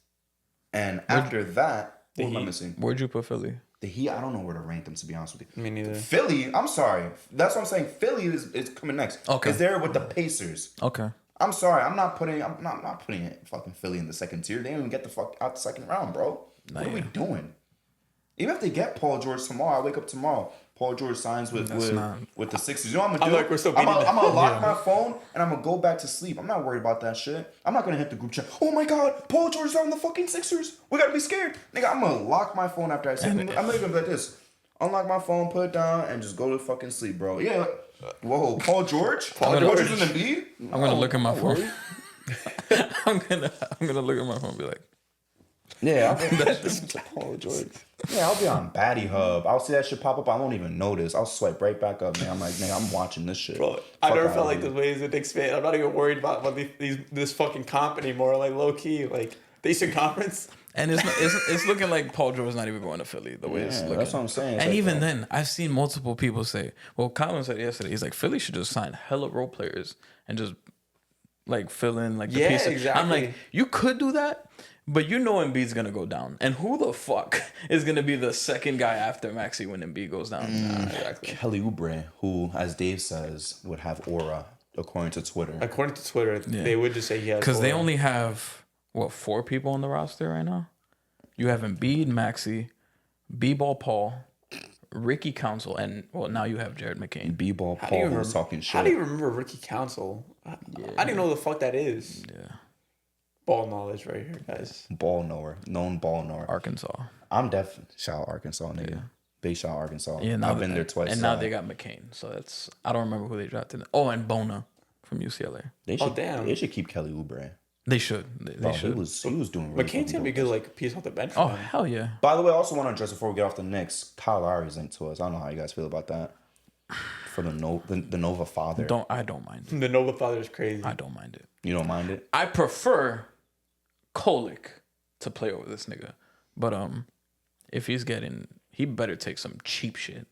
and after that, what am I missing? Where'd you put Philly? The Heat, I don't know where to rank them, to be honest with you. Me neither. Philly, I'm sorry. That's what I'm saying. Philly is coming next. Okay. Because they're with the Pacers. Okay. I'm sorry. I'm not putting fucking Philly in the second tier. They didn't even get the fuck out the second round, bro. What are we doing? Even if they get Paul George tomorrow, I wake up tomorrow. Paul George signs with the Sixers. You know what I'm gonna do? Like we're still I'm gonna lock my phone and I'm gonna go back to sleep. I'm not worried about that shit. I'm not gonna hit the group chat. Oh my god, Paul George's on the fucking Sixers. We gotta be scared, nigga. I'm gonna lock my phone after I sleep. I'm not gonna be like this. Unlock my phone, put it down, and just go to fucking sleep, bro. Yeah. Whoa, Paul George? Paul George is in the league? I'm gonna look at my phone. I'm gonna look at my phone and be like, yeah, Paul George. Yeah, I'll be on Batty Hub. I'll see that shit pop up. I won't even notice. I'll swipe right back up, man. I'm like, nigga, I'm watching this shit. Bro, I never felt like this way as a Knicks fan. I'm not even worried about this fucking comp anymore. Like low key, like the Eastern Conference. and it's looking like Paul George's not even going to Philly the way it's looking. That's what I'm saying. It's And like, even then, I've seen multiple people say, well, Colin said yesterday, he's like, Philly should just sign hella role players and just like fill in like the pieces. Exactly. I'm like, you could do that, but you know Embiid's gonna go down. And who the fuck is gonna be the second guy after Maxey when Embiid goes down? Exactly. Kelly Oubre, who, as Dave says, would have aura, according to Twitter. According to Twitter, they would just say he has. Because they only have, 4 people on the roster right now? You have Embiid, Maxey, B-Ball Paul, Ricky Council, and, now you have Jared McCain. B-Ball Paul was talking shit. How do you remember Ricky Council? I didn't know the fuck that is. Yeah. Ball knowledge right here, guys. Ball knower. Known ball knower. Arkansas. I'm definitely shout out Arkansas, nigga. Yeah. Big shout out Arkansas. Yeah, I've been there twice. And now they got McCain. So that's, I don't remember who they drafted. Oh, and Bona from UCLA. They should, damn. They should keep Kelly Oubre. They should. They should. He was doing really McCain's gonna be good, like piece off the bench. For Oh, them. hell yeah. By the way, I also want to address before we get off the Knicks. Kyle Lowry's linked to us. I don't know how you guys feel about that. For the Nova father. I don't mind it. The Nova father is crazy. I don't mind it. You don't mind it? I prefer Kolick to play over this nigga. But if he's getting, he better take some cheap shit.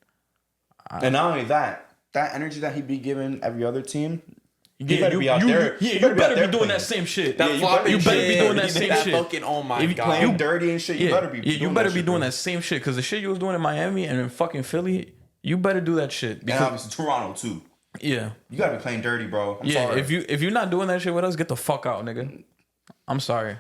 And not only that energy that he be giving every other team, you Yeah, better be out there. You better be doing that same shit. That you flopping better be shit, doing that same shit. Fucking, oh my If you god. playing dirty and shit, you better be. You better be doing that same shit because the shit you was doing in Miami and in fucking Philly, you better do that shit. And obviously Toronto too. Yeah, You gotta be playing dirty, bro. I'm sorry. if you're not doing that shit with us, get the fuck out, nigga. I'm sorry.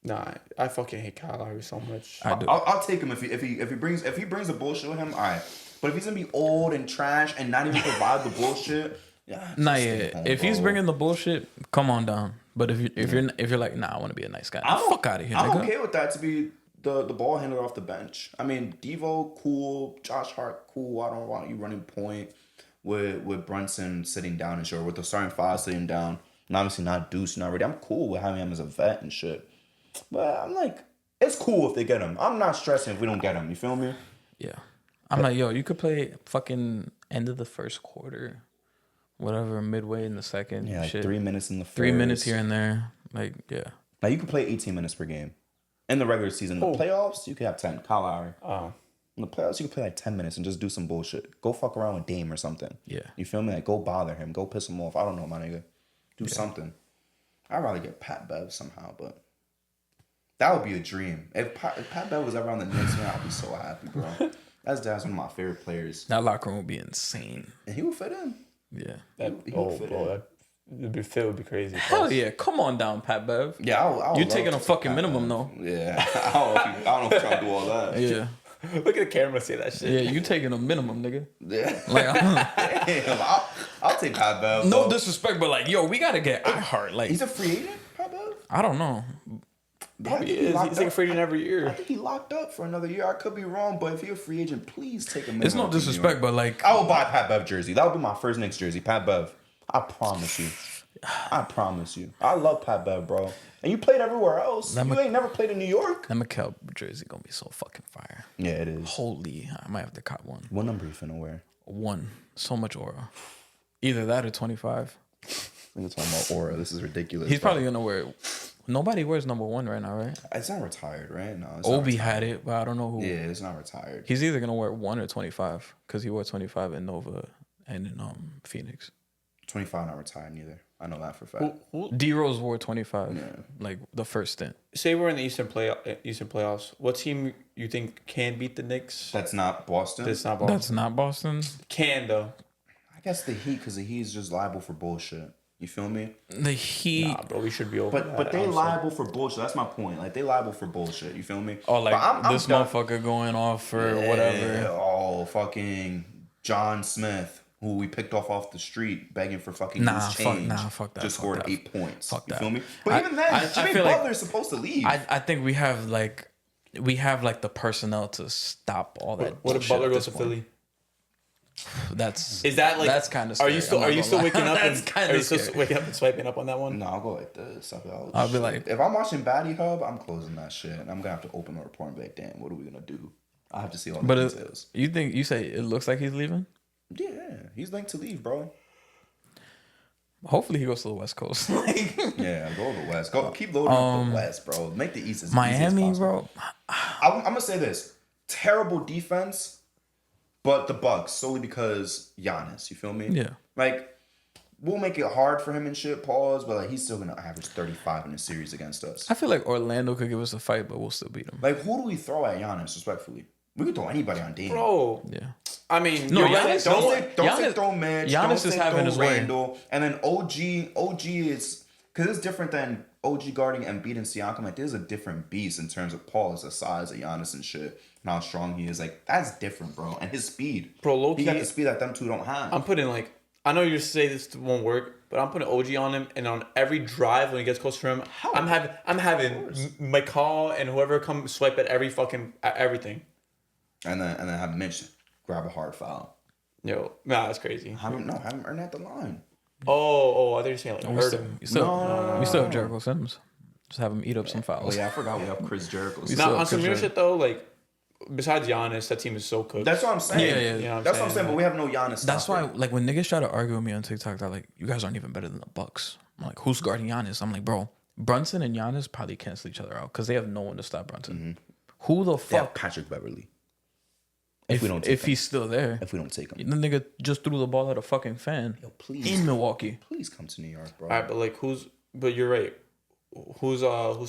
Nah, I fucking hate Kyle Lowry so much. I do. I'll take him if he brings the bullshit with him. All right, but if he's gonna be old and trash and not even provide the bullshit, Nah, yeah. If he's bringing the bullshit, come on down. But if you're like, nah, I want to be a nice guy. Fuck out of here, nigga. I'm okay with that to be the ball handler off the bench. I mean, Devo, cool. Josh Hart, cool. I don't want you running point with Brunson sitting down and shit, with the starting five sitting down. And obviously not Deuce, not ready. I'm cool with having him as a vet and shit. But I'm like, it's cool if they get him. I'm not stressing if we don't get him. You feel me? Yeah. I'm like, yo, you could play fucking end of the first quarter, whatever, midway in the second. Yeah, like shit. 3 minutes in the first. 3 minutes here and there. Like, yeah. Now, you can play 18 minutes per game. In the regular season. In the playoffs, you could have 10. Kyle Lowry. Oh. In the playoffs, you can play like 10 minutes and just do some bullshit. Go fuck around with Dame or something. Yeah. You feel me? Like, go bother him. Go piss him off. I don't know, my nigga. Do something. I'd rather get Pat Bev somehow, but that would be a dream. If Pat Bev was ever on the Knicks, man, I'd be so happy, bro. That's one of my favorite players. That locker room would be insane. And he would fit in. Yeah. That, He oh, would fit bro, in. that The fit would be crazy. Hell yeah. Come on down, Pat Bev. Yeah, You're taking a fucking minimum, though. Yeah. I don't know if you're trying to do all that. Yeah. Look at the camera say that shit. Yeah, you taking a minimum, nigga. Yeah. Like, Damn, I'll take Pat Bev. no disrespect, but like, yo, we gotta get iHeart. Like, He's a free agent, Pat Bev? I don't know. Probably is. He's like a free agent every year. I think he locked up for another year. I could be wrong, but if you're a free agent, please take a minimum. It's no disrespect, but like, I will buy a Pat Bev jersey. That would be my first Knicks jersey. Pat Bev. I promise you. I promise you. I love Pat Bev, bro. And you played everywhere else. You ain't never played in New York. that Mikal jersey gonna be so fucking fire. Yeah, it is. Holy, I might have to cop one. What number you finna wear? 1. So much aura. Either that or 25. We're talking about aura. This is ridiculous. He's probably gonna wear it. Nobody wears number 1 right now, right? It's not retired, right? No. It's Obi not had it, but I don't know who. Yeah, it's not retired. He's either gonna wear 1 or 25 because he wore 25 in Nova and in Phoenix. 25 not retired neither. I know that for a fact. D Rose wore 25, like the first stint. Say we're in the Eastern playoffs. What team you think can beat the Knicks? That's not Boston. That's not Boston. That's not Boston. Can though. I guess the Heat, because the Heat is just liable for bullshit. You feel me? The Heat. Nah, bro, we should be over. But they liable for bullshit. That's my point. Like they liable for bullshit. You feel me? Oh, like I'm this done. motherfucker going off for whatever. Oh, fucking John Smith, who we picked off the street begging for fucking loose change. Fuck that. Just fuck scored that. 8 points. Fuck you that. feel me? But even then, Jimmy feel like Butler's supposed to leave. I think we have the personnel to stop all that. What if Butler goes to Philly? That's kind of scary. Are you still waking up That's and kind of scary. waking up and swiping up on that one? No, I'll go like this. I'll be like, if I'm watching Batty Hub, I'm closing that shit. And I'm gonna have to open a report and be like, damn, what are we gonna do? I have to see all the details. You say it looks like he's leaving? Yeah, he's linked to leave, bro. Hopefully he goes to the West Coast. Yeah, go to the West. Go keep loading up the West, bro. Make the East as Miami, easy as bro. I'm gonna say this: terrible defense, but the Bucks solely because Giannis. You feel me? Yeah. Like we'll make it hard for him and shit. Pause, but like he's still gonna average 35 in a series against us. I feel like Orlando could give us a fight, but we'll still beat them. Like who do we throw at Giannis? Respectfully, we could throw anybody on Dame. Bro. Yeah. I mean, No, Giannis, Don't say throw Mitch. Giannis is having his way. Randall, and then OG is because it's different than OG guarding Embiid and Siakam. Like there's a different beast in terms of Paul's the size of Giannis and shit, and how strong he is. Like that's different, bro. And his speed, bro. Low he key, got the speed that them two don't have. I'm putting I know you say this won't work, but I'm putting OG on him, and on every drive when he gets close to him, I'm having Mikal and whoever come swipe at everything. And then have Mitch grab a hard foul. Yo, nah, that's crazy. Have him earn at the line. Oh, I thought you were saying hurt him. We still have Jericho Sims. Just have him eat up some fouls. Oh yeah, I forgot we have Chris Jericho. Now on some real shit though, besides Giannis, that team is so cooked. That's what I'm saying. Yeah. You know what That's what I'm saying. But we have no Giannis. That's why, when niggas try to argue with me on TikTok, they're like, "You guys aren't even better than the Bucks." I'm like, "Who's guarding Giannis?" I'm like, "Bro, Brunson and Giannis probably cancel each other out because they have no one to stop Brunson. Mm-hmm. Who the Yeah, fuck? Patrick Beverly. If he's still there, If we don't take him, the nigga just threw the ball at a fucking fan please in Milwaukee. Please come to New York, bro. All right, but but you're right. Who's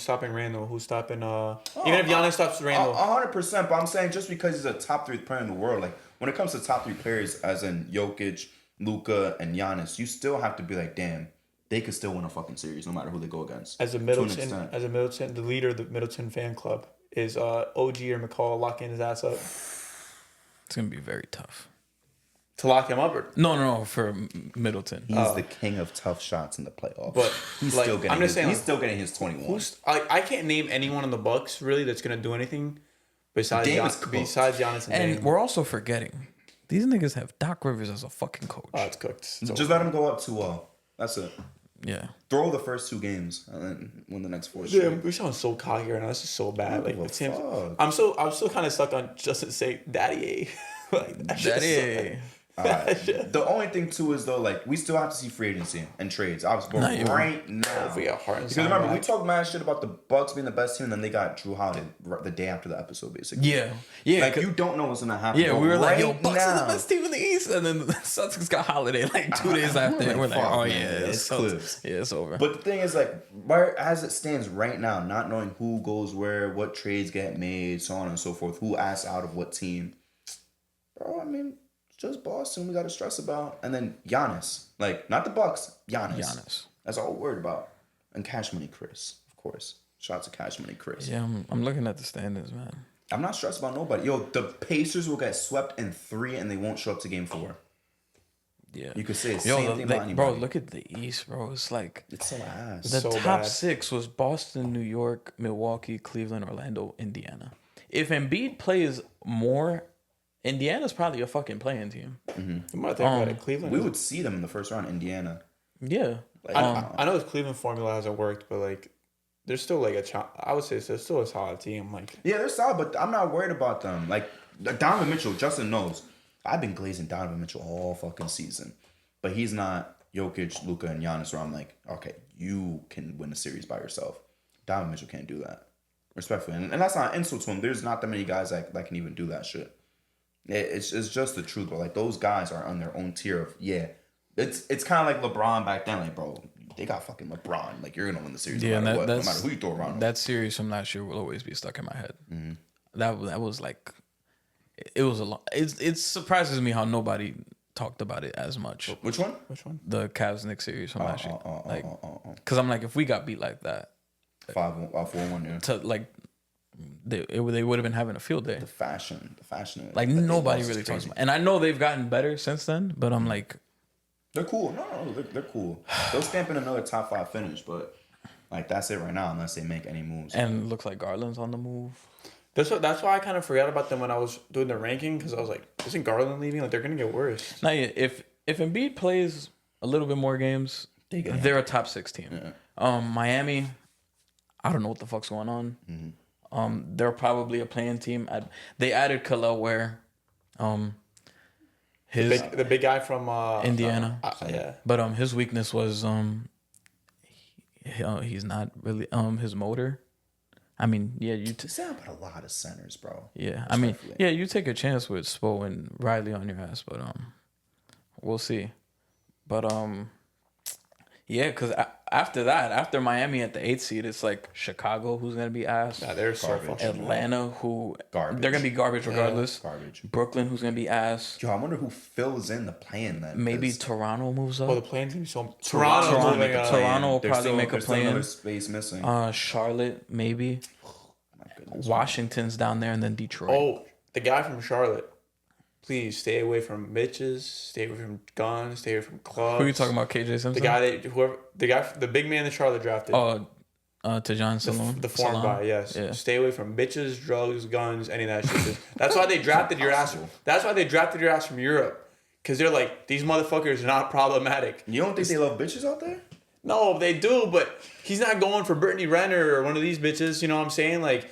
stopping Randall? Who's stopping even if Giannis stops Randall? 100%. But I'm saying just because he's a top 3 player in the world, like when it comes to top 3 players, as in Jokic, Luka, and Giannis, you still have to be like, damn, they could still win a fucking series no matter who they go against. As a Middleton, the leader of the Middleton fan club is OG or McCall locking his ass up. It's gonna be very tough to lock him up. Or no for Middleton. He's the king of tough shots in the playoffs. But he's still getting. He's still getting his 21. I can't name anyone in the Bucks really that's gonna do anything besides Giannis and Dame. We're also forgetting these niggas have Doc Rivers as a fucking coach. Oh, it's cooked. Just let him go up 2-0. That's it. Yeah. Throw the first 2 games and then win the next 4. Yeah, we sound so cocky right now. This is so bad. I'm still kind of stuck on just to say Daddy A. Daddy A. The only thing too is though, we still have to see free agency and trades. Obviously, right now. If we got Harden, because remember, we talked mad shit about the Bucks being the best team, and then they got Drew Holiday the day after the episode, basically. Yeah. You don't know what's gonna happen. Yeah, we were like, yo, Bucks now, are the best team in the East, and then the Celtics got Holiday 2 days after, and we're like, oh yeah, it's clips. Yeah, it's over. But the thing is, where as it stands right now, not knowing who goes where, what trades get made, so on and so forth, who asks out of what team, bro. I mean, just Boston we got to stress about. And then Giannis. Like, not the Bucks, Giannis. That's all we're worried about. And Cash Money Chris, of course. Shout out to Cash Money Chris. Yeah, I'm looking at the standings, man. I'm not stressed about nobody. Yo, the Pacers will get swept in 3 and they won't show up to game 4. Yeah. You could say the same thing about anybody. Bro, look at the East, bro. It's like... It's so ass. The so top bad. 6 was Boston, New York, Milwaukee, Cleveland, Orlando, Indiana. If Embiid plays more, Indiana's probably a fucking playing team. You might think about it. Cleveland. We would see them in the first round, Indiana. Yeah. Like, I know this Cleveland formula hasn't worked, but like, they're still like I would say they're still a solid team. Like, yeah, they're solid, but I'm not worried about them. Like, Donovan Mitchell, Justin knows. I've been glazing Donovan Mitchell all fucking season. But he's not Jokic, Luka, and Giannis where I'm like, okay, you can win a series by yourself. Donovan Mitchell can't do that. Respectfully. And that's not an insult to him. There's not that many guys that can even do that shit. It's just the truth, bro. Like, those guys are on their own tier of, yeah. It's kind of like LeBron back then. Like, bro, they got fucking LeBron. Like, you're going to win the series no matter what. No matter who you throw around. That series, I'm not sure, will always be stuck in my head. Mm-hmm. That was like... It was a lot. It surprises me how nobody talked about it as much. Which one? The Cavs-Knicks series from last year. Because I'm like, if we got beat like that... 4-1, yeah. To, like... They would have been having a field day. The fashion. Like, nobody really talks about it. And I know they've gotten better since then, but I'm like... They're cool. No, they're cool. They'll stamp in another top 5 finish, but like that's it right now unless they make any moves. And it looks like Garland's on the move. That's why I kind of forgot about them when I was doing the ranking, because I was like, isn't Garland leaving? Like, they're gonna get worse. Now, if Embiid plays a little bit more games, they're a top 6 team. Yeah. Miami, I don't know what the fuck's going on. Mm-hmm. They're probably a playing team. They added Kalel Ware. The big guy from Indiana. Yeah. But his weakness was he's not really his motor. I mean, yeah, you say about a lot of centers, bro. Yeah, I mean, yeah, you take a chance with Spo and Riley on your ass, but we'll see. But yeah, because after Miami at the 8th seed, it's like Chicago, who's gonna be ass. Yeah, they're so fucking Atlanta, who garbage. They're gonna be garbage regardless. Yeah, garbage. Brooklyn, who's gonna be ass. Yo, I wonder who fills in the play-in then. Maybe Toronto moves up. Well, the play-in team so Toronto will probably make a play-in. Another space missing. Charlotte, maybe. Washington's down there, and then Detroit. Oh, the guy from Charlotte. Please stay away from Mitches. Stay away from guns. Stay away from clubs. Who are you talking about? KJ Simpson. The big man that Charlotte drafted. Oh, Dejounte Salon. The foreign guy. Yes. Yeah. Stay away from bitches, drugs, guns, any of that shit. That's why they drafted your ass. That's why they drafted your ass from Europe. Because they're like, these motherfuckers are not problematic. You don't think they love bitches out there? No, they do, but he's not going for Brittany Renner or one of these bitches. You know what I'm saying? Like,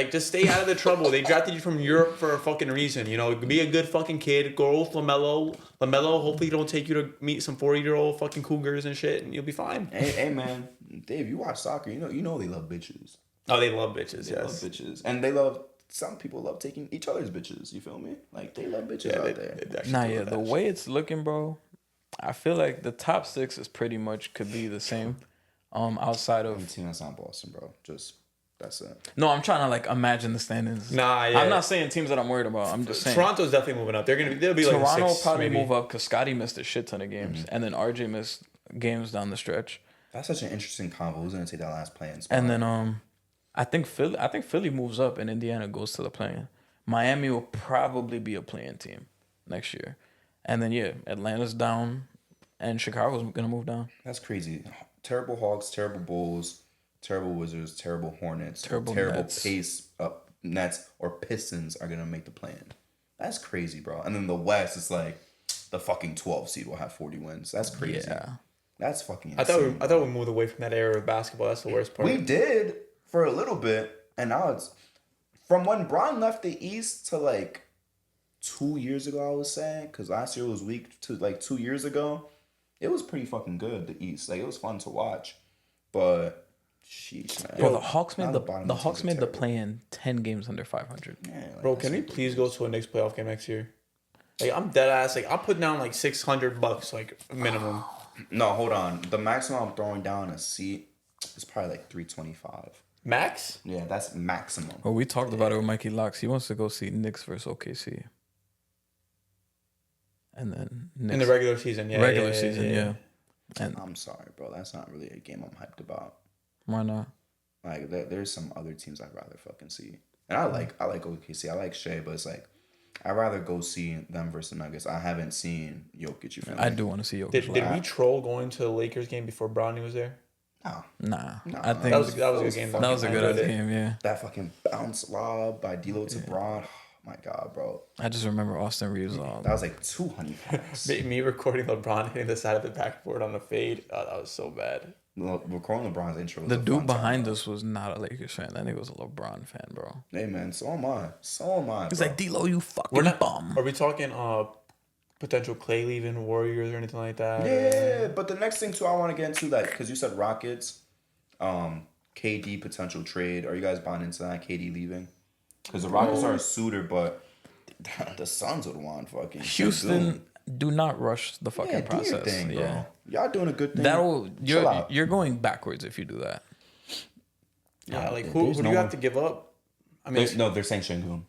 just stay out of the trouble. They drafted you from Europe for a fucking reason. You know, be a good fucking kid. Go with LaMelo. Hopefully don't take you to meet some 40-year-old fucking cougars and shit, and you'll be fine. Hey, man. Dave, you watch soccer. You know they love bitches. Oh, they love bitches, They love bitches. And they love... Some people love taking each other's bitches. You feel me? Like, they love bitches out there. The way it's looking, bro, I feel like the top 6 is pretty much could be the same outside of... team that's not Boston, bro. Just... That's it. No, I'm trying to like imagine the standings. Nah, yeah. I'm not saying teams that I'm worried about. I'm just saying Toronto's definitely moving up. They'll be like Toronto will 6, probably maybe. move up because Scotty missed a shit ton of games, and then RJ missed games down the stretch. That's such an interesting combo. Who's gonna take that last play-in spot? And then I think Philly moves up and Indiana goes to the play-in. Miami will probably be a play-in team next year, and then Atlanta's down, and Chicago's gonna move down. That's crazy. Terrible Hawks, terrible Bulls. Terrible Wizards, terrible Hornets, terrible Nets. Pace Nets or Pistons are gonna make the play-in. That's crazy, bro. And then the West is like the fucking 12 seed will have 40 wins. That's crazy. Yeah, that's fucking insane. I thought we moved away from that era of basketball. That's the worst part. We did for a little bit, and now it's from when Bron left the East to like 2 years ago. I was saying because last year was weak to like 2 years ago. It was pretty fucking good. The East, like it was fun to watch, but. Sheesh, man. Bro, the Hawks made the play-in 10 games under 500. Yeah, like, bro, can we please go to a Knicks playoff game next year? Like, I'm dead ass. Like, I'm putting down like $600, like minimum. No, hold on. The maximum I'm throwing down a seat is probably like $325. Max? Yeah, that's maximum. Well, we talked about it with Mikey Locks. He wants to go see Knicks versus OKC. and then in the regular season. Yeah, regular season. Yeah. And I'm sorry, bro. That's not really a game I'm hyped about. Why not? Like there's some other teams I'd rather fucking see. And I like OKC. I like Shea, but it's like I'd rather go see them versus the Nuggets. I haven't seen Jokic. You feel me? I do want to see Jokic. Did we troll going to the Lakers game before Bronny was there? Nah. I think that was a good game. That was a good game. Yeah. That fucking bounce lob by D'Lo to Bron. Oh my God, bro. I just remember Austin Reeves. That was like 200 packs. Me recording LeBron hitting the side of the backboard on the fade. Oh, that was so bad. Recording LeBron's intro. The dude behind us was not a Lakers fan. That nigga was a LeBron fan, bro. Hey man, so am I. He's like, D-Lo, you fucking bum. Are we talking potential Klay leaving Warriors or anything like that? Yeah, but the next thing too, I want to get into that because you said Rockets, KD potential trade. Are you guys buying into that? KD leaving? Because the Rockets are a suitor, but the Suns would want fucking Houston. Do not rush the fucking process. Do your thing, bro. Yeah, y'all doing a good thing. You're going backwards if you do that. Yeah, like who do you have to give up? I mean, they're saying Şengün.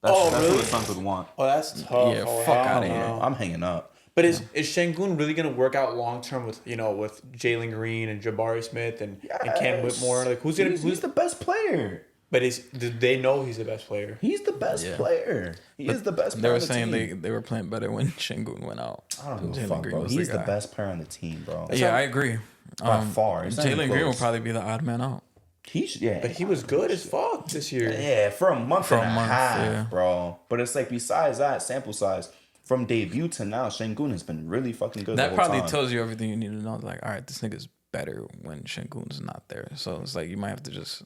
That's really? What the Suns would want. Oh, that's tough. Yeah, fuck out of here. I'm hanging up. But is Şengün really gonna work out long term with with Jalen Green and Jabari Smith and Ken Whitmore? Like who's the best player? But do they know he's the best player? He's the best player. He is the best player. They were saying they were playing better when Şengün went out. I don't give a fuck, bro. He's the best player on the team, bro. Yeah, I agree. By far. Jalen Green will probably be the odd man out. But he was good as fuck this year. Yeah, for a month and a half, bro. But it's like besides that sample size, from debut to now, Şengün has been really fucking good. That probably tells you everything you need to know. Like, all right, this nigga's better when Şengün's not there. So it's like you might have to just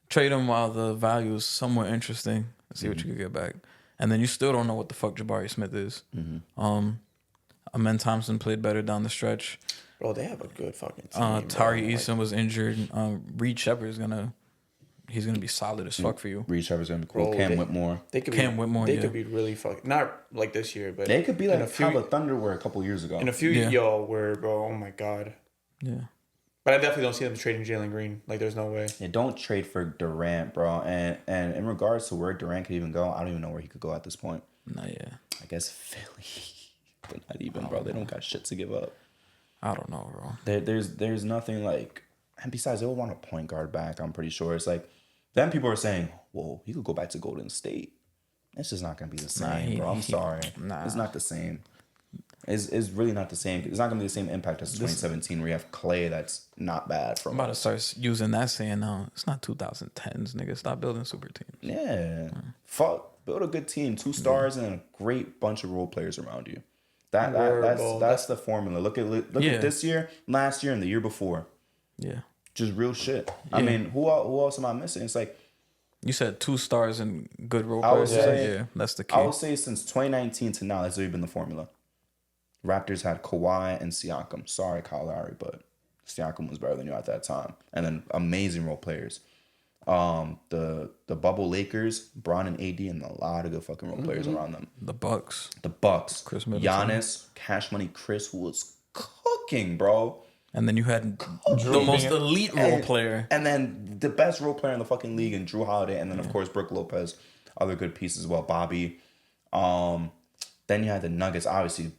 trade him while the value is somewhat interesting and see what you can get back. And then you still don't know what the fuck Jabari Smith is. Amen Thompson played better down the stretch. Bro, they have a good fucking team. Tari Eason was injured. Reed Shepard's gonna be solid as fuck for you. Reed Shepard's gonna be cool. Cam Whitmore. They could be really fucking not like this year, but they could be like how the Thunder were a couple years ago. In a few bro, oh my God. Yeah. But I definitely don't see them trading Jalen Green. Like, there's no way. Yeah, don't trade for Durant, bro. And in regards to where Durant could even go, I don't even know where he could go at this point. Not yet. I guess Philly, but not even, bro. They don't got shit to give up. I don't know, bro. There's nothing like, and besides, they'll want a point guard back. I'm pretty sure. It's like, then people are saying, "Whoa, he could go back to Golden State." It's just not gonna be the same, bro. I'm sorry. It's not the same. It's really not the same. It's not gonna be the same impact as 2017, where you have Klay that's not bad. I'm about to start using that saying now. It's not 2010s, nigga. Stop building super teams. Yeah. Fuck. Build a good team. 2 stars and a great bunch of role players around you. That's the formula. Look at this year, last year, and the year before. Yeah. Just real shit. Yeah. I mean, who else am I missing? It's like you said 2 stars and good role players. Yeah, that's the key. I would say since 2019 to now, that's really been the formula. Raptors had Kawhi and Siakam. Sorry, Kyle Lowry, but Siakam was better than you at that time. And then amazing role players. The bubble Lakers, Bron and Edey, and a lot of good fucking role players around them. The Bucks, Chris Middleton. Giannis, Cash Money Chris, who was cooking, bro. And then you had the most elite role player. And then the best role player in the fucking league, and Drew Holiday. And then, of course, Brook Lopez. Other good pieces as well. Bobby. Then you had the Nuggets. Obviously,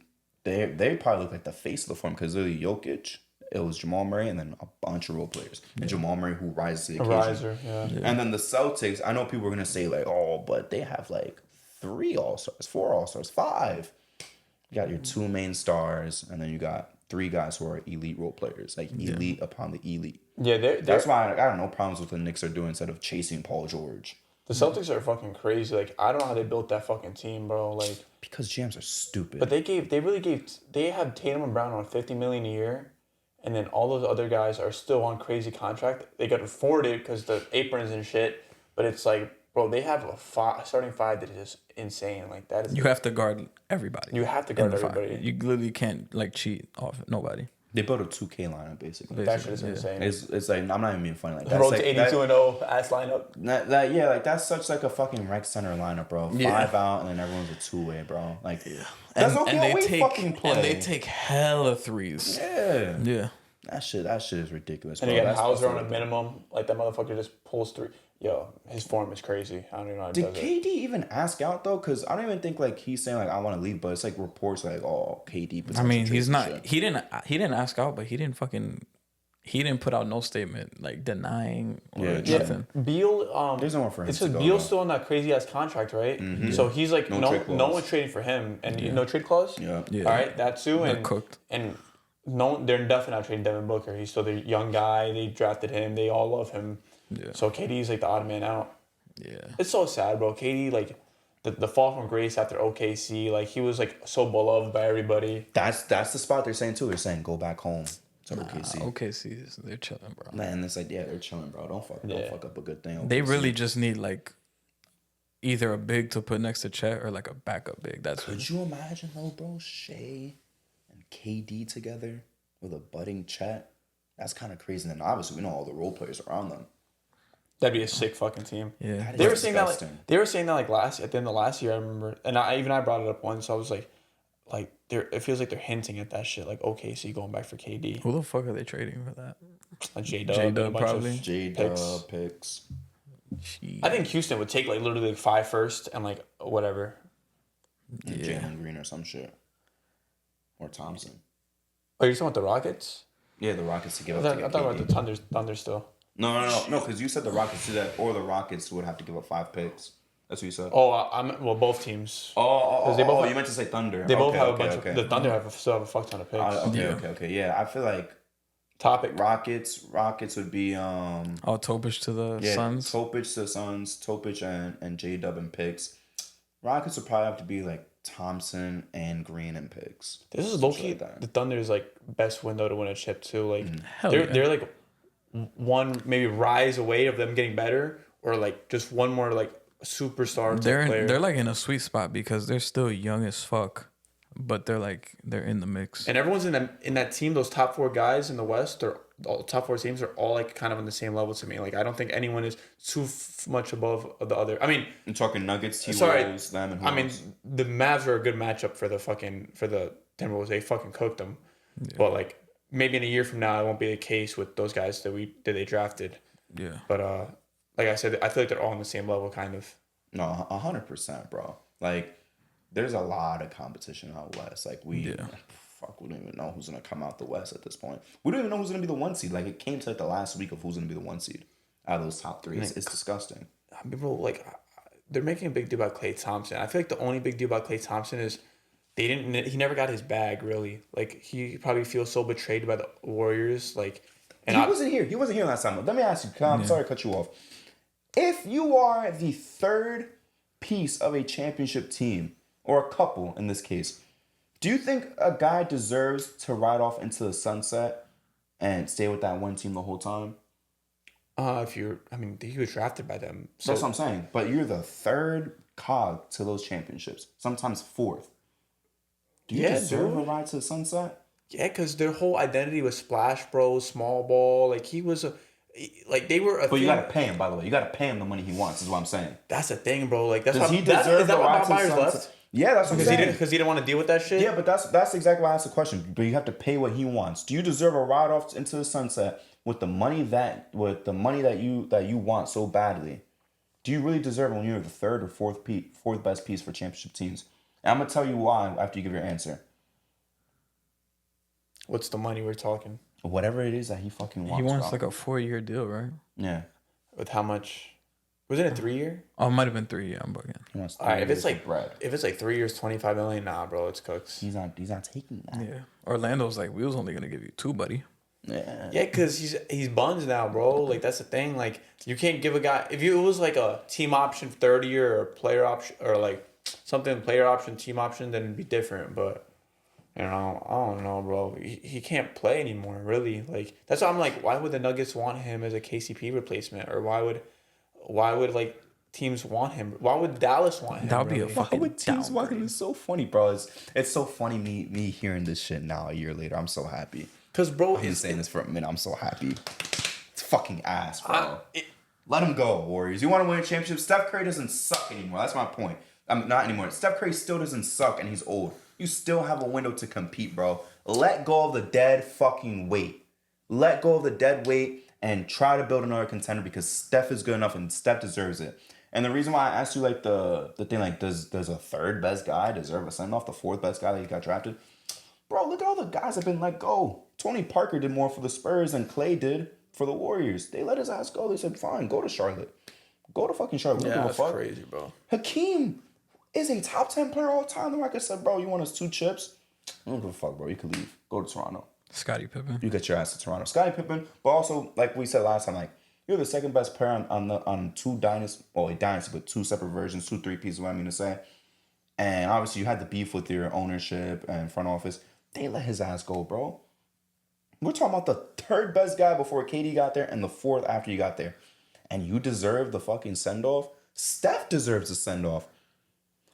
they probably look like the face of the form because literally Jokic, it was Jamal Murray, and then a bunch of role players. And Jamal Murray, who rises to the occasion. Riser, yeah. And then the Celtics, I know people are going to say, like, oh, but they have, like, 3 All-Stars, 4 All-Stars, 5. You got your 2 main stars, and then you got 3 guys who are elite role players, like elite upon the elite. Yeah, that's why I got no problems with what the Knicks are doing instead of chasing Paul George. The Celtics are fucking crazy. Like, I don't know how they built that fucking team, bro. Like, because GMs are stupid. But they have Tatum and Brown on $50 million a year, and then all those other guys are still on crazy contract. They got afforded because the aprons and shit. But it's like, bro, they have a starting 5 that is just insane. Like, that is. You have to guard everybody. You have to guard everybody. You literally can't like cheat off nobody. They built a 2K lineup basically. That shit is insane. It's like, I'm not even being funny. Like that. Road to 82-0 ass lineup. That's such like a fucking rec center lineup, bro. 5 out and then everyone's a 2-way, bro. Like, that's okay. And they take hella threes. Yeah. Yeah. That shit is ridiculous. And bro. you got Hauser on a minimum. Like, that motherfucker just pulls 3. yo, his form is crazy. I don't even know how he Did does KD even ask out though? Because I don't even think like he's saying like I want to leave, but it's like reports like KD. I mean, he's not. He didn't ask out, but he didn't put out no statement like denying or nothing. Beal, there's nowhere for him. It says Beal's still on that crazy ass contract, right? Mm-hmm. So he's like no one's trading for him, and no trade clause. Yeah. All right, that too, They're and cooked. And no, they're definitely not trading Devin Booker. He's still the young guy. They drafted him. They all love him. Yeah. So KD's like the odd man out. Yeah. It's so sad, bro. KD like the fall from grace after OKC. Like he was like so beloved by everybody. That's the spot they're saying too. They're saying go back home to OKC. OKC, they're chilling, bro. Man, it's like they're chilling, bro. Don't fuck up a good thing. OKC. They really just need like either a big to put next to Chet or like a backup big. Could you imagine though, bro? Shea and KD together with a budding Chet. That's kind of crazy. And obviously, we know all the role players around them. That'd be a sick fucking team. Yeah, they were saying that like at the end of last year. I remember, and I brought it up once. So I was like it feels like they're hinting at that shit. Like OKC going back for KD. Who the fuck are they trading for that? Like J-Dub probably. J-Dub picks. Jeez. I think Houston would take like literally like 5 first and like whatever. Yeah. Jalen Green or some shit. Or Thompson. Oh, you're talking about the Rockets? Yeah, the Rockets to give up. I thought about the Thunder still. No, because you said the Rockets do that, or the Rockets would have to give up 5 picks. That's what you said. Oh, both teams. You meant to say Thunder. They both have a bunch of. The Thunder still have a fuck ton of picks. Okay. Yeah, I feel like topic Rockets would be Topic to the Suns. Topic to the Suns. Topic and J-Dub and picks. Rockets would probably have to be like Thompson and Green and picks. This is low-key the Thunder's like best window to win a chip too. Like they're like one maybe rise away of them getting better, or like just one more like superstar player. They're like in a sweet spot because they're still young as fuck, but they're in the mix. And everyone's in that team. Those top 4 guys in the West, all top 4 teams are all like kind of on the same level to me. Like I don't think anyone is too much above the other. I mean, I'm talking Nuggets, T-Wolves, them, and who I mean, the Mavs are a good matchup for the Timberwolves. They fucking cooked them, but like maybe in a year from now, it won't be the case with those guys that they drafted. Yeah, but like I said, I feel like they're all on the same level, kind of. No, 100%, bro. Like, there's a lot of competition out west. Like we don't even know who's gonna come out the West at this point. We don't even know who's gonna be the 1 seed. Like it came to like the last week of who's gonna be the 1 seed out of those top 3. It's disgusting. I mean, bro, like they're making a big deal about Klay Thompson. I feel like the only big deal about Klay Thompson is he never got his bag really. Like he probably feels so betrayed by the Warriors. Like, and he wasn't here. He wasn't here last time. Let me ask you. I'm sorry to cut you off. If you are the third piece of a championship team, or a couple in this case, do you think a guy deserves to ride off into the sunset and stay with that one team the whole time? He was drafted by them. So that's what I'm saying. But you're the third cog to those championships, sometimes 4th. Do you deserve a ride to the sunset? Yeah, because their whole identity was Splash Bros, small ball. Like he was they were a. But you gotta pay him, by the way. You gotta pay him the money he wants. Is what I'm saying. That's the thing, bro. Like that's Does he deserve a ride to the sunset? Left? Yeah, that's what I'm saying. Because he didn't want to deal with that shit. Yeah, but that's exactly why I asked the question. But you have to pay what he wants. Do you deserve a ride off into the sunset with the money that you want so badly? Do you really deserve it when you're the third or fourth best piece for championship teams? And I'm gonna tell you why after you give your answer. What's the money we're talking? Whatever it is that he fucking wants. He wants like a 4-year deal, right? Yeah. With how much? Was it a 3-year? Oh, it might have been 3. Yeah, I'm bugging. All right, if it's like 3 years, $25 million, nah, bro, it's cooks. He's not taking that. Yeah. Orlando's like, we was only gonna give you 2, buddy. Yeah, because he's buns now, bro. Like that's the thing. Like you can't give a guy if it was like a team option 30-year or player option or like something player option team option, then it'd be different. But I don't know, bro. He can't play anymore, really. Like that's why I'm like, why would the Nuggets want him as a KCP replacement, or why would like teams want him? Why would Dallas want him? That would be a fucking. Why would teams want him? It's so funny, bro. It's so funny me hearing this shit now a year later. I'm so happy. Cause bro, I've been saying this for a minute. I'm so happy. It's fucking ass, bro. Let him go, Warriors. You want to win a championship? Steph Curry doesn't suck anymore. That's my point. Not anymore. Steph Curry still doesn't suck, and he's old. You still have a window to compete, bro. Let go of the dead fucking weight. Let go of the dead weight and try to build another contender because Steph is good enough and Steph deserves it. And the reason why I asked you like the thing like does a third best guy deserve a send off, the fourth best guy that he got drafted? Bro, look at all the guys that have been let go. Tony Parker did more for the Spurs than Klay did for the Warriors. They let his ass go. They said, fine, go to Charlotte. Go to fucking Charlotte. Yeah, that's crazy, bro. Hakeem is a top 10 player all time. The Rockets said, bro, you want us 2 chips? I don't give a fuck, bro. You can leave. Go to Toronto. Scottie Pippen. You get your ass to Toronto. Scottie Pippen, but also, like we said last time, like, you're the second best player on 2 dynasty, well, a dynasty, but 2 separate versions, 2 3-pieces, what I mean to say. And obviously, you had the beef with your ownership and front office. They let his ass go, bro. We're talking about the 3rd best guy before KD got there and the 4th after you got there. And you deserve the fucking send-off? Steph deserves a send-off.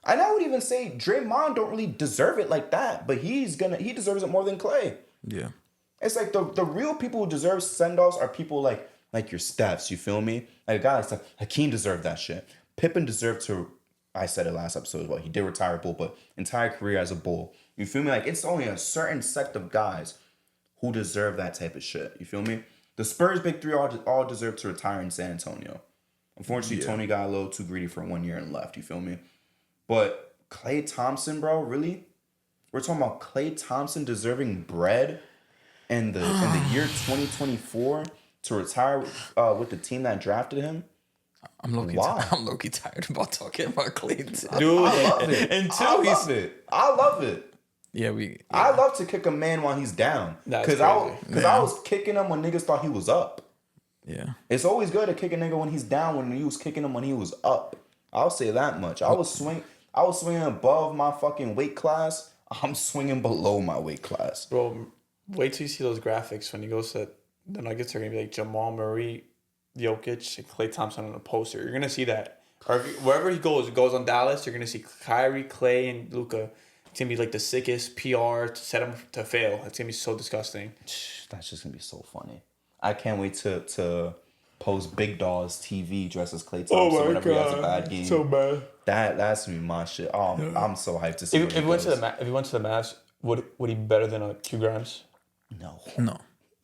And I would even say Draymond don't really deserve it like that, but he deserves it more than Klay. Yeah. It's like the real people who deserve send-offs are people like your Stephs, you feel me? Like a guy like Steph. Hakeem deserved that shit. Pippen deserved to, I said it last episode as well, he did retire a Bull, but entire career as a Bull. You feel me? Like it's only a certain sect of guys who deserve that type of shit. You feel me? The Spurs big 3 all deserve to retire in San Antonio. Unfortunately, Tony got a little too greedy for 1 year and left. You feel me? But Klay Thompson, bro, really? We're talking about Klay Thompson deserving bread in the year 2024 to retire with the team that drafted him. I'm low-key tired about talking about Klay Thompson. Dude, I love it. I love it. Yeah, I love to kick a man while he's down. Because I was kicking him when niggas thought he was up. Yeah. It's always good to kick a nigga when he's down when you was kicking him when he was up. I'll say that much. I was swinging above my fucking weight class. I'm swinging below my weight class. Bro, wait till you see those graphics when he goes to the Nuggets. Are going to be like Jamal Murray, Jokic, and Klay Thompson on a poster. You're going to see that. Or wherever he goes on Dallas, you're going to see Kyrie, Klay, and Luka. It's going to be like the sickest PR to set him to fail. It's going to be so disgusting. That's just going to be so funny. I can't wait to post Big Daw's TV dressed as Klay Thompson whenever he has a bad game. So bad. That's gonna be my shit. Oh, yeah. I'm so hyped to see. If he went to the Mavs, would he be better than Q Grimes? No.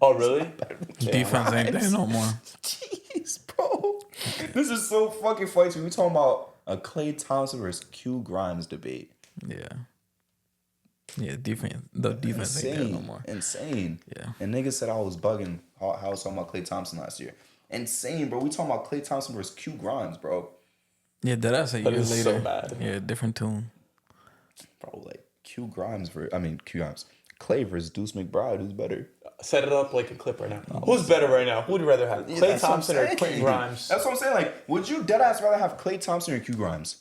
Oh really? Defense ain't there no more. Jeez, bro. This is so fucking funny. We talking about a Klay Thompson versus Q Grimes debate. Yeah. Yeah, the defense ain't there no more. Insane. Yeah. And niggas said I was bugging how I was talking about Klay Thompson last year. Insane, bro. We talking about Klay Thompson versus Q Grimes, bro. Yeah, that's a year later. So bad. Yeah, different tune. Bro, like Q Grimes Klay versus Deuce McBride, who's better? Set it up like a clip right now. Who's better right now? Who would you rather have? Klay Thompson or Quentin Grimes? That's what I'm saying. Like, would you deadass rather have Klay Thompson or Q Grimes?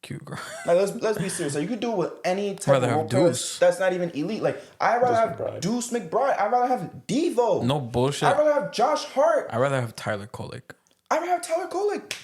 Q Grimes. Like, let's be serious. Like, you could do it with any type of role player that's not even elite. Like, I'd rather have Deuce McBride. I'd rather have Devo. No bullshit. I'd rather have Josh Hart. I'd rather have Tyler Kolek. I'd rather have Tyler Kolek.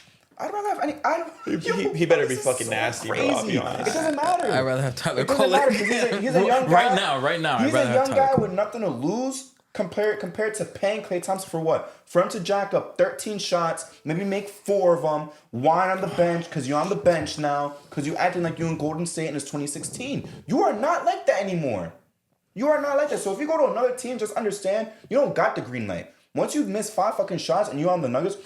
I'd rather have any. He better be fucking nasty, crazy. bro. I'll be honest. It doesn't matter. I'd rather have Tyler Kolek. It doesn't matter he's a young guy. Right now. He's a young guy with nothing to lose compared to paying Klay Thompson for what? For him to jack up 13 shots, maybe make 4 of them, whine on the bench because you're on the bench now, because you acting like you in Golden State and it's 2016. You are not like that anymore. You are not like that. So if you go to another team, just understand you don't got the green light. Once you miss 5 fucking shots and you're on the Nuggets,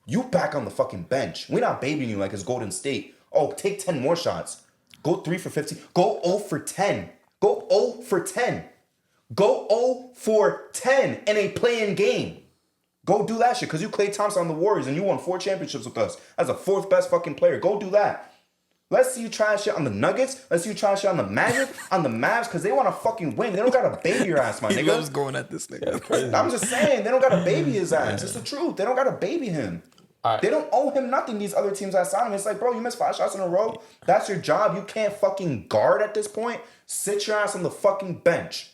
you back on the fucking bench. We're not babying you like it's Golden State. Oh, take 10 more shots. Go 3 for 15. Go 0 for 10. Go 0 for 10. Go 0 for 10 in a play-in game. Go do that shit because you Klay Thompson on the Warriors and you won 4 championships with us as a 4th best fucking player. Go do that. Let's see you try shit on the Nuggets. Let's see you try shit on the Magic, on the Mavs, because they want to fucking win. They don't got to baby your ass, my nigga. He loves going at this nigga. I'm just saying, they don't got to baby his ass. It's the truth. They don't got to baby him. Right. They don't owe him nothing, these other teams that signed him. It's like, bro, you missed 5 shots in a row. That's your job. You can't fucking guard at this point. Sit your ass on the fucking bench.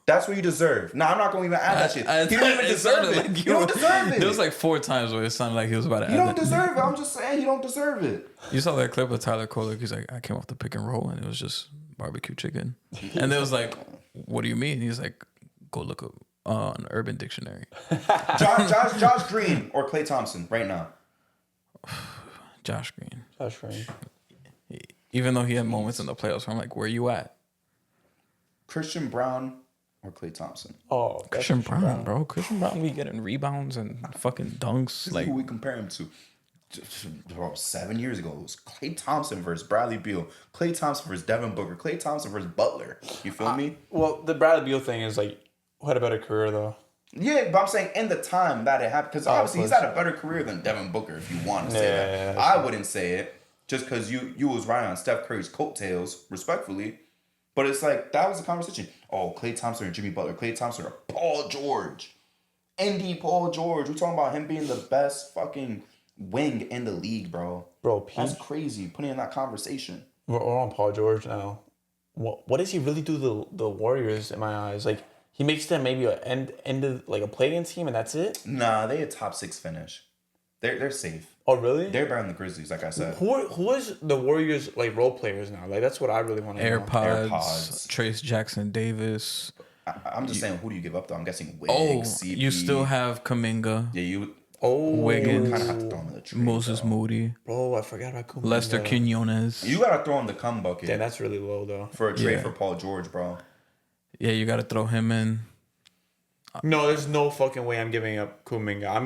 That's what you deserve. Nah, I'm not going to even add that shit. He don't even deserve it. Like you don't deserve it. There was like 4 times where it sounded like he was about to add You don't deserve it. I'm just saying, you don't deserve it. You saw that clip of Tyler Kolek. He's like, I came off the pick and roll and it was just barbecue chicken. And it was like, what do you mean? He's like, go look up an Urban Dictionary. Josh Green or Klay Thompson right now? Josh Green. Even Even though he had moments in the playoffs where I'm like, where you at? Christian Brown or Klay Thompson? Oh, Christian Brown, bro. Christian Brown be getting rebounds and fucking dunks. This Like, is who we compare him to. Bro, 7 years ago, it was Klay Thompson versus Bradley Beal, Klay Thompson versus Devin Booker, Klay Thompson versus Butler. You feel me? Well, the Bradley Beal thing is like, who had a better career though? Yeah, but I'm saying in the time that it happened, because obviously he's had a better career than Devin Booker, if you want to say that. Yeah, I wouldn't say it just because you was riding on Steph Curry's coattails, respectfully. But it's like, that was the conversation. Oh, Klay Thompson or Jimmy Butler, Klay Thompson or Paul George. ND Paul George. We're talking about him being the best fucking wing in the league, bro. Bro, That's crazy, putting in that conversation. We're on Paul George now. What does he really do to the Warriors in my eyes? Like, he makes them maybe an end of like a play-in team and that's it? Nah, they a top 6 finish. They're safe. Oh, really? They're better than the Grizzlies, like I said. Who is the Warriors like role players now? Like, that's what I really want to know. AirPods, Trace Jackson Davis. I'm just saying, who do you give up though? I'm guessing Wiggs, CP. You still have Kuminga. Yeah, you Wiggins, kind of have to throw him in the trade, Moses bro. Moody. Bro, I forgot about Kuminga. Lester Quinones. You gotta throw in the cum bucket. Damn, that's really low though. For a trade for Paul George, bro. Yeah, you got to throw him in. No, there's no fucking way I'm giving up Kuminga. I'm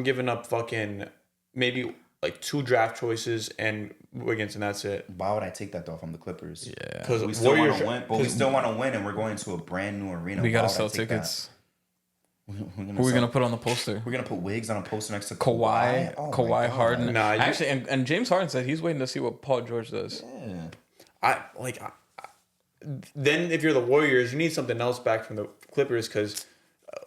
giving up fucking maybe like 2 draft choices and Wiggins, and that's it. Why would I take that though from the Clippers? Yeah. Because We still want to win, but we still want to win, and we're going to a brand new arena. We got Why to would I sell take tickets. that? Who are we going to put on the poster? We're gonna put Wiggs on a poster next to Kawhi, Oh my Kawhi God. Harden. Nah, Actually, and James Harden said he's waiting to see what Paul George does. Yeah. Then if you're the Warriors, you need something else back from the Clippers because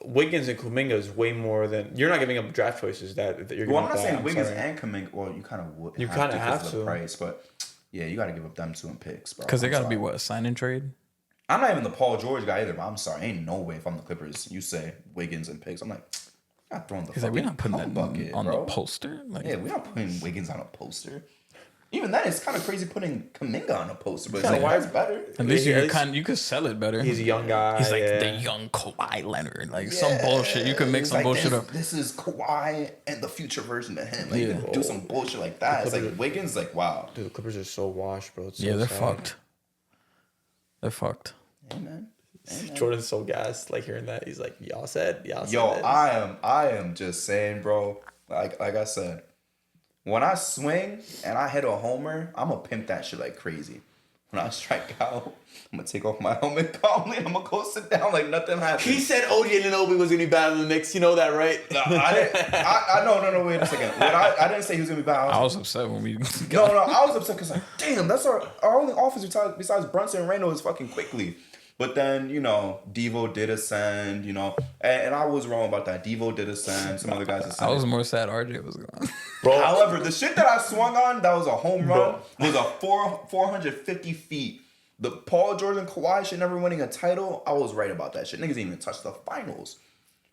Wiggins and Kuminga is way more than you're not giving up draft choices that you're. Well, giving I'm not up saying that. Wiggins Sorry. and Kuminga. Well, you kind of would. You kinda have because of to. the price, but yeah, you got to give up them 2 and picks, bro. Because they I'm got to be, sorry. what, a sign and trade? I'm not even the Paul George guy either, but I'm sorry. Ain't no way if I'm the Clippers, you say Wiggins and picks. I'm like, not throwing the He's like, we're not putting cum that bucket, on bro. the poster. Like, Yeah, we're not putting Wiggins on a poster. Even then, it's kind of crazy putting Kuminga on a poster, but it's Yeah, like, why- that's better. at least Yeah, you could sell it better. He's a young guy. He's like yeah. the young Kawhi Leonard. Like some bullshit. You could make It's some like, bullshit up. This is Kawhi and the future version of him. Like, you Yeah. can do some bullshit like that. It's like Wiggins, like, wow. Dude, the Clippers are so washed, bro. It's so Yeah, they're sad. fucked. They're fucked. Hey, man. Jordan's so gassed, like hearing that. He's like, y'all said Yo, this. I am just saying, bro. Like I said, when I swing and I hit a homer, I'm gonna pimp that shit like crazy. When I strike out, I'm gonna take off my helmet calmly. I'm gonna go sit down like nothing happened. He said OG Anunoby was gonna be bad in the Knicks. You know that, right? No, wait a second. I didn't say he was gonna be bad. I was upset when we. No, I was upset because like, damn, that's our only offense besides Brunson and Randall is fucking quickly. But then, Devo did ascend, and I was wrong about that. Devo did ascend. Some other guys I ascended. was more sad RJ was gone. Bro, However, the shit that I swung on, that was a home run, was a 450 feet. The Paul George and Kawhi shit never winning a title, I was right about that shit. Niggas didn't even touch the finals.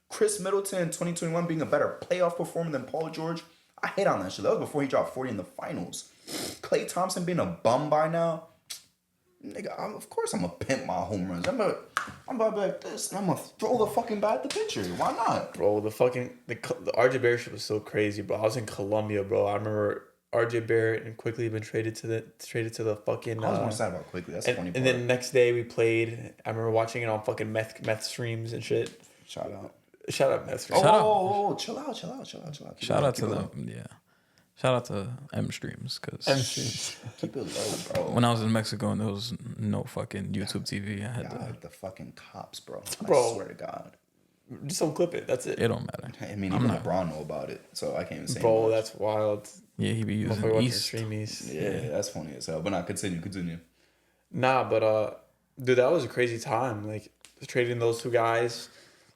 Chris Middleton in 2021 being a better playoff performer than Paul George, I hate on that shit. That was before he dropped 40 in the finals. Klay Thompson being a bum by now, nigga, of course I'm gonna pimp my home runs. I'm about to be like this, and I'm gonna throw the fucking bat at the pitcher. Why not? bro, the RJ Barrett shit was so crazy, bro. I was in Colombia, bro. I remember RJ Barrett and quickly been traded to the fucking. I was more sad about quickly. That's the funny part. And then the next day we played. I remember watching it on fucking meth streams and shit. Shout out. Shout out meth streams. Chill out. Shout out to them. Yeah. Shout out to M Streams because Keep it low, bro. when I was in Mexico and there was no fucking YouTube TV, I had to. God, the fucking cops, bro. Bro. I swear to God. Just don't clip it. That's it. It don't matter. I mean, even LeBron know about it, so I can't even say Bro, much. that's wild. Yeah, he be using Motherfucker watching East. Stream East. Yeah, that's funny as hell. But not continue. Nah, but dude, that was a crazy time. Like trading those two guys,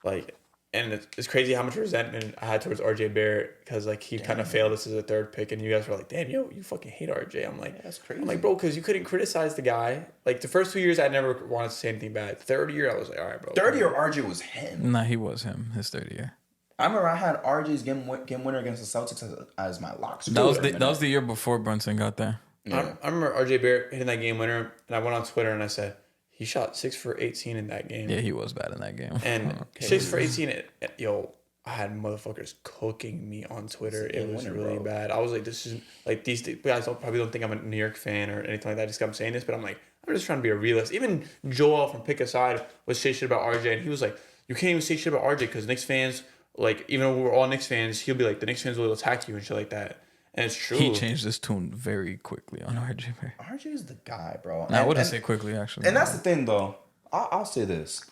like, and it's crazy how much resentment I had towards RJ Barrett because like he kind of failed us as a third pick, and you guys were like, "Damn, yo, you fucking hate RJ." I'm like, that's crazy. I'm like, bro, because you couldn't criticize the guy. Like the first 2 years, I never wanted to say anything bad. Third year, I was like, all right, bro. 30 or RJ was him. Nah, he was him. His third year. I remember I had RJ's game winner against the Celtics as my locks. That was the year before Brunson got there. I remember RJ Barrett hitting that game winner, and I went on Twitter and I said he shot 6 for 18 in that game. Yeah, he was bad in that game. And 6 for 18, I had motherfuckers cooking me on Twitter. It was really bad. I was like, this is like these guys probably don't think I'm a New York fan or anything like that. Just I'm saying this, but I'm like, I'm just trying to be a realist. Even Joel from Pick a Side was say shit about RJ, and he was like, you can't even say shit about RJ because Knicks fans, like, even though we're all Knicks fans, he'll be like, the Knicks fans will attack you and shit like that. And it's true. He changed his tune very quickly on RJ. RJ is the guy, bro. I wouldn't say quickly, actually. And that's the thing, though. I'll say this.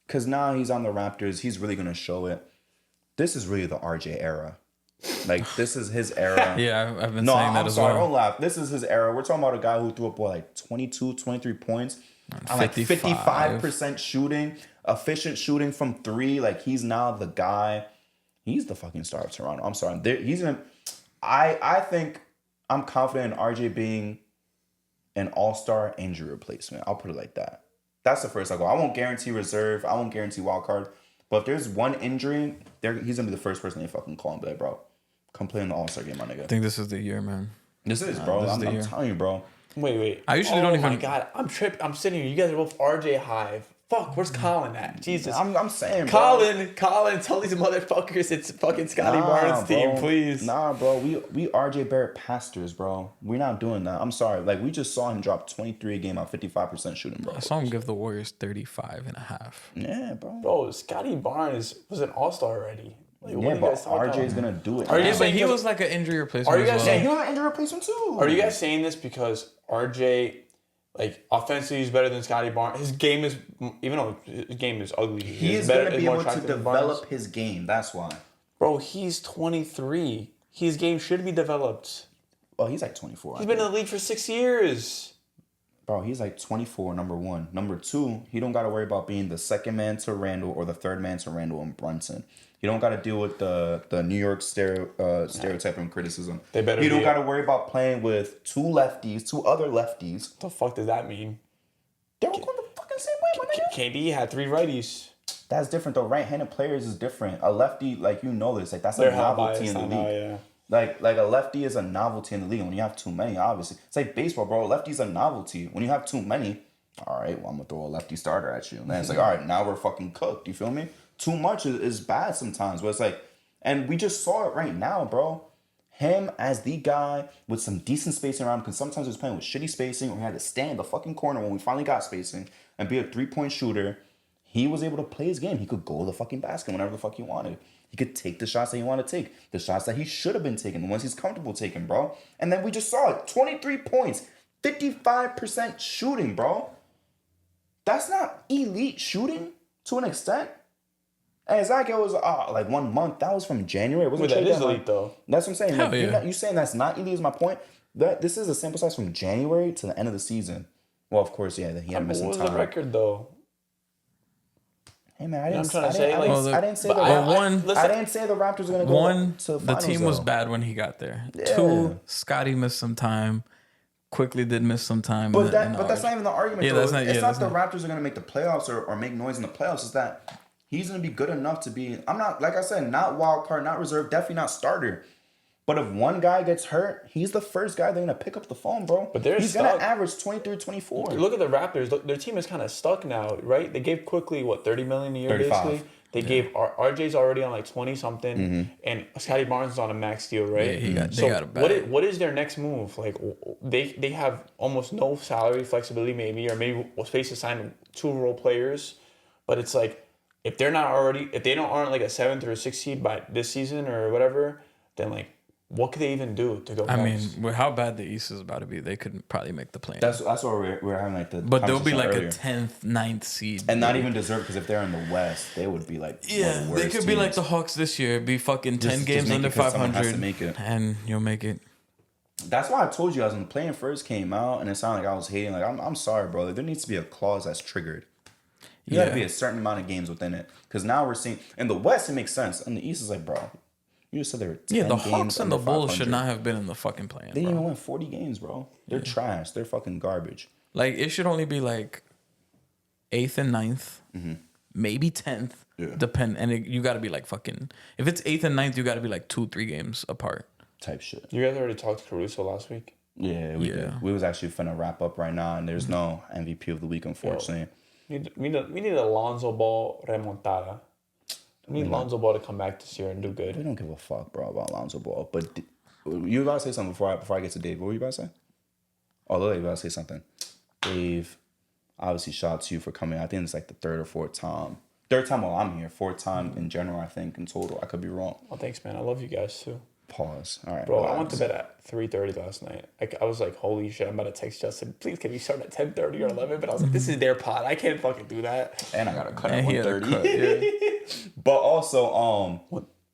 Because now he's on the Raptors. He's really going to show it. This is really the RJ era. Like, this is his era. Yeah, I've been saying that as well. Don't laugh. This is his era. We're talking about a guy who threw up, like 22, 23 points. On like 55% shooting. Efficient shooting from three. Like, he's now the guy. He's the fucking star of Toronto. I'm sorry. He's going to... I think I'm confident in RJ being an all-star injury replacement. I'll put it like that. That's the first I go. I won't guarantee reserve. I won't guarantee wild card. But if there's one injury, he's going to be the first person they fucking call and be like, bro, come play in the all-star game, my nigga. I think this is the year, man. This is, bro. I'm telling you, bro. Wait. I usually don't even... Oh, my God. I'm tripping. I'm sitting here. You guys are both RJ Hive. Fuck, where's Colin at? Jesus. I'm saying, bro. Colin, tell these motherfuckers it's fucking Scotty Barnes' team, please. Nah, bro. We RJ Barrett pastors, bro. We're not doing that. I'm sorry. Like, we just saw him drop 23 a game on 55% shooting, bro. I saw him give the Warriors 35.5. Yeah, bro. Bro, Scotty Barnes was an all-star already. Like, yeah, but RJ's going to do it. Are you but he was like an injury replacement. Are you guys saying he was an injury replacement, too? Are you guys saying this because RJ... Like, offensively, he's better than Scotty Barnes. His game is, even though his game is ugly, he's going to be able to develop his game. That's why. Bro, he's 23. His game should be developed. Oh, he's like 24. He's been in the league for 6 years. Bro, he's like 24, number one. Number two, he don't got to worry about being the second man to Randall or the third man to Randall and Brunson. You don't got to deal with the New York stereotype and criticism. You don't got to worry about playing with two other lefties. What the fuck does that mean? They're all going the fucking same way, my nigga. KD had 3 righties. That's different, though. Right-handed players is different. A lefty, like, you know this. Like, that's a novelty in the league. Like a lefty is a novelty in the league. When you have too many, obviously. It's like baseball, bro. Lefty's a novelty. When you have too many, all right, well, I'm going to throw a lefty starter at you. And then it's like, all right, now we're fucking cooked. You feel me? Too much is bad sometimes. But it's like, and we just saw it right now, bro. Him as the guy with some decent spacing around him, because sometimes he was playing with shitty spacing, or he had to stand in the fucking corner when we finally got spacing and be a 3-point shooter. He was able to play his game. He could go to the fucking basket whenever the fuck he wanted. He could take the shots that he wanted to take, the shots that he should have been taking, the ones he's comfortable taking, bro. And then we just saw it, 23 points, 55% shooting, bro. That's not elite shooting to an extent. And exactly, it was like 1 month. That was from January. That is elite, though. That's what I'm saying. Hell yeah. You saying that's not elite is my point. This is a sample size from January to the end of the season. Well, of course, yeah, he had missing time. What was the record, though? Hey man, I didn't say the Raptors were gonna go to the finals. The team was bad when he got there. Yeah. 2, Scotty missed some time. Quickly did miss some time. But that's not even the argument. Yeah, though. It's not the Raptors are gonna make the playoffs or make noise in the playoffs. It's that he's gonna be good enough to be. I'm not, like I said, not wild card, not reserve, definitely not starter. But if one guy gets hurt, he's the first guy they're going to pick up the phone, bro. But he's going to average 23, 24. Look at the Raptors. Look, their team is kind of stuck now, right? They gave Quickly, $30 million a year, 35. Basically? They gave RJ's already on like 20-something, and Scotty Barnes is on a max deal, right? Yeah, they got a bag. What is their next move? Like, they have almost no salary flexibility, maybe, or maybe space to sign 2 role players. But it's like, if they aren't like a 7th or a 6th seed by this season or whatever, then like, what could they even do to go next? I mean, with how bad the East is about to be, they could probably make the play. That's what we're having like the. But they'll be like earlier. A 10th, 9th seed, and not even deserved, because if they're in the West, they would be like they could teams. Be like the Hawks this year, be fucking 10 games under 500, and you'll make it. That's why I told you guys when the play-in first came out, and it sounded like I was hating. Like I'm sorry, bro. There needs to be a clause that's triggered. You got to be a certain amount of games within it, because now we're seeing in the West it makes sense. In the East is like, bro. You just said there were 10 the Hawks and the Bulls 500. should not have been in the fucking play-in. They didn't even win 40 games, bro. They're trash. They're fucking garbage. Like, it should only be like 8th and 9th, maybe 10th. Yeah. And you got to be like fucking. If it's 8th and 9th, you got to be like 2-3 games apart. Type shit. You guys already talked to Caruso last week? Yeah, we did. We was actually finna wrap up right now, and there's no MVP of the week, unfortunately. We need a Lonzo Ball remontada. We need Lonzo Ball to come back this year and do good. We don't give a fuck, bro, about Lonzo Ball. But you about to say something before I get to Dave. What were you about to say? Oh, Lily, you about to say something. Dave, obviously, shout out to you for coming. I think it's like the third or fourth time. Third time while I'm here. Fourth time in general, I think, in total. I could be wrong. Well, thanks, man. I love you guys, too. Pause. All right. Bro, I went to bed at 3:30 last night. I was like, holy shit, I'm about to text Justin. Please, can we start at 10:30 or 11? But I was like, this is their pod. I can't fucking do that. And I got to cut And at he had a 1:30. cut, yeah. But also,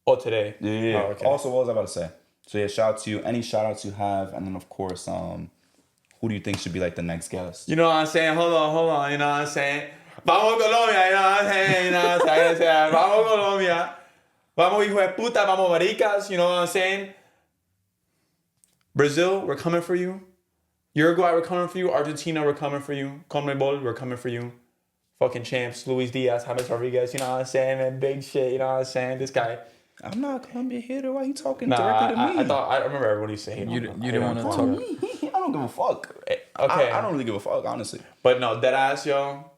Oh, today? yeah. Oh, okay. Also, what was I about to say? So, yeah, shout out to you. Any shout outs you have. And then, of course, who do you think should be like the next guest? You know what I'm saying? Hold on. You know what I'm saying? Vamos Colombia, you know what I'm saying? You know what I'm saying? Vamos Colombia. Vamos hijo de puta, vamos maricas, you know what I'm saying? Brazil, we're coming for you. Uruguay, we're coming for you. Argentina, we're coming for you. CONMEBOL, we're coming for you. Fucking champs, Luis Diaz, James Rodriguez, you know what I'm saying, man? Big shit, you know what I'm saying? This guy. I'm not a Colombia hitter. Why are you talking directly to me? I remember everyone used to hate You him. didn't want to talk. I don't give a fuck. Okay. I don't really give a fuck, honestly. But no, deadass, yo.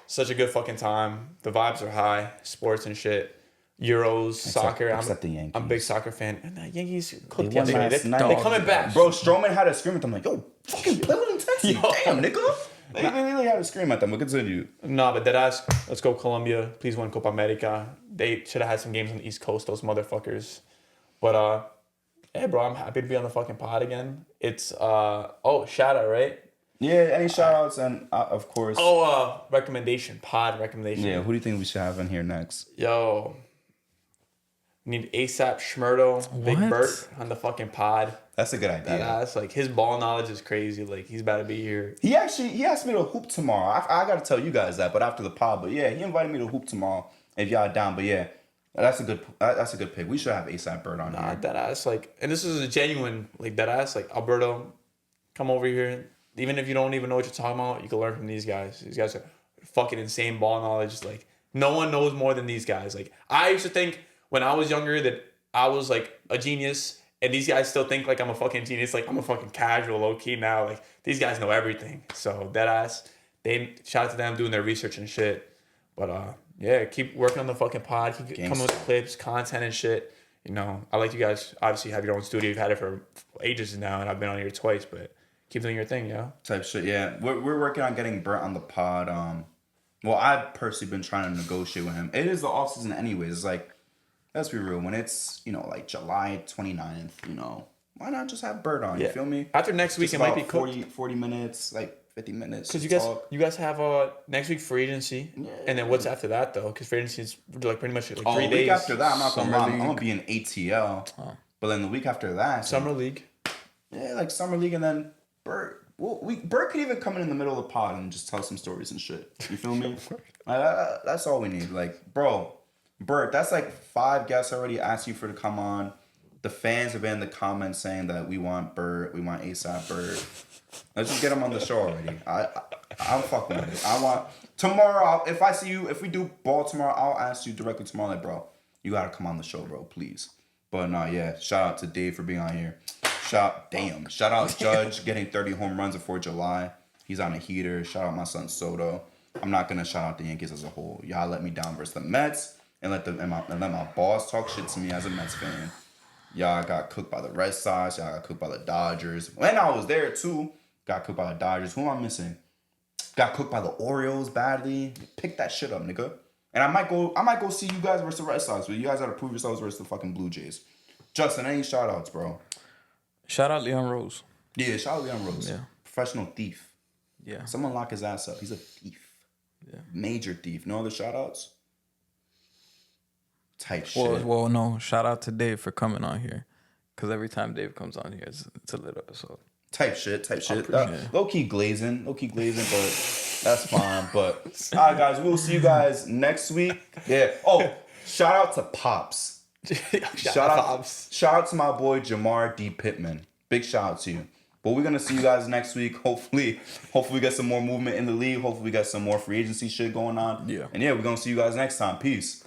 Such a good fucking time. The vibes are high. Sports and shit. Euros, soccer. Except the Yankees. I'm a big soccer fan. And the Yankees cooked won yesterday. last night. They're coming back. Bro, Stroman had a scream at them like, yo, fucking play with intensity. Damn, nigga. They really had a scream at them, but continue. No, but deadass, let's go Colombia. Please win Copa America. They should have had some games on the East Coast, those motherfuckers. But, hey, bro, I'm happy to be on the fucking pod again. It's, shout out, right? Yeah, any shout outs and, of course. Pod recommendation. Yeah, who do you think we should have in here next? Yo. Need ASAP Schmerdo, Big What? Bert on the fucking pod. That's a good idea. Yeah, it's like his ball knowledge is crazy. Like he's about to be here. He asked me to hoop tomorrow. I got to tell you guys that, but after the pod. But yeah, he invited me to hoop tomorrow if y'all down. But yeah, that's a good pick. We should have ASAP Bird on here. That ass like, and this is a genuine like that ass like Alberto, come over here. Even if you don't even know what you're talking about, you can learn from these guys. These guys are fucking insane ball knowledge. Like no one knows more than these guys. Like I used to think when I was younger that I was like a genius, and these guys still think like I'm a fucking genius. Like I'm a fucking casual, low key now. Like these guys know everything. So that ass, they shout out to them doing their research and shit. But yeah, keep working on the fucking pod. Keep coming with clips, content and shit. You know, I like you guys. Obviously, have your own studio. You've had it for ages now, and I've been on here twice. But keep doing your thing, yo. Type shit. Yeah, we're working on getting Bert on the pod. Well, I've personally been trying to negotiate with him. It is the off season anyways. It's like, let's be real. When it's, like July 29th, why not just have Bird on? Yeah. You feel me? After next week, just it might be 40 minutes, like 50 minutes. Because you guys have next week free agency, and then what's after that though? Because free agency is like pretty much like 3 days. Week after that, I'm not gonna lie, I'm gonna be in ATL. Oh. But then the week after that, Summer League. Yeah, like Summer League, and then Bird. Well, Bird could even come in the middle of the pod and just tell some stories and shit. You feel me? That's all we need. Like, bro. Bert, that's like 5 guests already asked you to come on. The fans have been in the comments saying that we want Bert, we want ASAP Bert. Let's just get him on the show already. I'm fucking with it. I want tomorrow. If I see you, if we do ball tomorrow, I'll ask you directly tomorrow. Like, bro, you gotta come on the show, bro, please. But no, yeah. Shout out to Dave for being on here. Shout out Judge getting 30 home runs before July. He's on a heater. Shout out my son Soto. I'm not gonna shout out the Yankees as a whole. Y'all let me down versus the Mets. And let my boss talk shit to me as a Mets fan. Y'all got cooked by the Red Sox. Y'all got cooked by the Dodgers. When I was there too, got cooked by the Dodgers. Who am I missing? Got cooked by the Orioles badly. Pick that shit up, nigga. And I might go see you guys versus the Red Sox, but you guys gotta prove yourselves versus the fucking Blue Jays. Justin, any shout outs, bro? Shout out Leon Rose. Yeah, shout out Leon Rose. Yeah. Professional thief. Yeah. Someone lock his ass up. He's a thief. Yeah. Major thief. No other shout outs? Type shit. Well, no. Shout out to Dave for coming on here, because every time Dave comes on here, it's a lit episode. Type shit. Low key glazing, but that's fine. But all right, guys, we'll see you guys next week. Yeah. Oh, shout out to Pops. shout out to my boy Jamar D. Pittman. Big shout out to you. But we're gonna see you guys next week. Hopefully we get some more movement in the league. Hopefully we get some more free agency shit going on. Yeah. And yeah, we're gonna see you guys next time. Peace.